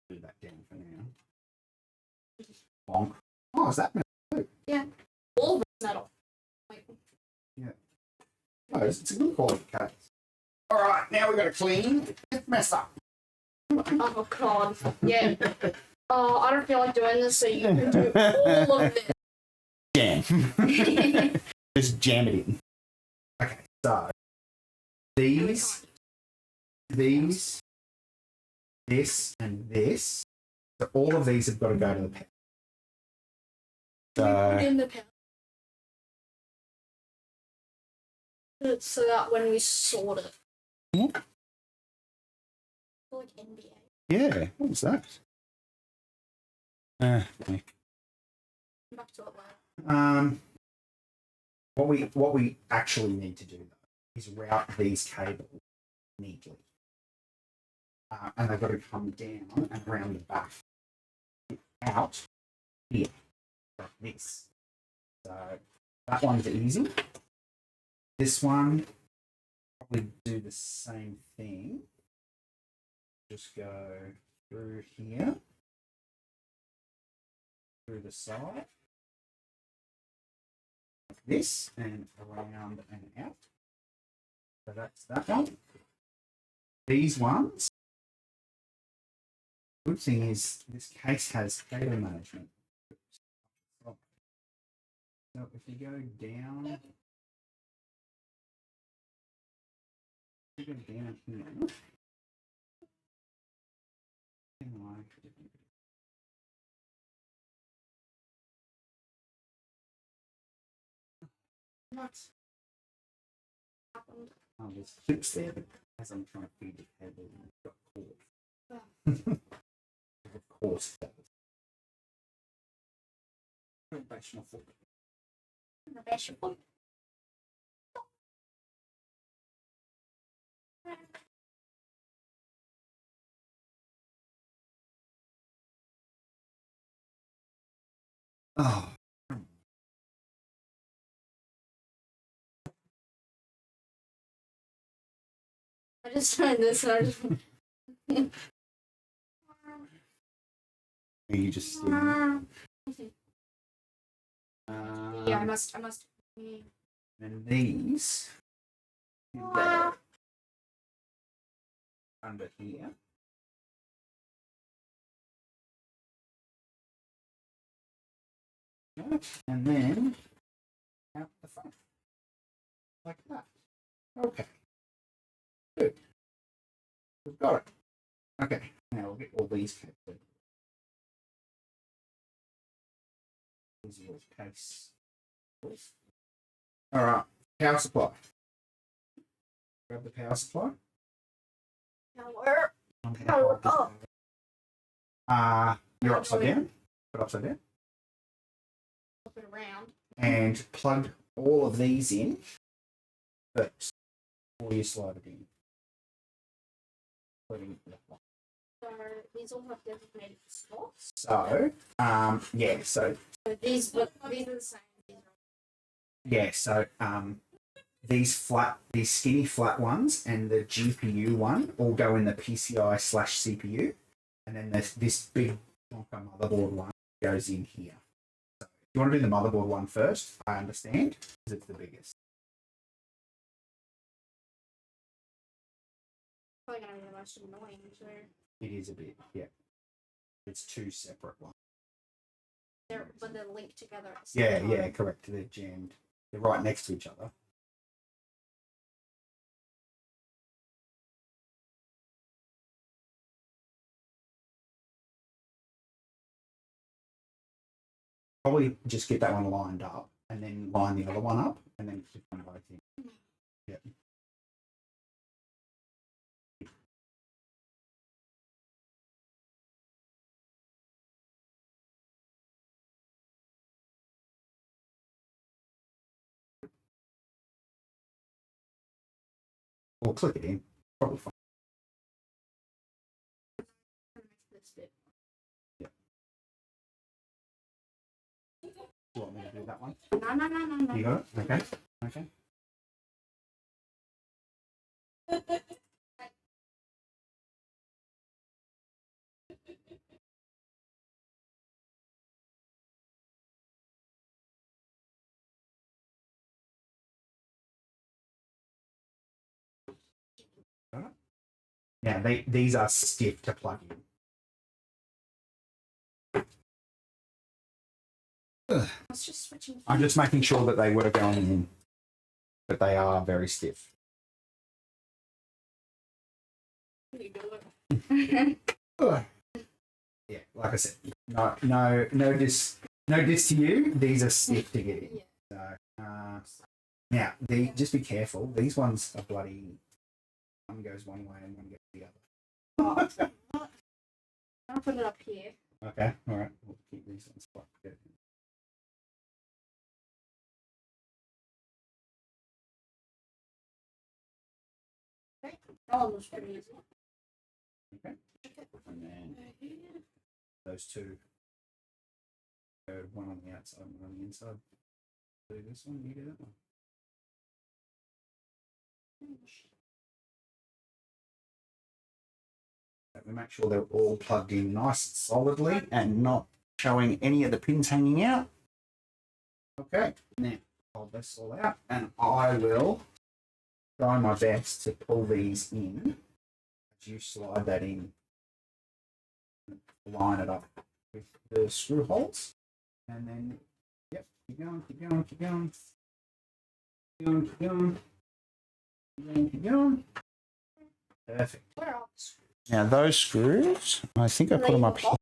do that down for now. Bonk. Oh, is that metal? Yeah. All of it's metal. Wait. Yeah. No, it's a good quality case. All right, now we've got to clean this mess up. Oh god. Yeah. Oh, I don't feel like doing this, so you can do all of this. Jam. Just jam it in. Okay, so these, this, and this. So all of these have got to go to the pen. Put in the pen. So that when we sort it. What? Like NBA. Yeah, what was that? Okay. Back to it later. What we actually need to do though is route these cables neatly, and they've got to come down and around the back, out here, like this. So that one's easy. This one probably do the same thing. Just go through here, through the side, like this, and around and out. So that's that one. These ones, good thing is this case has cable management. So if you go down, here, What's happened? oh, there's clips there, but as I'm trying to feed the cable, it's got caught. Of course, that was professional foot. Professional. Oh, I just tried this and I just. you just Yeah, I must. and these there, under here. And then out the front, like that. Okay, good. We've got it. Okay, now we'll get all these cables. These are your case. All right, power supply. Grab the power supply. Power. I'm gonna Power hold this up. down. You're upside down. Put upside down. Flip it around. And plug all of these in first before you slide it in. Including that one. So these all have designated slots. So, yeah, so So these are the same. yeah, so these skinny flat ones and the GPU one all go in the PCI/CPU, and then this big chunker motherboard one goes in here. So if you want to do the motherboard one first, I understand because it's the biggest. probably gonna be the most annoying. So It is a bit, yeah. It's two separate ones. but they're linked together. At the Yeah, same yeah, time. correct. They're jammed. They're right next to each other. Probably just get that one lined up and then line the other one up and then click them both in. Yeah. Or click it in. Probably fine. This bit. Yeah. Do you want me to do that one? No. You got it? Okay. Okay. Got it? Now these are stiff to plug in. I was just switching. I'm just making sure that they were going in, but they are very stiff. You do it. Yeah, like I said, no diss to you. These are stiff to get in. Yeah. So now, just be careful. These ones are bloody. One goes one way and one goes the other. I'll put it up here. Okay, all right. We'll keep these ones quite good. Okay. That one was pretty easy. Okay. And then those two. One on the outside and one on the inside. Do this one, you do that one. We make sure they're all plugged in nice and solidly and not showing any of the pins hanging out. Okay, now hold this all out and I will try my best to pull these in as you slide that in. Line it up with the screw holes and then, yep, keep going. Keep going. Perfect. Where else? Now those screws, I think I put them up here.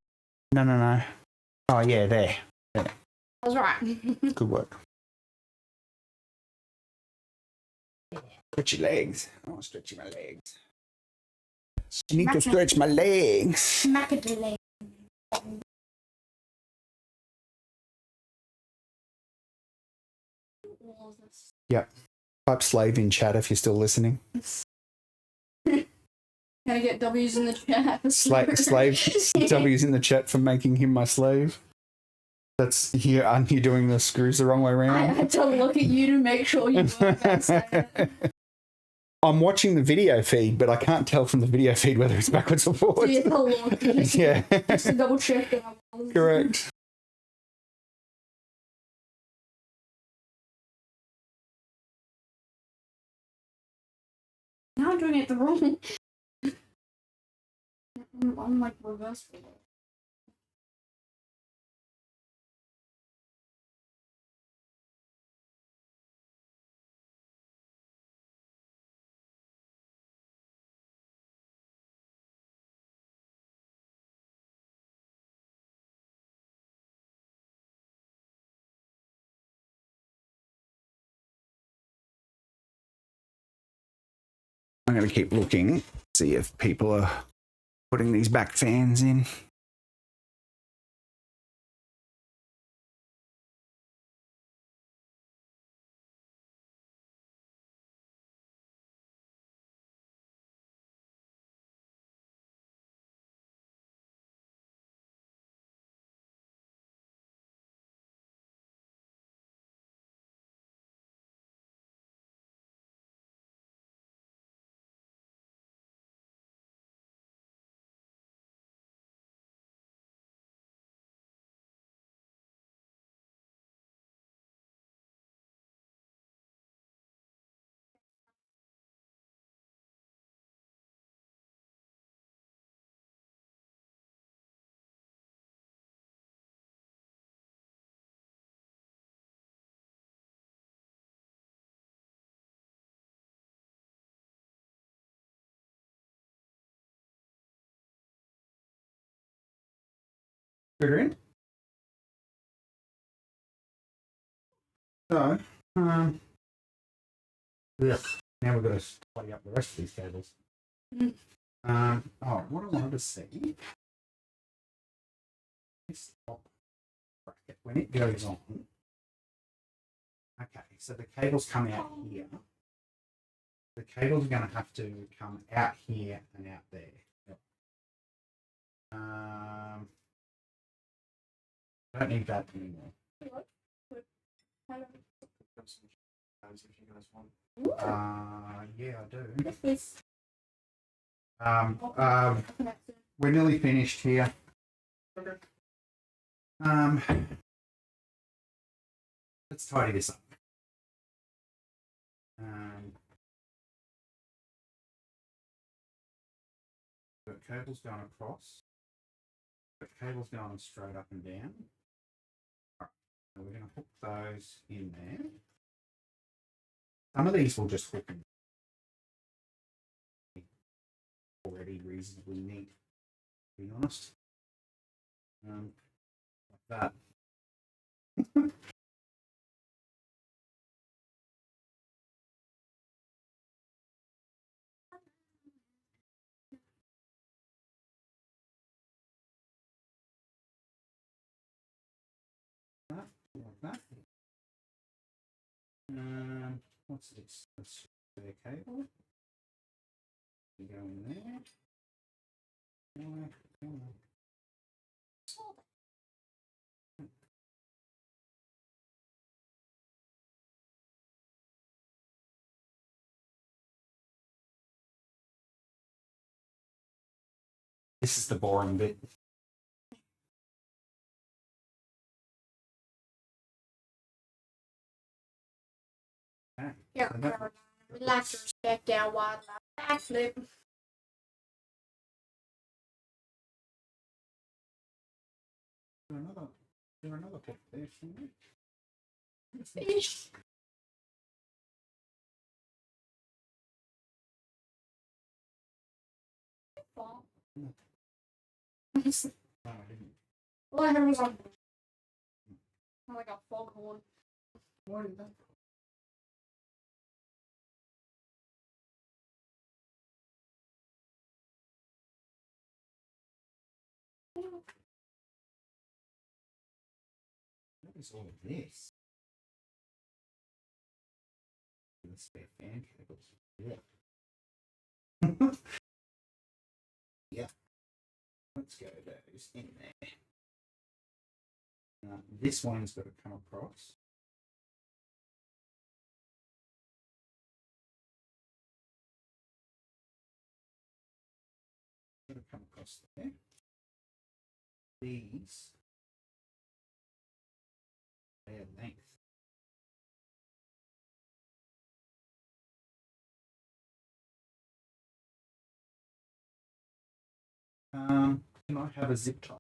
No. Oh yeah, there. I was right. Good work. Stretch your legs. Oh, stretching my legs. You need to stretch my legs. Macadilly. Yep. Type slave in chat if you're still listening. Can I get W's in the chat? Slave W's in the chat for making him my slave. That's here. Aren't you doing the screws the wrong way around? I had to look at you to make sure you were. I'm watching the video feed, but I can't tell from the video feed whether it's backwards or forwards. Yeah. Just to double check that. Correct. Now I'm doing it the wrong. I'm like reverse for it. I'm going to keep looking, see if people are putting these back fans in. Put her in. So, ugh, now we've got to tidy up the rest of these cables. Oh, what I wanted to see. This top bracket, when it goes on. Okay, so the cables come out here. The cables are going to have to come out here and out there. Yep. I don't need that anymore. If you guys want. Yeah, I do. We're nearly finished here. Let's tidy this up. Got cables going across. Got cables going straight up and down. All right, so we're going to hook those in there. Some of these will just hook in. Already reasonably neat, to be honest. Like that. Like that. What's this? That's spare cable. You go in there. This is the boring bit. Okay. Yeah, relax your step down wide backflip. Another hook there somewhere. Fish. No, I didn't. Well, I heard was like a foghorn. Why did that? What is all of this? The spare fan cables. Yeah. Yeah. Let's go those in there. This one's got to come across. Got to come across there. These, their length. Can I have a zip tie?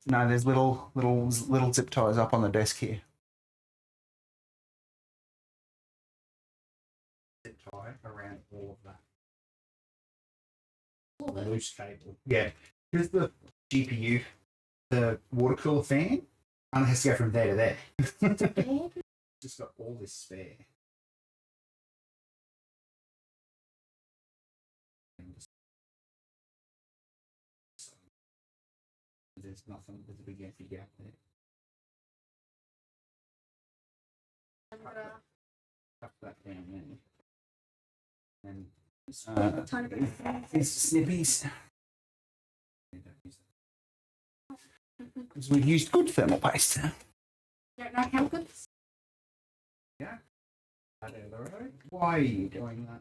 No, there's little zip ties up on the desk here. Zip tie around all of that. Loose cable. Yeah, here's the GPU, the water cooler fan, and it has to go from there to there. Just got all this spare. There's nothing, there's a big empty gap there. Tuck that down there. And these snippies. Because we've used good thermal paste. Don't know how good. Yeah. Why are you doing that?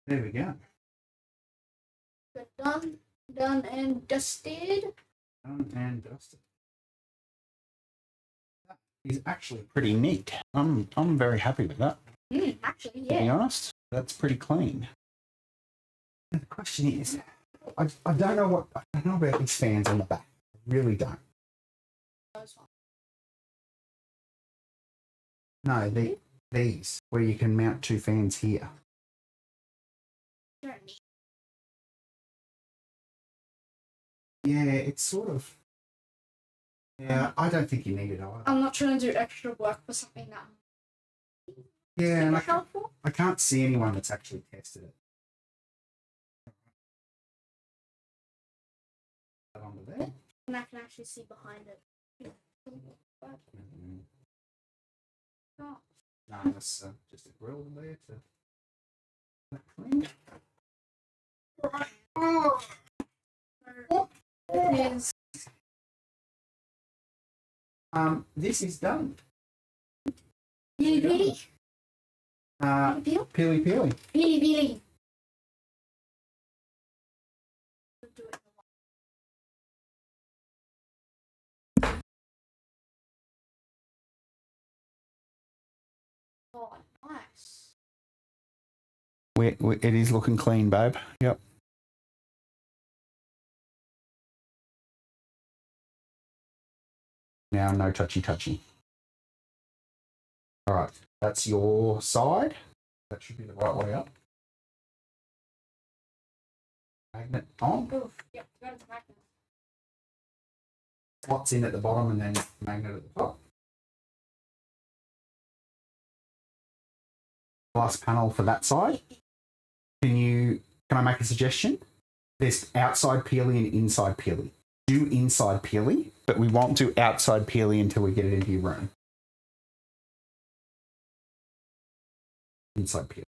There we go. Done and dusted. And dusted. That is actually pretty neat. I'm very happy with that. Actually, To be yeah. honest, that's pretty clean. And the question is, I don't know about these fans on the back. I really don't. No, these where you can mount two fans here. Yeah, it's sort of. Yeah, I don't think you need it either. I'm not trying to do extra work for something that. Yeah, and helpful. I can't see anyone that's actually tested it. That onto there. And I can actually see behind it. Oh. No, that's just a grill there to clean. Is This is done. Peely peely. Peely peely. Peely peely. Oh, nice. It is looking clean, babe. Yep. Now, no touchy. All right, that's your side. That should be the right way up. Magnet on. Oof. Yep, got it magnet. Slots in at the bottom and then magnet at the top. Glass panel for that side. Can I make a suggestion? There's outside peely and inside peely. Do inside peely, but we won't do outside peely until we get it into your room. Inside peely.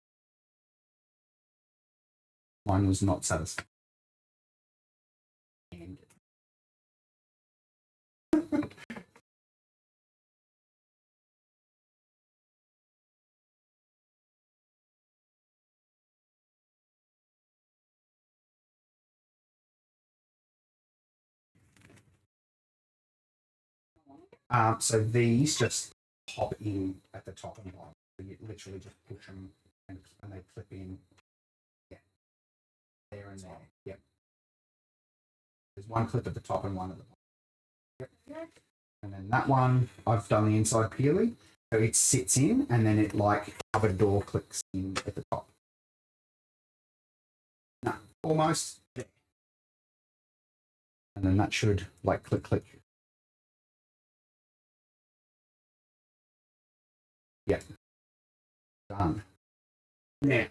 Mine was not satisfied. So these just pop in at the top and bottom. So you literally just push them and they clip in. Yeah. There and there. Yep. There's one clip at the top and one at the bottom. Yep. And then that one, I've done the inside peely. So it sits in and then it like cupboard door clicks in at the top. No, almost there. And then that should like click. Yep. Done. Now,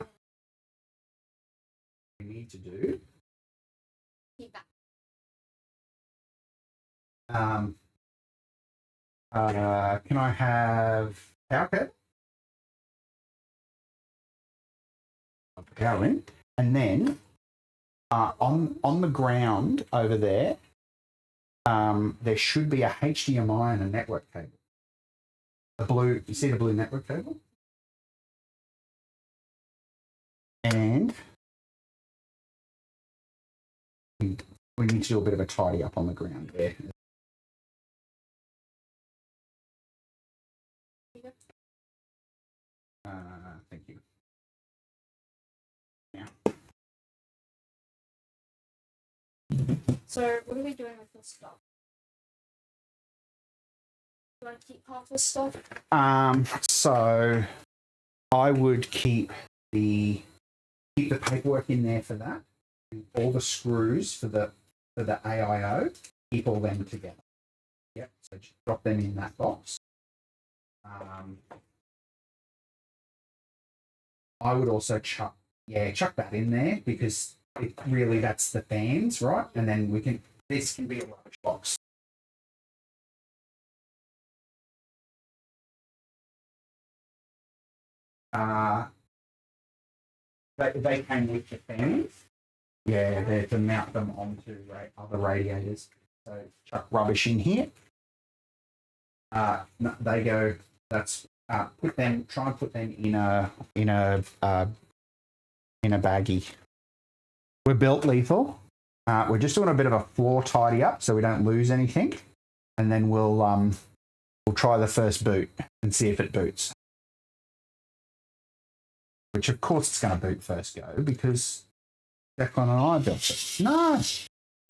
we need to do. Keep that. Can I have power cable? Power in. And then on the ground over there, there should be a HDMI and a network cable. The blue, you see the blue network cable? And we need to do a bit of a tidy up on the ground there. Thank you. Yeah. So what are we doing with this stuff? Do you want to keep half this stuff? So I would keep the paperwork in there for that. And all the screws for the AIO, keep all them together. Yep. So just drop them in that box. I would also chuck that in there because that's the fans, right? And then this can be a rubbish box. They came with the fans. Yeah, they're to mount them onto other radiators. So chuck rubbish in here. No, they go. That's try and put them in a baggie. We're built lethal. We're just doing a bit of a floor tidy up so we don't lose anything, and then we'll try the first boot and see if it boots. Which of course it's going to boot first go because Declan and I built it.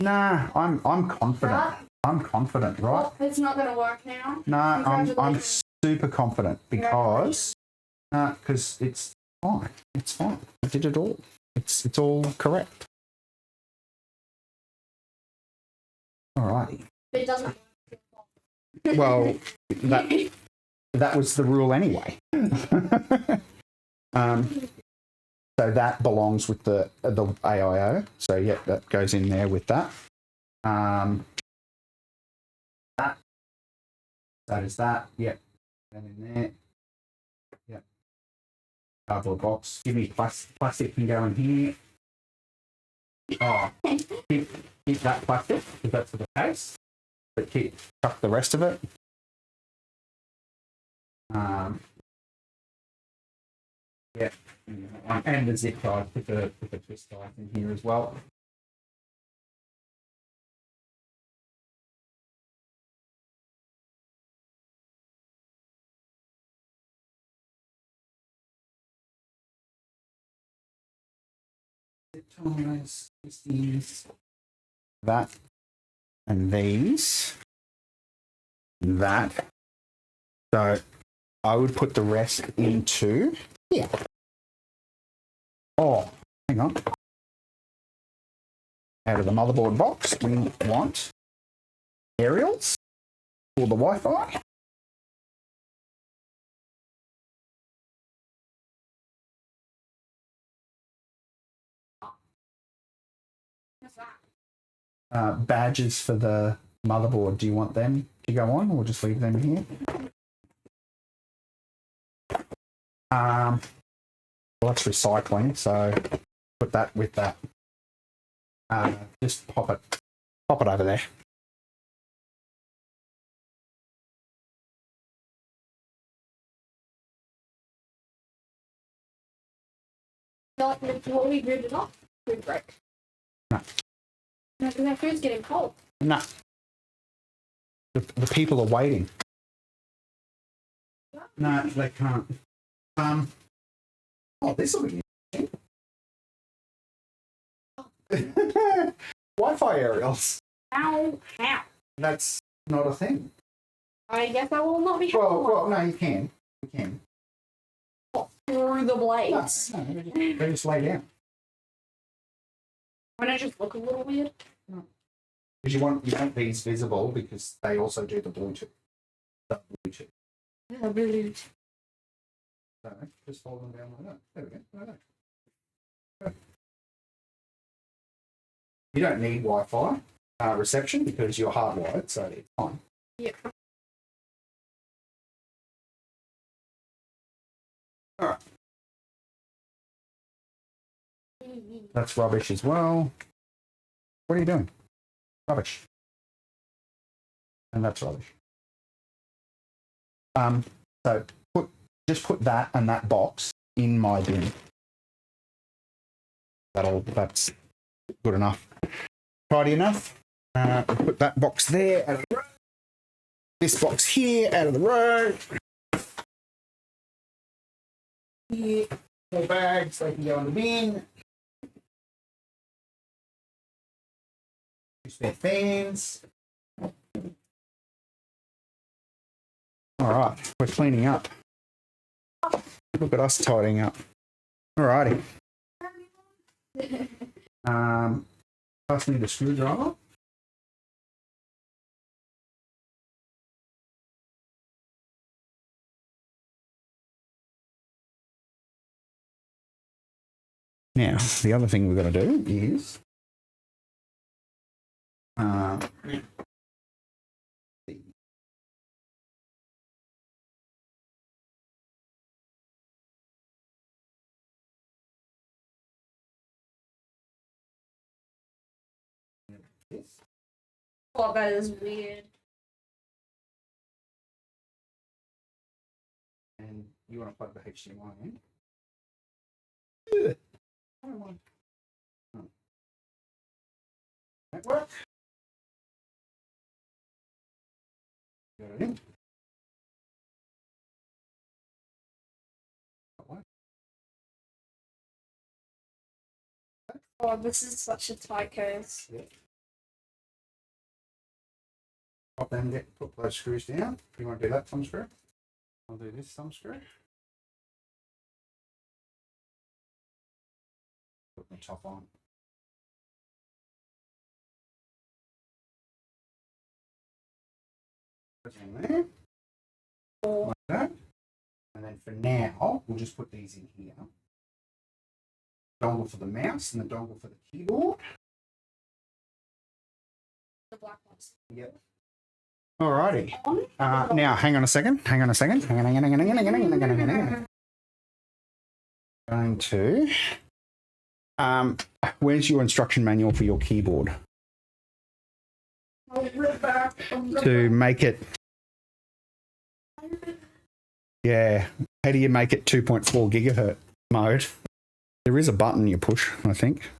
No, I'm confident. Right. I'm confident, right? Well, it's not going to work now. No, I'm super confident because it's fine. It's fine. I did it all. It's all correct. Alrighty. But it doesn't. Well, that was the rule anyway. So that belongs with the AIO. So yeah, that goes in there with that. That is that. Yep. And in there. Yep. Cardboard box. Give me plastic can go in here. Oh, keep that plastic because that's for the case. But chuck the rest of it. Yeah. And the zip tie. Put the twist tie in here as well. Ties, these, that, and these, that. So I would put the rest into here. Oh, hang on. Out of the motherboard box, we want aerials for the Wi-Fi. Badges for the motherboard. Do you want them to go on or just leave them here? Well, that's recycling, so put that with that. Just pop it over there. Not before we moved it off. Food break. No. No, because our food's getting cold. No. The people are waiting. No, they can't. Oh, this will be interesting. Wi-Fi aerials. How? That's not a thing. I guess I will not be Well, no, you can. You can. through the blades. No, they just lay down. Why not just look a little weird? No. Because you want these visible because they also do the Bluetooth. Yeah, really. So just fold them down like that. There we go. Like that. You don't need Wi-Fi reception because you're hardwired, so it's fine. Yeah. All right. That's rubbish as well. What are you doing? Rubbish. And that's rubbish. So just put that and that box in my bin. That's good enough. Tidy enough. Put that box there out of the road. This box here out of the road. Yeah. More bags, they can go in the bin. Two spare fans. All right, we're cleaning up. Look at us tidying up. All righty. Pass me the screwdriver. Now, the other thing we're going to do is this. Oh, that is weird. And you want to plug the HDMI in. work. Got it in. Oh, this is such a tight case. Yeah. Pop them, put those screws down. You want to do that thumb screw? I'll do this thumb screw. Put the top on. Put it in there. Like that. And then for now, we'll just put these in here. Dongle for the mouse and the dongle for the keyboard. The black ones. Yep. Alrighty. Now, hang on a second. Hang on a second. Hang on. Going to. Where's your instruction manual for your keyboard? To make it. Yeah. How do you make it 2.4 gigahertz mode? There is a button you push, I think.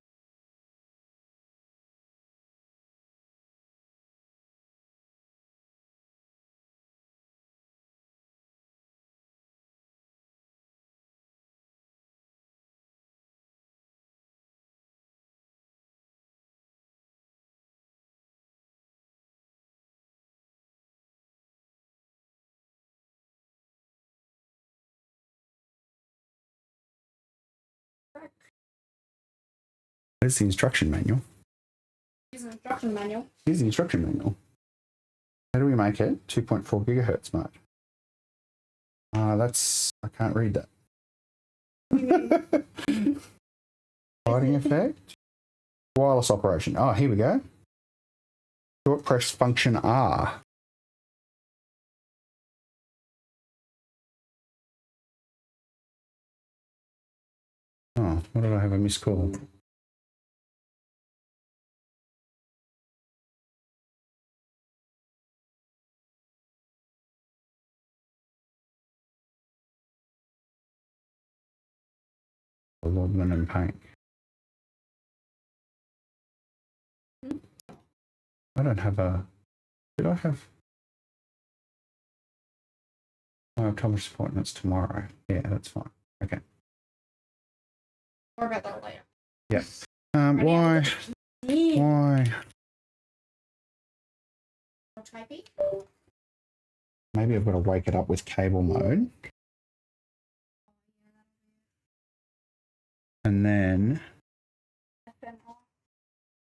Where's the instruction manual? Here's an instruction manual. Here's the instruction manual. How do we make it 2.4 gigahertz mode? I can't read that. Lighting effect. Wireless operation. Oh, here we go. Short press function R. Oh, what did I have a missed call? Logman and Paint. I don't have a. Did I have? Oh, Thomas appointments tomorrow. Yeah, that's fine. Okay. More about that later. Yeah. Why? Why? Typing. Maybe I've got to wake it up with cable mode. And then.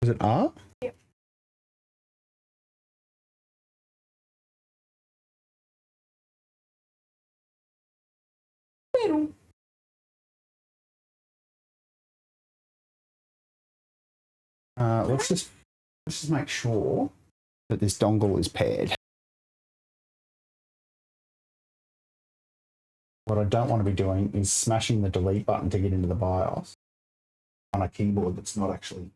Is it R? Yep. Let's just make sure that this dongle is paired. What I don't want to be doing is smashing the delete button to get into the BIOS on a keyboard that's not actually.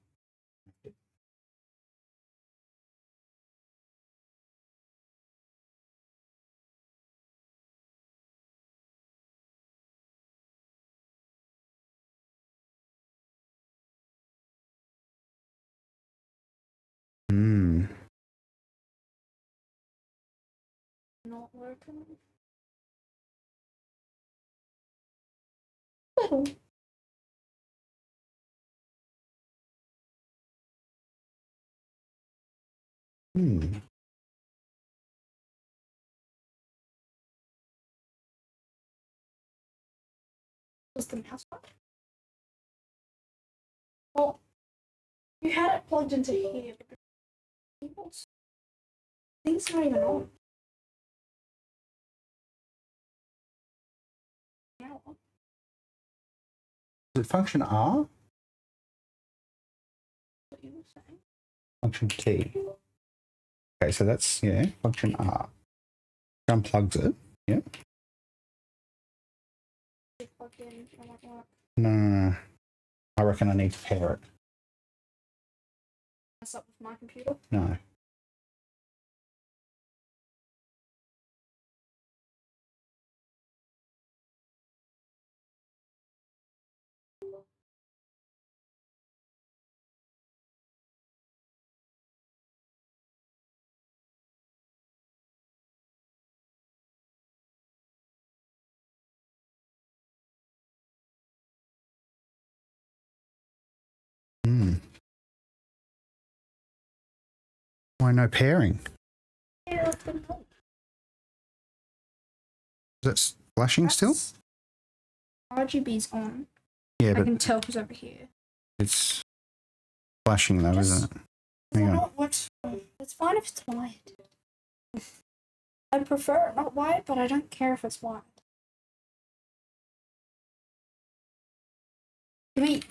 Not working. Was the mouse button? Well, you had it plugged into here, but the keyboards. Things not even on. Now. Is it function R? What you were saying? Function T. Okay, so that's, yeah, function R. Unplugs it. Yep. Plug in, I won't work. No. I reckon I need to pair it. Mess up with my computer. No. Why no pairing? Yeah, let them know. Is that flashing still? RGB's on. Yeah, I but can tell who's over here. it's flashing though, isn't it? Hang on. It's fine if it's white. I'd prefer it not white, but I don't care if it's white. Can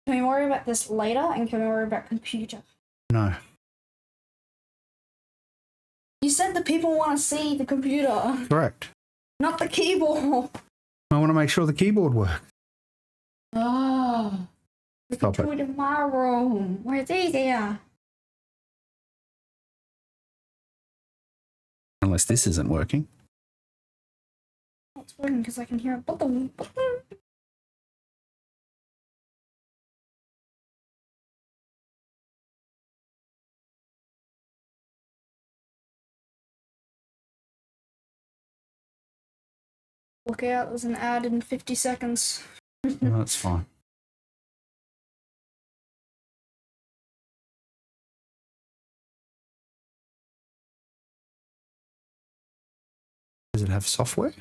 we worry about this later, and can we worry about computer? No. You said that people want to see the computer, Correct. not the keyboard. I want to make sure the keyboard works. Oh. We can Stop do it in my room, where it's easier. Unless this isn't working. It's working because I can hear a boom, boom. Look out, there's an ad in 50 seconds. No, that's fine. Does it have software?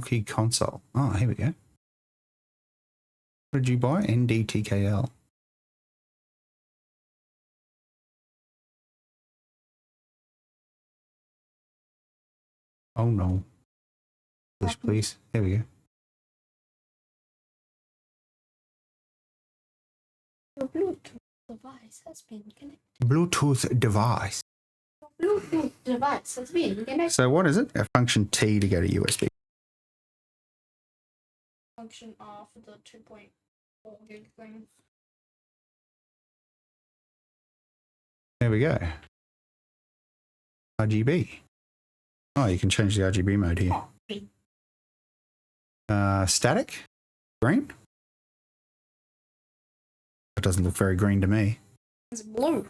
Key console. Oh, here we go. What did you buy? NDTKL. Oh no. Please. There we go. Your Bluetooth device has been connected. Bluetooth device. Bluetooth device has been connected. So what is it? A function T to go to USB. Function R for the 2.4 gig thing. There we go. RGB. Oh, you can change the RGB mode here. Static. Green. That doesn't look very green to me. It's blue.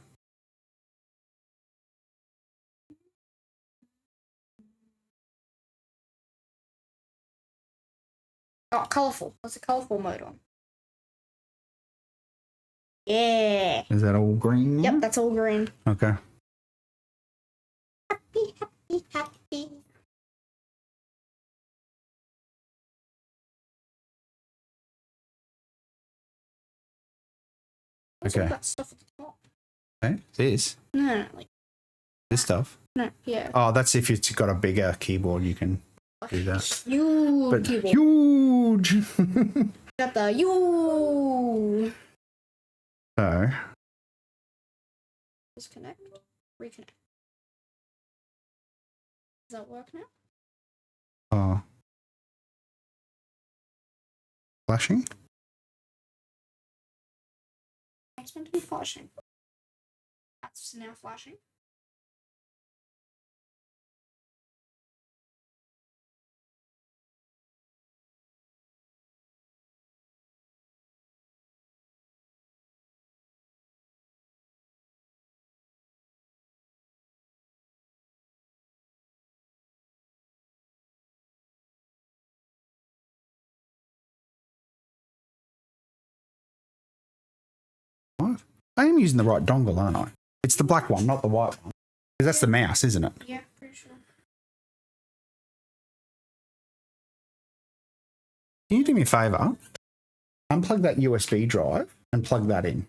Oh, colourful. What's the colourful mode on? Yeah. Is that all green? Yep, that's all green. Okay. Happy, happy, happy. What's all that stuff at the top? Okay. This No, like stuff. no, yeah. Oh, that's if it's got a bigger keyboard, you can do that. Huge But keyboard. huge. Got the you. So Disconnect. Reconnect. Does that work now? oh. Flashing? It's meant to be flashing. That's now flashing. What? I am using the right dongle, aren't I? It's the black one, not the white one. Because that's the mouse, isn't it? Yeah, pretty sure. Can you do me a favour? Unplug that USB drive and plug that in.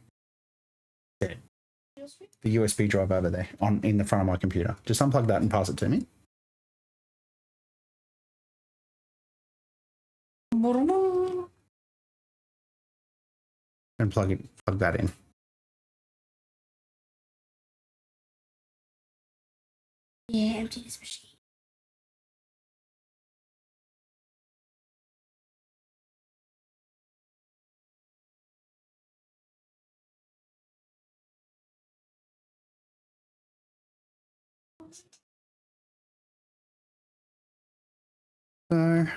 USB? The USB drive over there in the front of my computer. Just unplug that and pass it to me. And plug that in. Yeah, empty this machine. So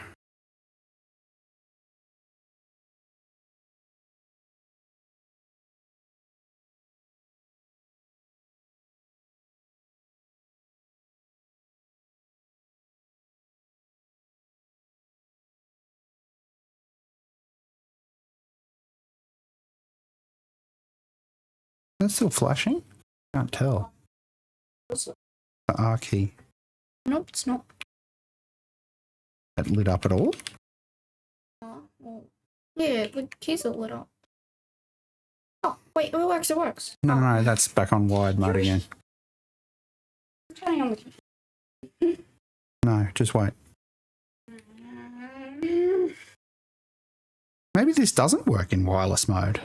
That's still flashing? Can't tell. The R key. Nope, it's not. That lit up at all? Well, yeah, the keys are lit up. Oh, wait, it works, it works. No, that's back on wired mode again. I'm turning on the key. No, just wait. Maybe this doesn't work in wireless mode.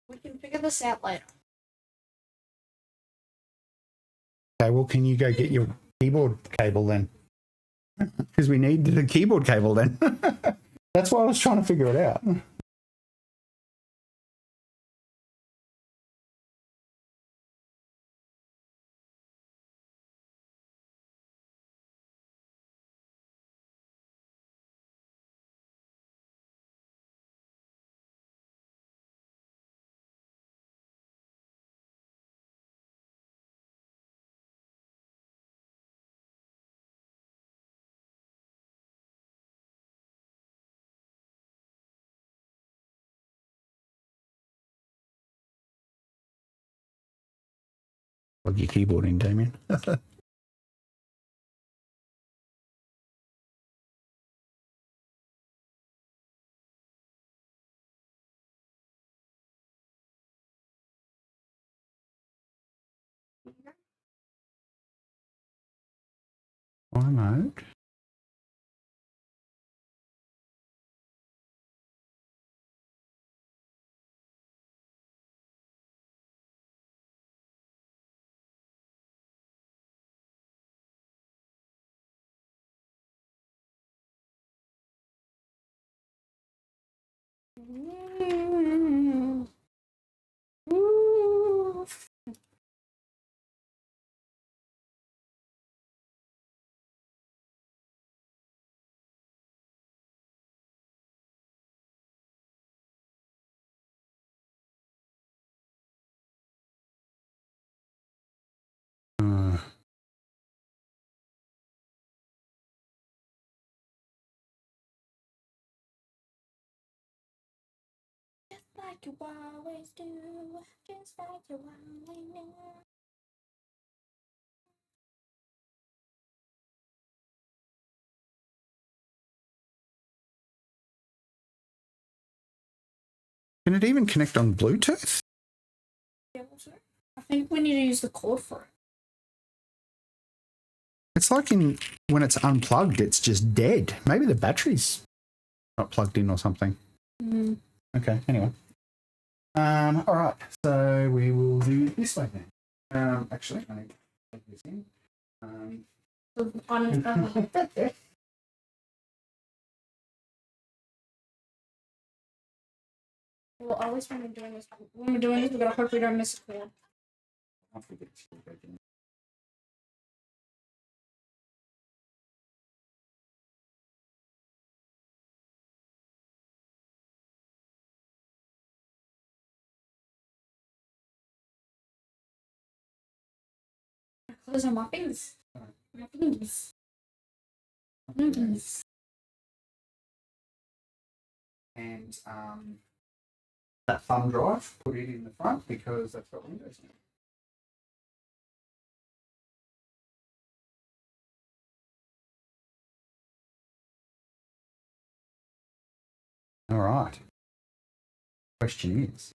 We can figure this out later. Okay, well, can you go get your keyboard cable then? Because we need the keyboard cable then. That's why I was trying to figure it out. Plug your keyboard in, Damien. Why mode? Just like you always do. Just like you always do. Can it even connect on Bluetooth? Yeah, I think we need to use the cord for it. It's like when it's unplugged, it's just dead. Maybe the battery's not plugged in or something. Okay, anyway. All right, so we will do it this way then. Actually, I need to plug this in. Well, always when we're doing this, we gotta hope we don't miss a cord. Those are my fingers. My fingers. Fingers. And that thumb drive, put it in the front because that's got Windows in it. All right. Question is,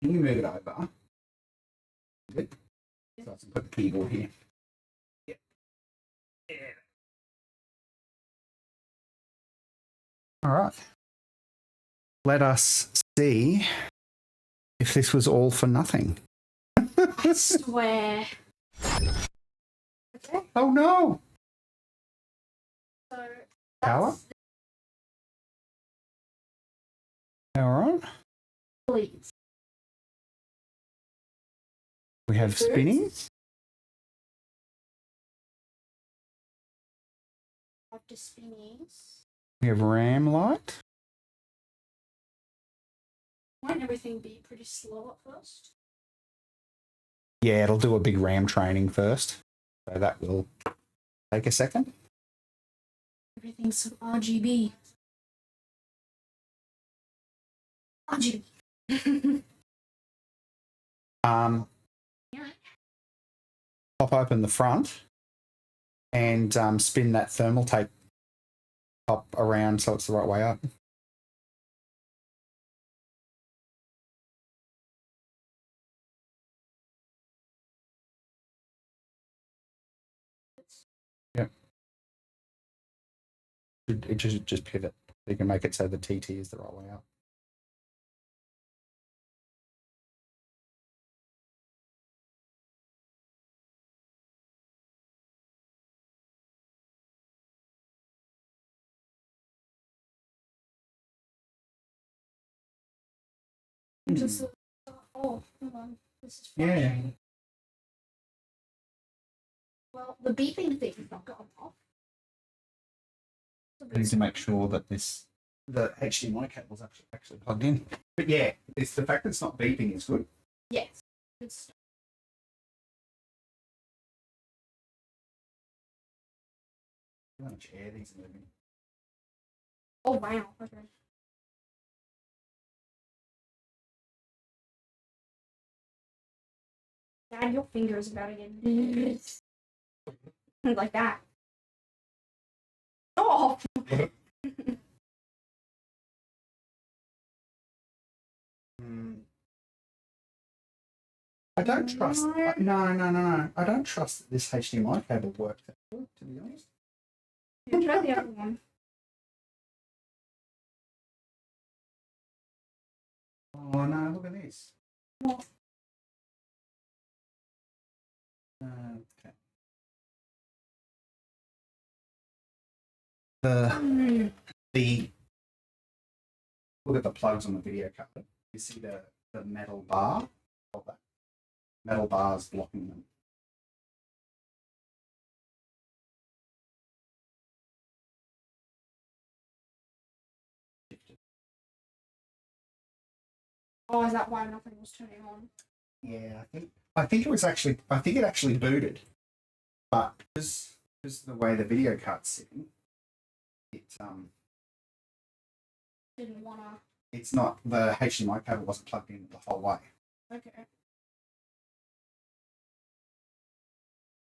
can you move it over? Good. So I can put the keyboard here. Yeah. All right. Let us see if this was all for nothing. I swear. Okay. Oh no! So Power? Power on. Please. We have spinnies. After spinnies. We have RAM light. Won't everything be pretty slow at first? Yeah, it'll do a big RAM training first. So that will take a second. Everything's so RGB. Argy. Yeah. Pop open the front and spin that Thermaltake top around so it's the right way up. Yep. It just pivot. You can make it so the TT is the right way up. Just, oh, hold on. This is Yeah. flashing. Well, the beeping thing is not going off. I need to make sure that the HDMI cable's actually plugged in. But yeah, it's the fact that it's not beeping is good. Yes. Good stuff. How much air these are moving. Oh, wow. Okay. Dad, your finger is about to get like that. Oh! I don't trust. No. I don't trust that this HDMI cable worked. To be honest. Yeah, try the other one. Oh no! Look at this. What? Okay. The look at the plugs on the video card. You see the metal bar? Of that metal bars blocking them. Oh, is that why nothing was turning on? Yeah, I think it actually booted, but because the way the video card's sitting, Didn't wanna. it's not the HDMI cable wasn't plugged in the whole way. Okay.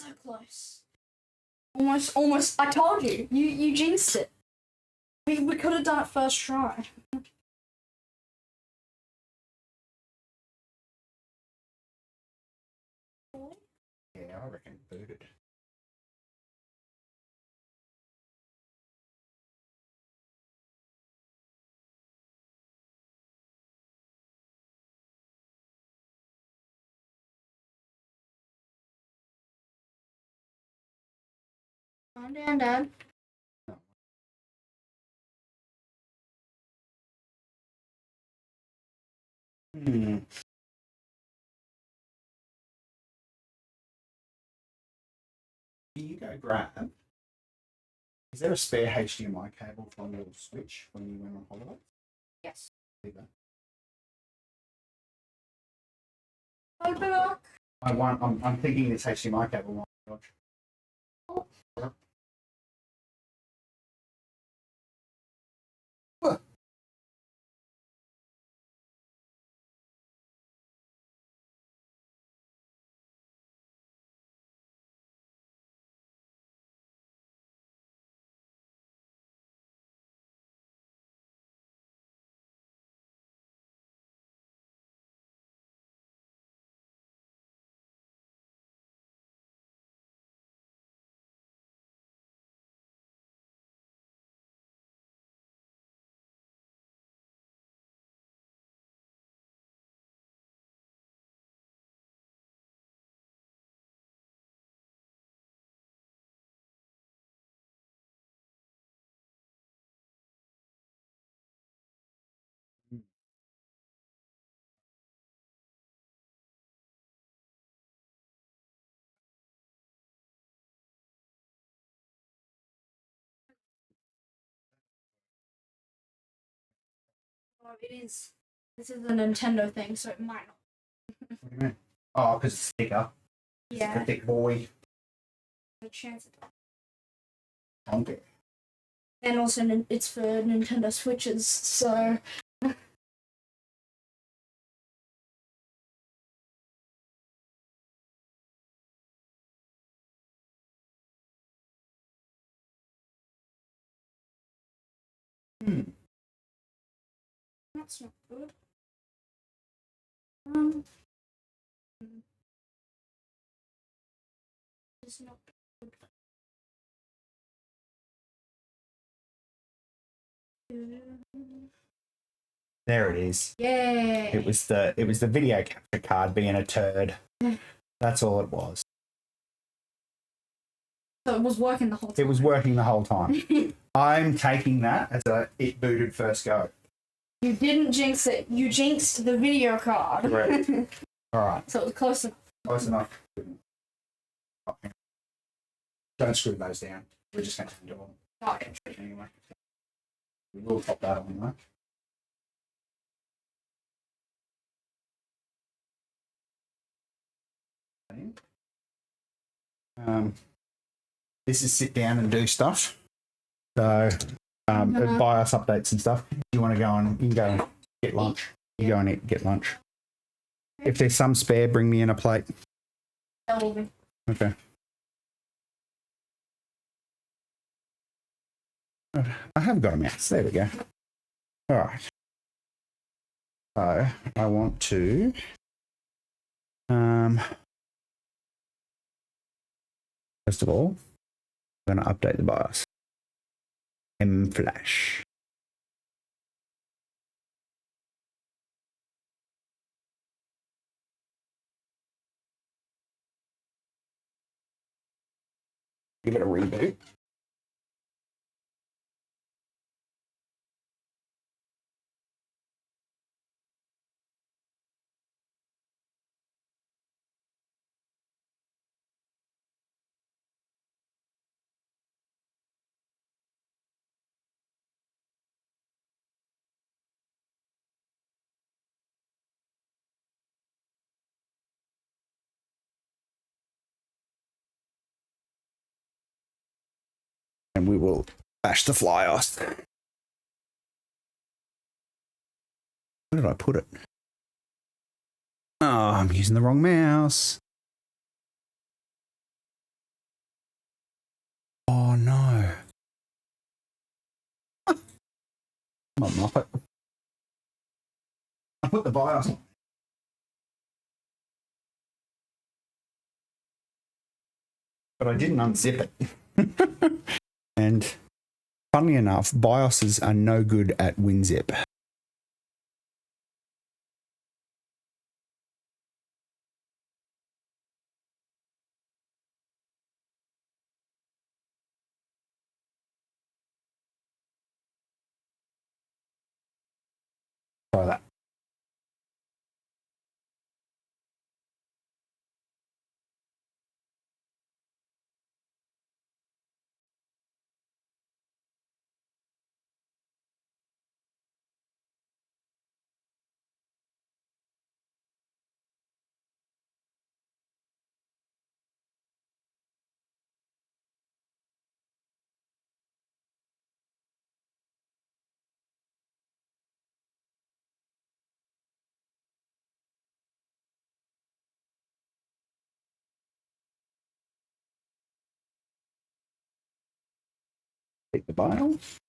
So close. Almost. I told you. You jinxed it. We could have done it first try. Yeah, I reckon it booted. Calm down, Dad. Hmm. Can you go grab? Is there a spare HDMI cable from your Switch when you went on holiday? Yes. Leave that. Open up. I'm thinking this HDMI cable might dodge. Oh. What? Oh, it is. This is a Nintendo thing, so it might not. What do you mean? Oh, because it's thicker. Yeah. It's a thick boy. A chance it. Okay. And also, it's for Nintendo Switches, so That's not good. Um, it's not good. There it is. Yay! It was the video capture card being a turd. That's all it was. So it was working the whole time. It was working the whole time. I'm taking that as a it booted first go. You didn't jinx it. You jinxed the video card. Correct. All right. So it was close enough. Close enough. Don't screw those down. We're just going to do them. Okay. Anyway. We will pop that on, right? This is sit down and do stuff. So BIOS updates and stuff. You want to go on? You can go and get lunch. You go and eat, get lunch. If there's some spare, bring me in a plate. That will be. Okay. I have got a mouse. There we go. All right. So I want to first of all, I'm going to update the BIOS. Flash. Give it a reboot. And we will bash the fly off. Where did I put it? Oh, I'm using the wrong mouse. Oh no. Come on, Muppet. I put the BIOS on. But I didn't unzip it. And funnily enough, BIOSes are no good at WinZip. Try that. Take the BIOS.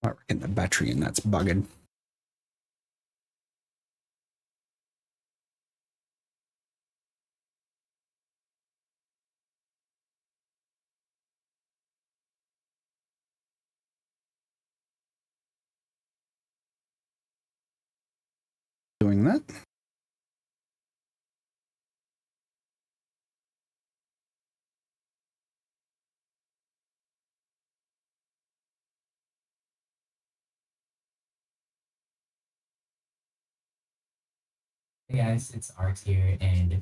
I reckon the battery in that's bugging. isn't it? Hey guys, it's Art here, and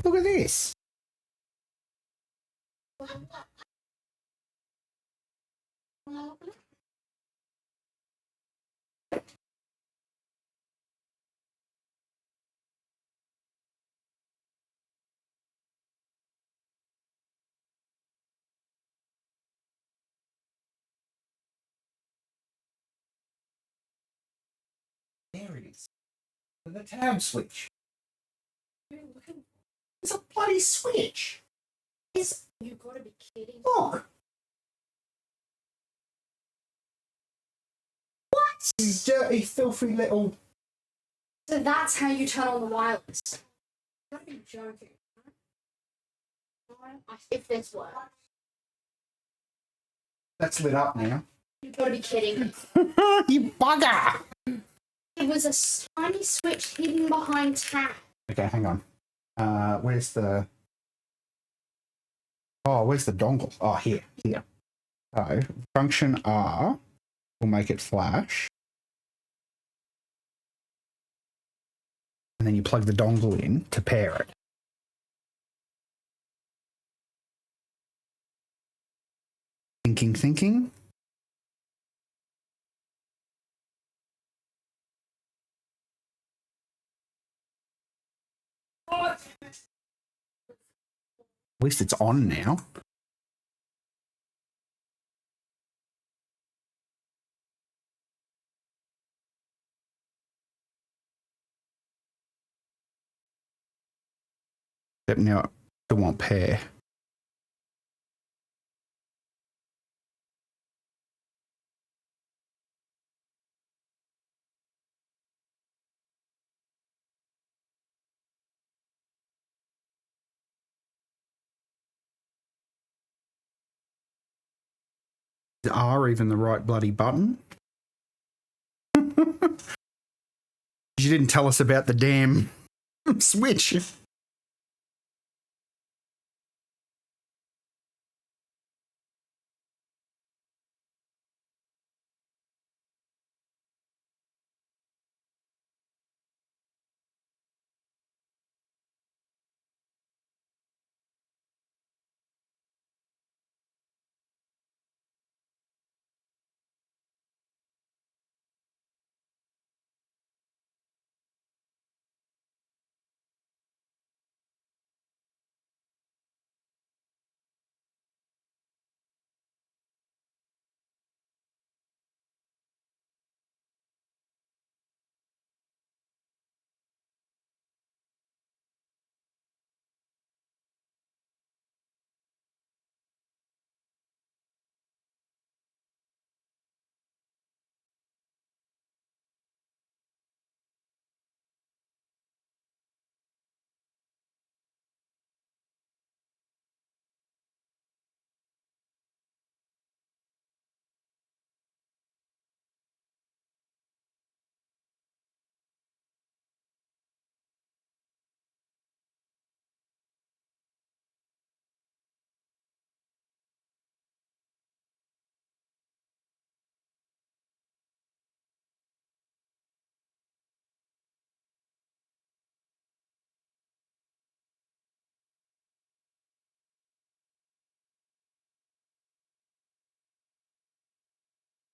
Look at this. There it is. The tab switch. It's a bloody switch. You've got to be kidding. Look. What? You dirty, filthy little. So that's how you turn on the wireless. You've got to be joking. If this works. That's lit up now. You've got to be kidding. You bugger! It was a tiny switch hidden behind tab. Okay, hang on. Where's the... Oh, where's the dongle? Oh, here. So, function R will make it flash. And then you plug the dongle in to pair it. Thinking. At least it's on now. Except now it won't pair. Is R even the right bloody button? You didn't tell us about the damn switch.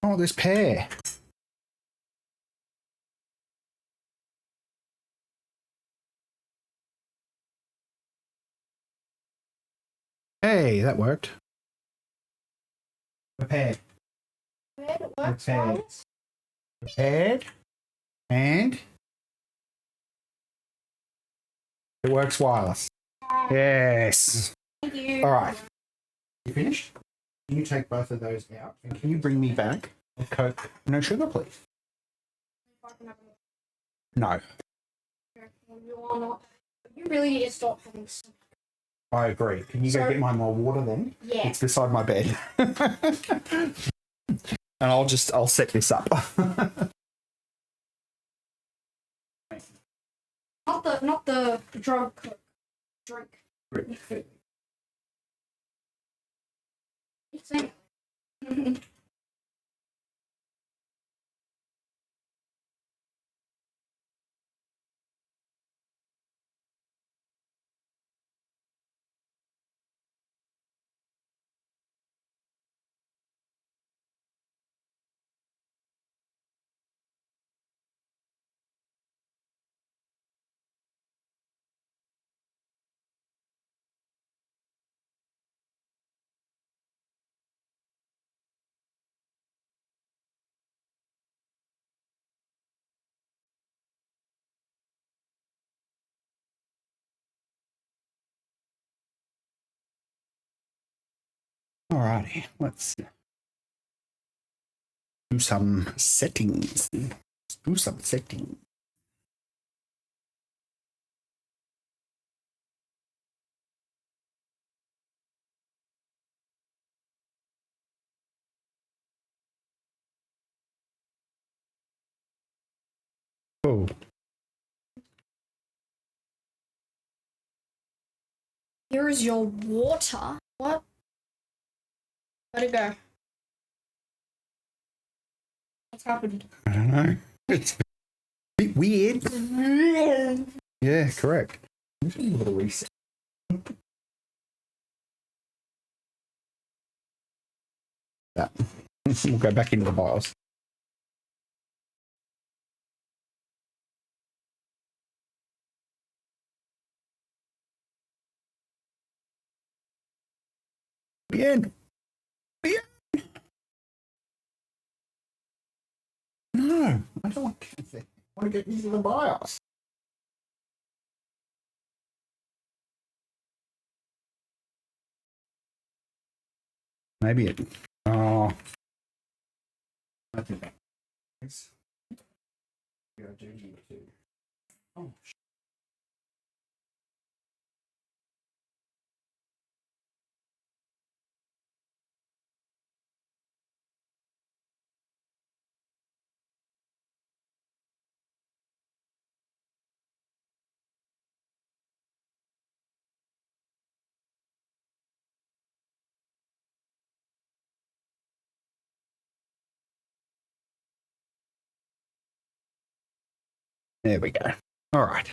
Oh, this pair. Hey, that worked. Prepared. It works, Okay. wireless. Prepared. And it works wireless. Yes. Thank you. All right. You finished? Can you take both of those out? And can you bring me back a Coke? No sugar, please. No. You really need to stop having some. I agree. Can you go get my more water then? Yeah. It's beside my bed. And I'll set this up. Not the drug Coke. Drink. It's Alrighty, let's do some settings. Let's do some settings. Oh, Here is your water. What? Where'd it go? What's happened? I don't know. It's a bit weird. Yeah, correct. Just a little reset. That. We'll go back into the BIOS. Bien. Bien. No, I don't want to. I want to get into the BIOS. Maybe it. Oh. I think that is. Yeah, I do need to. Oh, there we go. All right.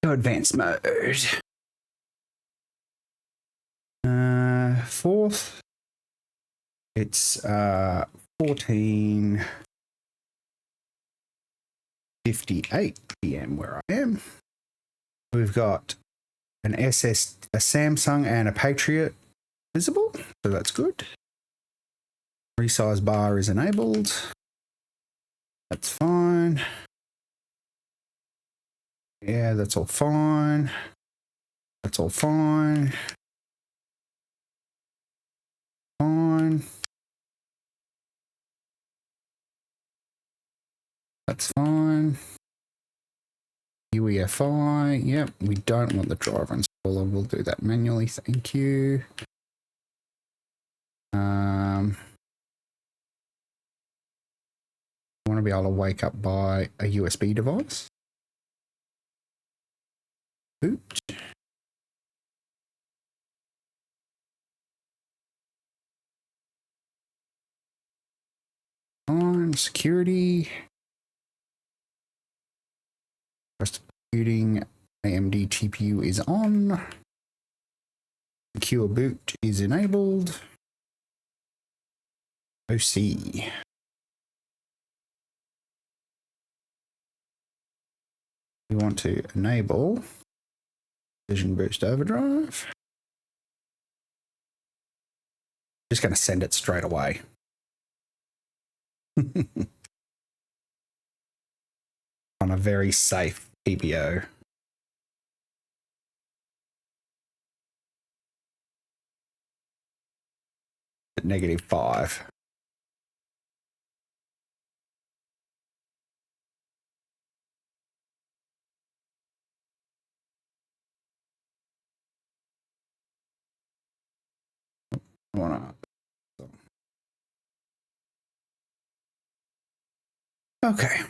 Go advanced mode. Fourth. It's 14:58 p.m. where I am. We've got a Samsung and a Patriot visible, so that's good. Resize bar is enabled. That's fine. Yeah, that's all fine. That's all fine. Fine. That's fine. UEFI. Yep, we don't want the driver installer. We'll do that manually. Thank you. I want to be able to wake up by a USB device. Boot. On security. First computing AMD TPU is on. Secure boot is enabled. OC. We want to enable Vision Boost Overdrive. Just going to send it straight away. On a very safe PPO. At -5. I wanna... Okay.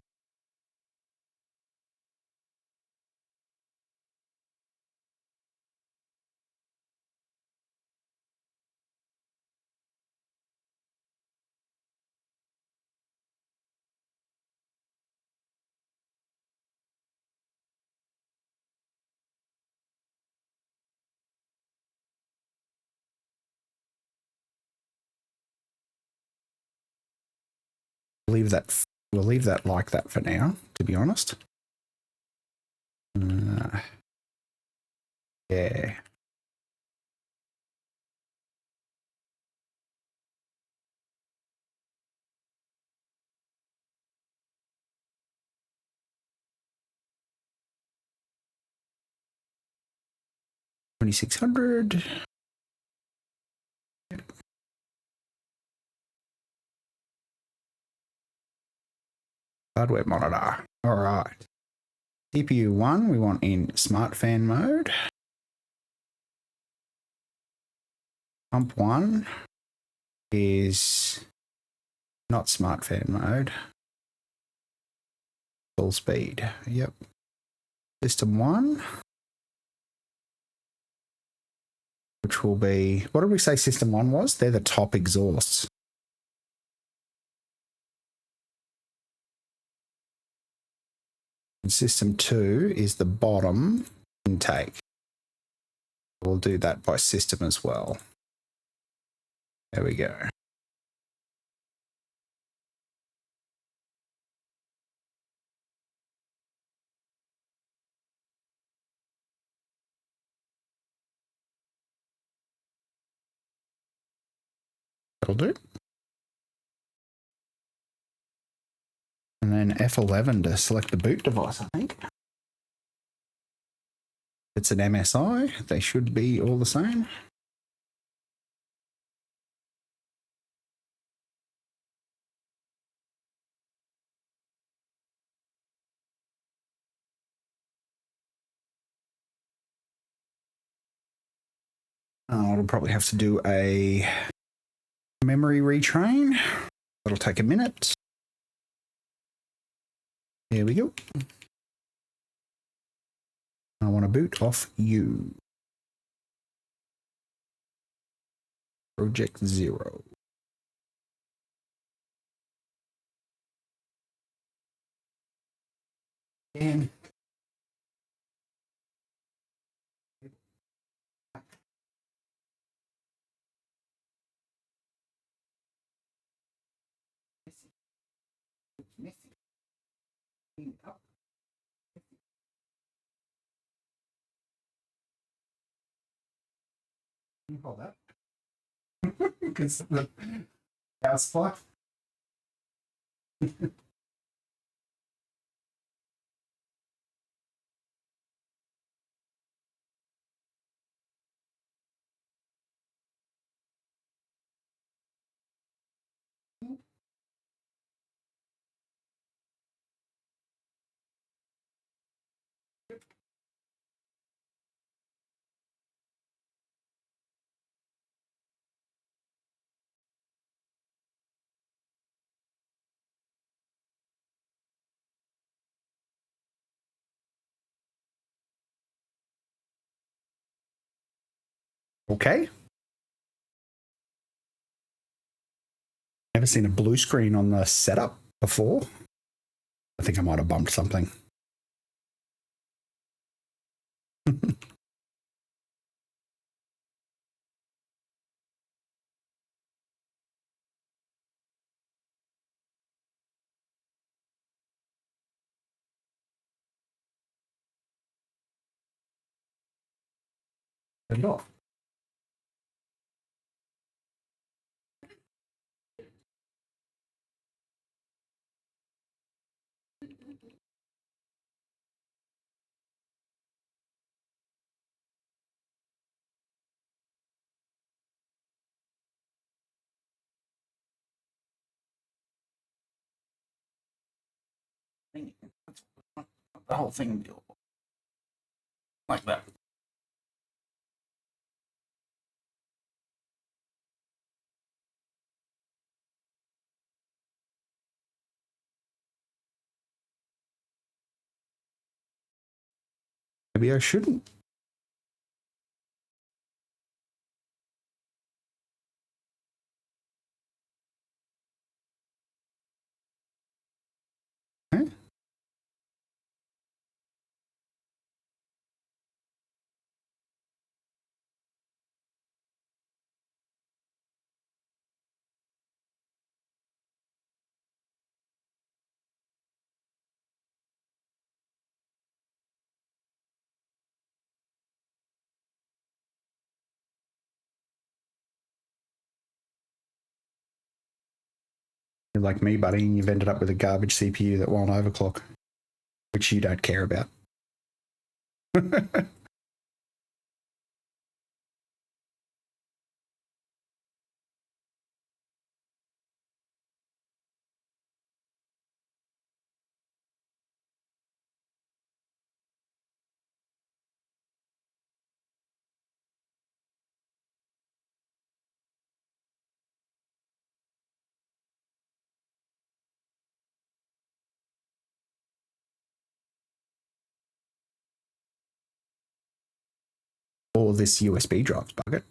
Leave that. We'll leave that like that for now, to be honest. Yeah. $2,600. Hardware monitor. All right. CPU 1, we want in smart fan mode. Pump 1 is not smart fan mode. Full speed. Yep. System 1, which will be, what did we say system 1 was? They're the top exhausts. And system 2 is the bottom intake. We'll do that by system as well. There we go. That'll do. And then F11 to select the boot device, I think. It's an MSI. They should be all the same. I'll probably have to do a memory retrain. That'll take a minute. There we go. I want to boot off you. Project Zero. And Can you hold that? Because the power supply. Okay. Never seen a blue screen on the setup before. I think I might have bumped something. Turn it off. The whole thing like that. Maybe I shouldn't. Huh? You're like me, buddy, and you've ended up with a garbage CPU that won't overclock, which you don't care about. or this USB drive's buggered.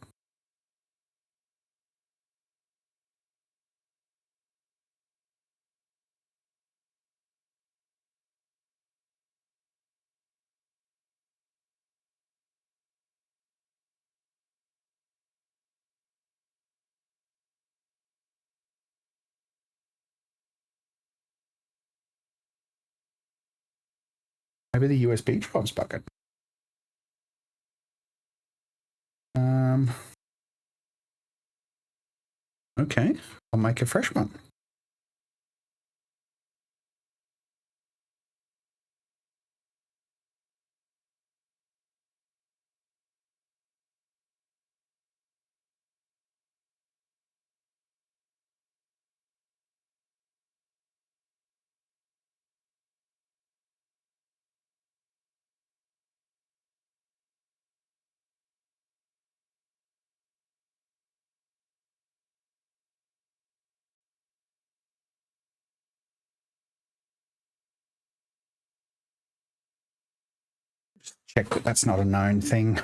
Maybe the USB drive's buggered. Okay, I'll make a fresh one. Just check that that's not a known thing.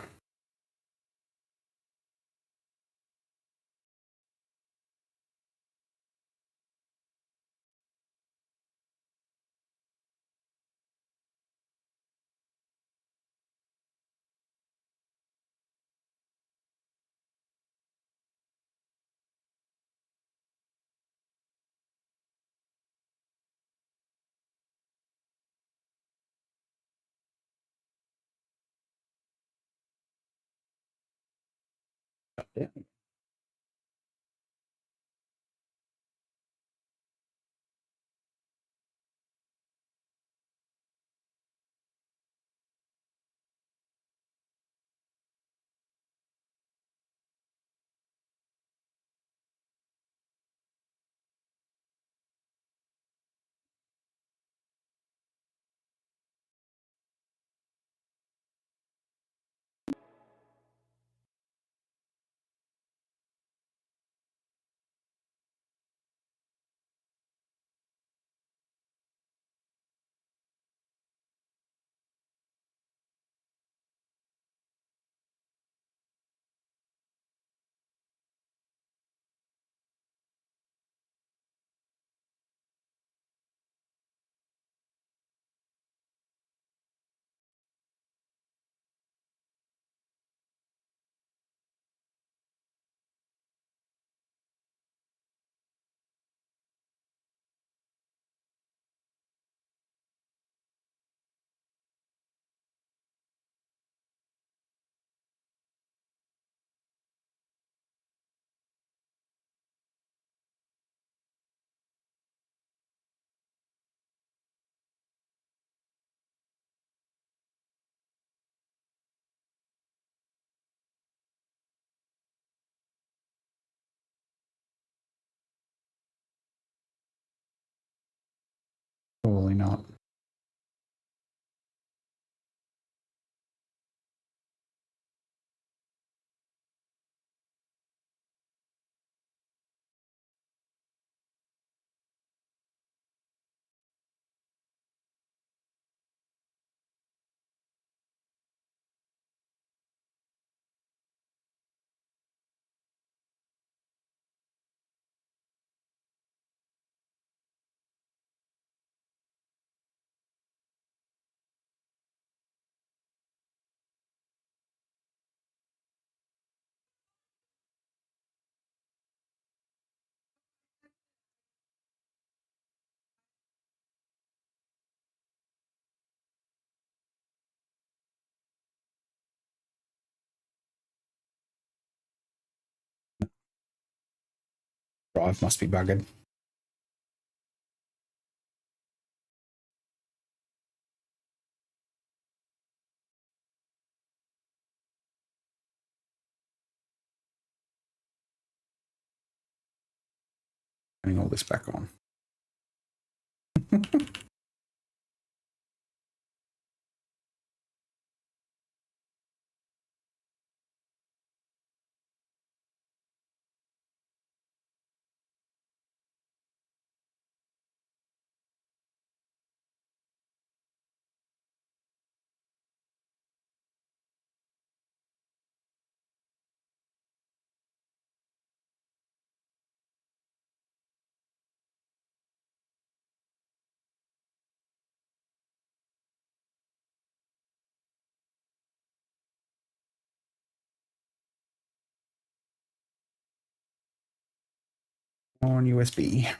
Yeah. Probably not. Drive must be buggered. Turning all this back on. on USB.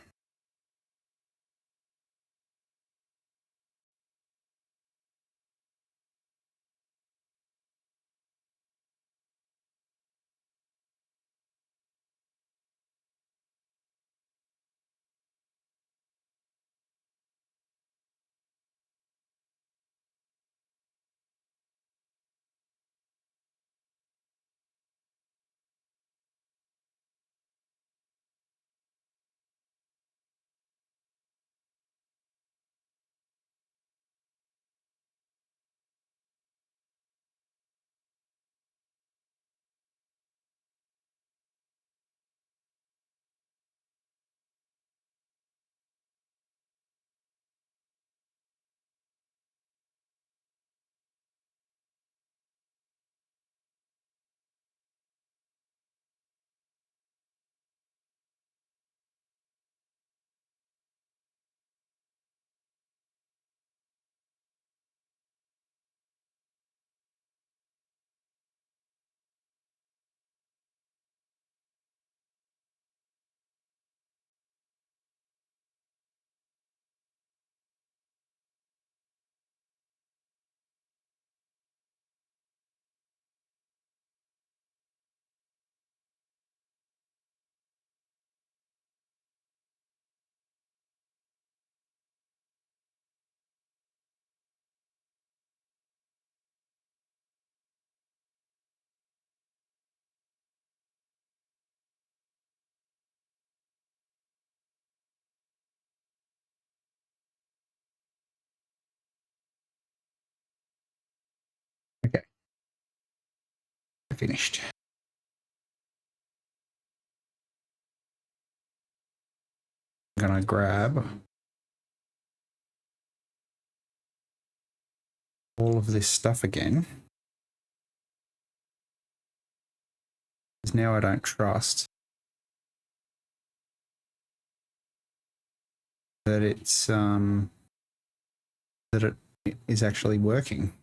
Okay. Finished. I'm gonna grab all of this stuff again. Because now I don't trust that it's that it is actually working.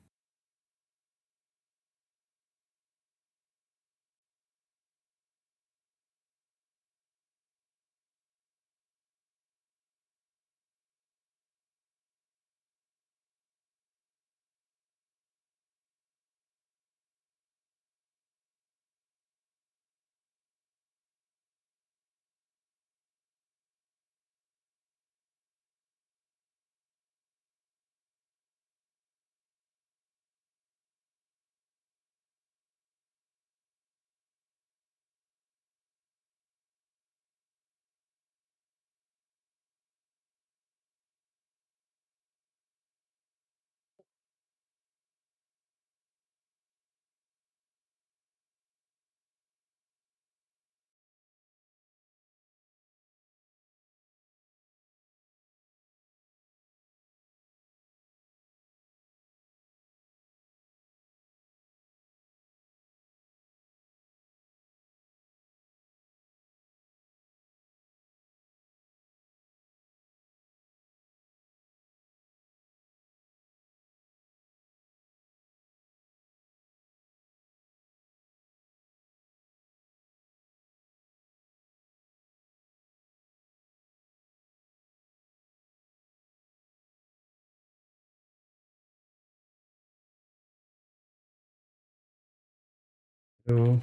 Do,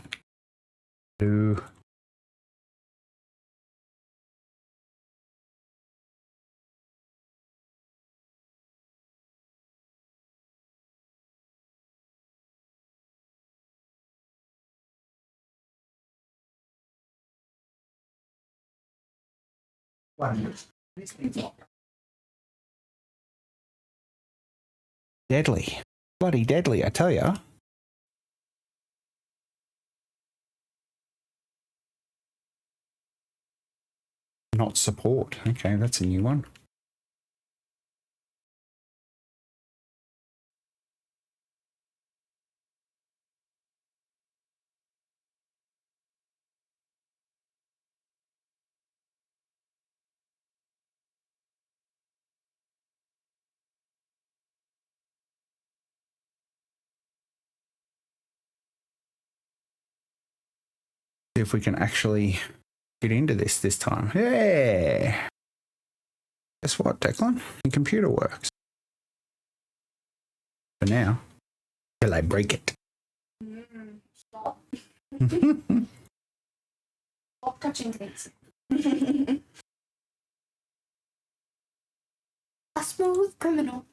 do. Deadly. Bloody deadly, I tell ya. Not support. Okay, that's a new one. See if we can actually get into this time. Yeah. Guess what, Declan? Your computer works. For now. Till I break it. Stop. Stop touching things. A smooth criminal.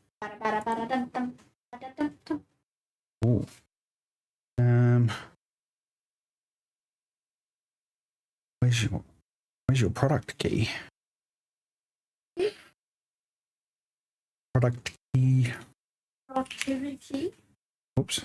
Ooh. Where's your product key? Product key. Productivity. Oops.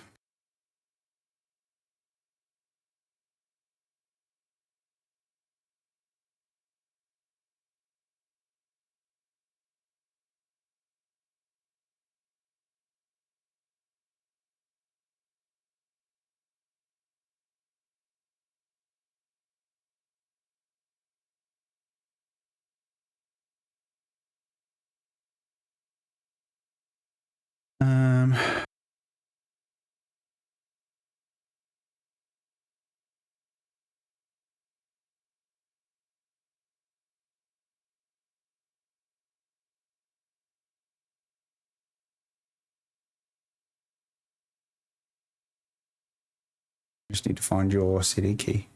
Just need to find your city key.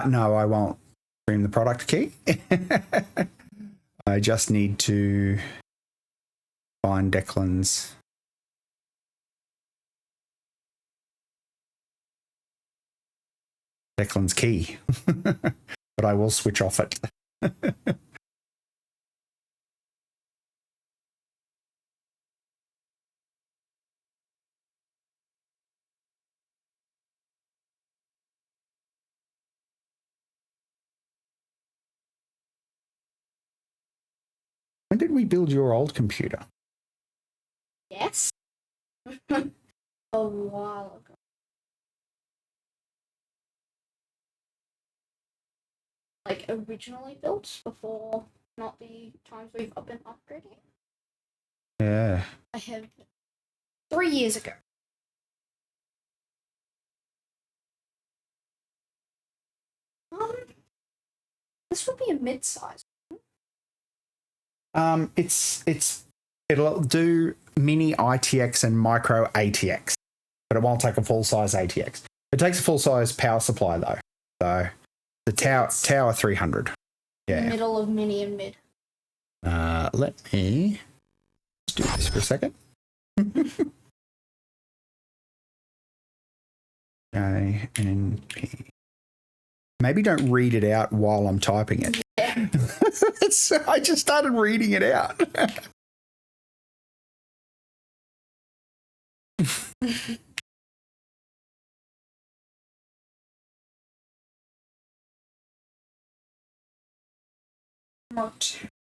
No, I won't stream the product key. I just need to find Declan's key. But I will switch off it. When did we build your old computer? Yes. A while ago. Like originally built before not the times we've been upgrading. Yeah. I have 3 years ago. This would be a mid-size. It'll do mini ITX and micro ATX, but it won't take a full size ATX. It takes a full size power supply though. So the tower 300. Yeah. Middle of mini and mid. Let me just do this for a second. JNP. Maybe don't read it out while I'm typing it. Yeah. I just started reading it out.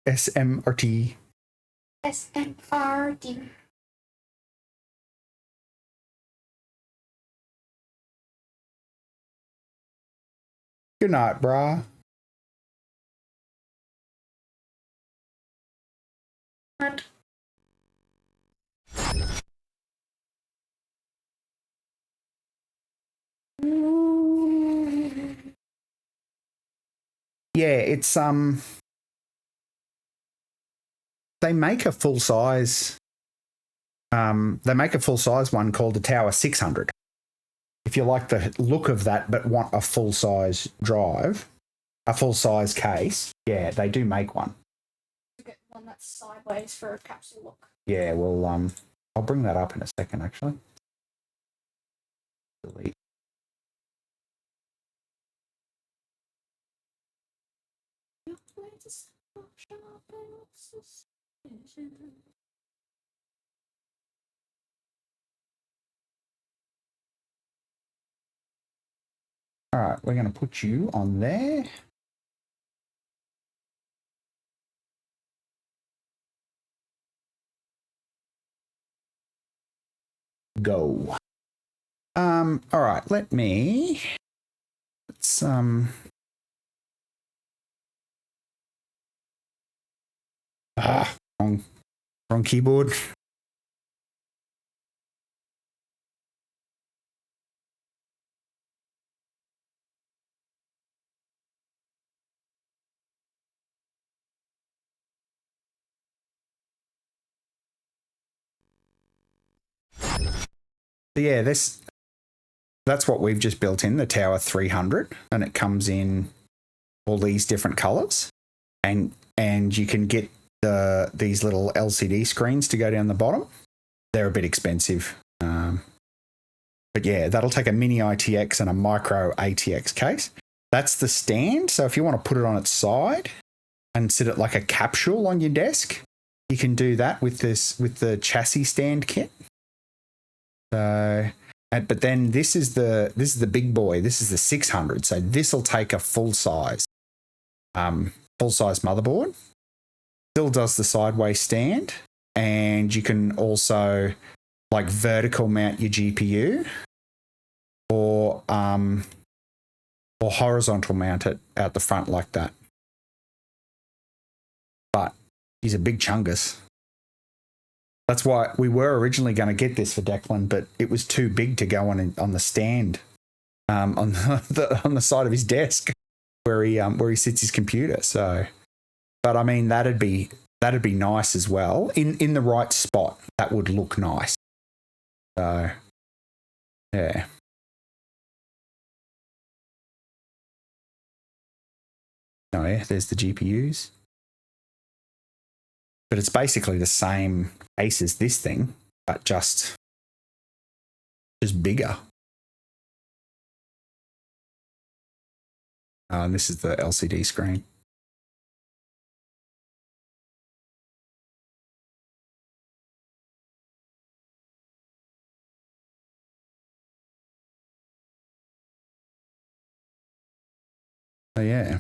SMRT. SMRD. Good night, brah. What? Yeah, it's they make a full size one called the Tower 600. If you like the look of that but want a full size drive, a full size case, yeah, they do make one. Get one that's sideways for a capsule look. Yeah, well, I'll bring that up in a second actually. Delete. All right, we're going to put you on there. Go. All right, let's wrong keyboard. So yeah, that's what we've just built in the Tower 300, and it comes in all these different colors, and you can get these little LCD screens to go down the bottom. They're a bit expensive, but yeah, that'll take a mini ITX and a micro ATX case. That's the stand. So if you want to put it on its side and sit it like a capsule on your desk, you can do that with the chassis stand kit. So, but then this is the big boy. This is the 600. So this will take a full size motherboard. Still does the sideways stand, and you can also like vertical mount your GPU or horizontal mount it out the front like that. But he's a big chungus. That's why we were originally going to get this for Declan, but it was too big to go on the stand on the side of his desk where he sits his computer. So, but I mean that'd be nice as well in the right spot. That would look nice. So, yeah. Oh yeah, there's the GPUs. But it's basically the same case as this thing, but just bigger. And this is the LCD screen. So yeah.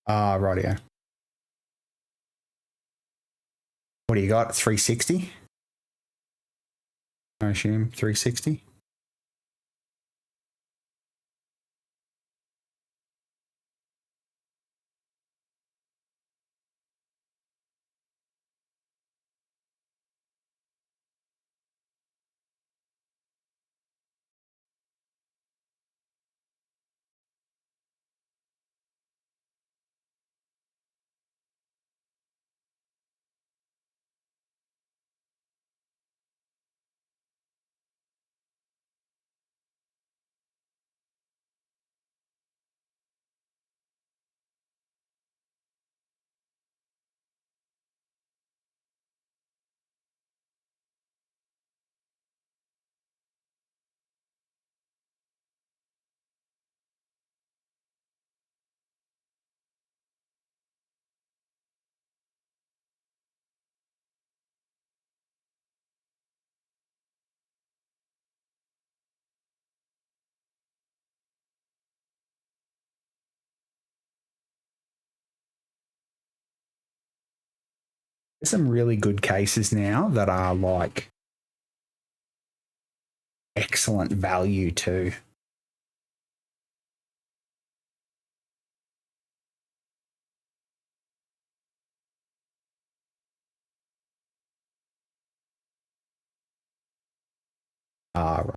Rightio. What do you got? 360? I assume 360. There's some really good cases now that are like excellent value too. Right.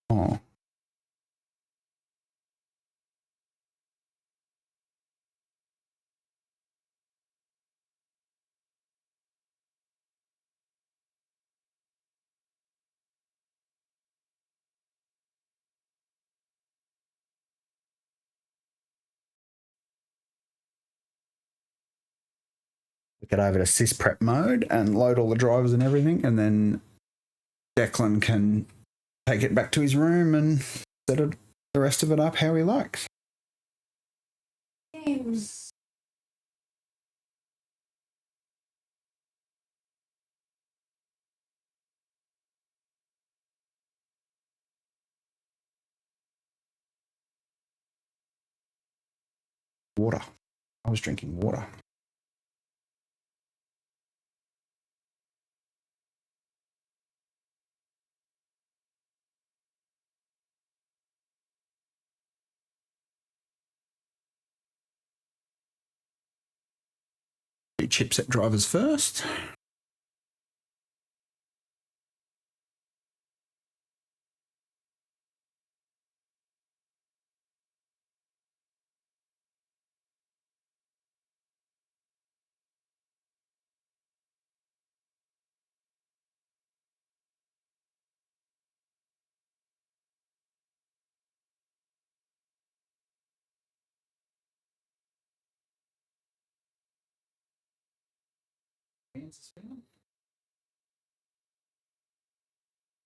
Oh. Get over to sysprep mode and load all the drivers and everything, and then Declan can take it back to his room and set the rest of it up how he likes. Games. Water. I was drinking water. Do chipset drivers first.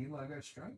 Logo straight.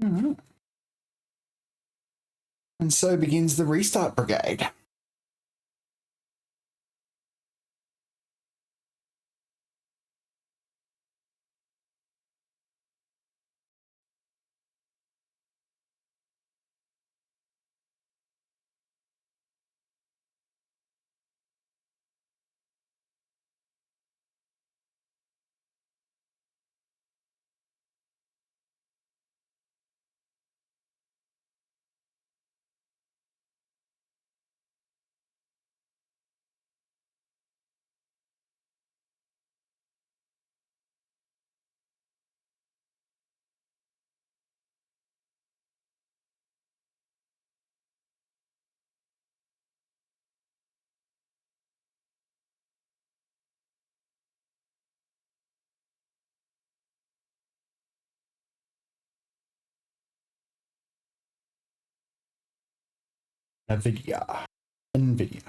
Alright. And so begins the restart brigade. NVIDIA.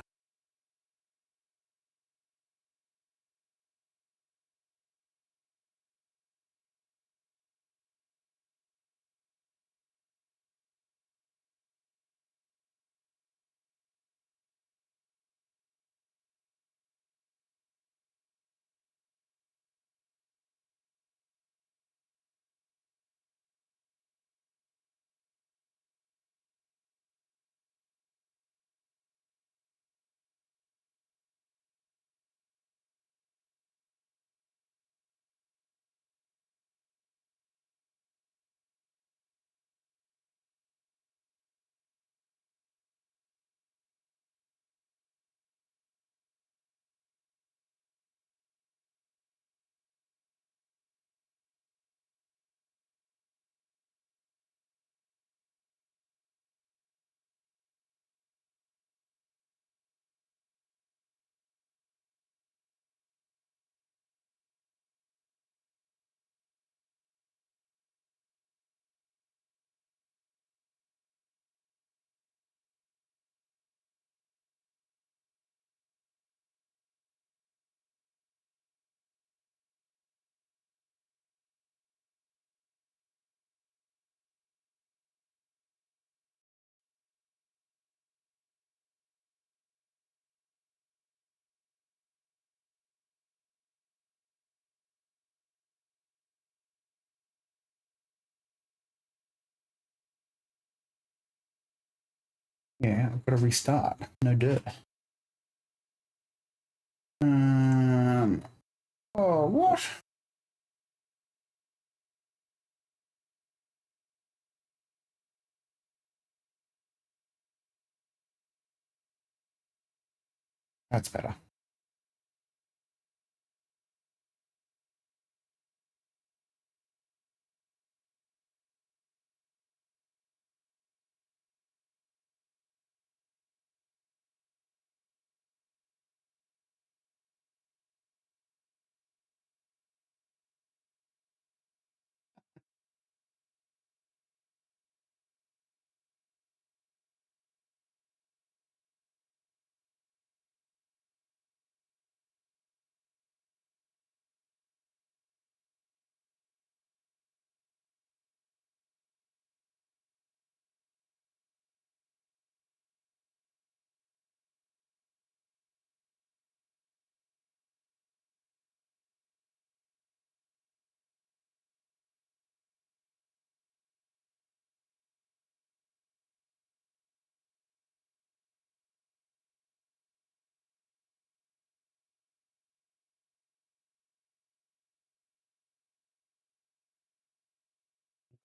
Yeah, I've got to restart. No dirt. Oh, what? That's better.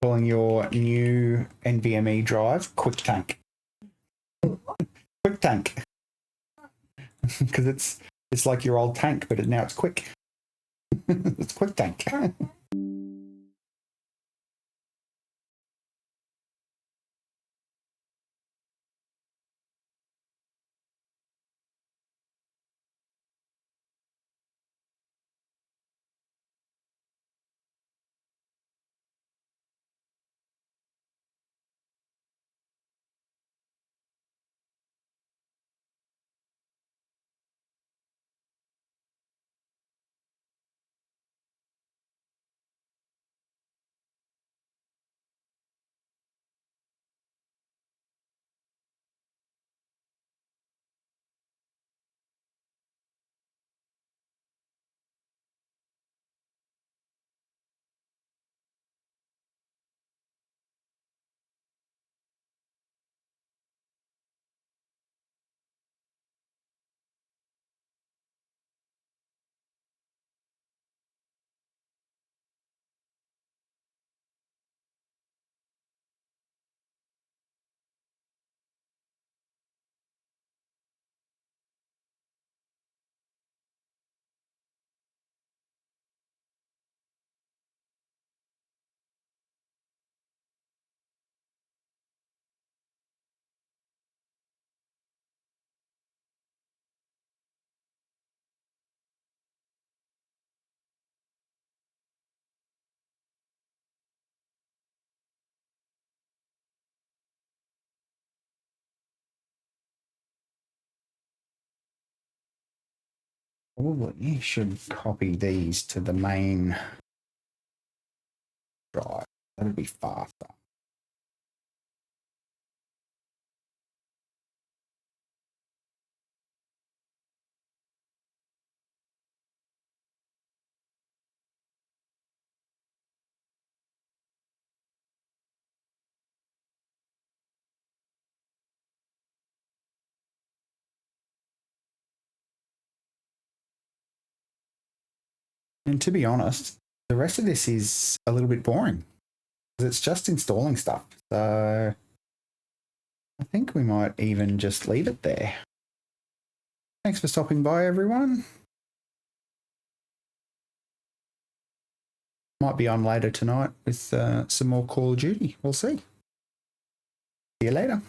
Calling your new NVMe drive Quick Tank. Quick Tank. Because it's like your old tank, but now it's quick. It's Quick Tank. Probably should copy these to the main drive. That'll be faster. And to be honest, the rest of this is a little bit boring. It's just installing stuff. So I think we might even just leave it there. Thanks for stopping by, everyone. Might be on later tonight with some more Call of Duty. We'll see. See you later.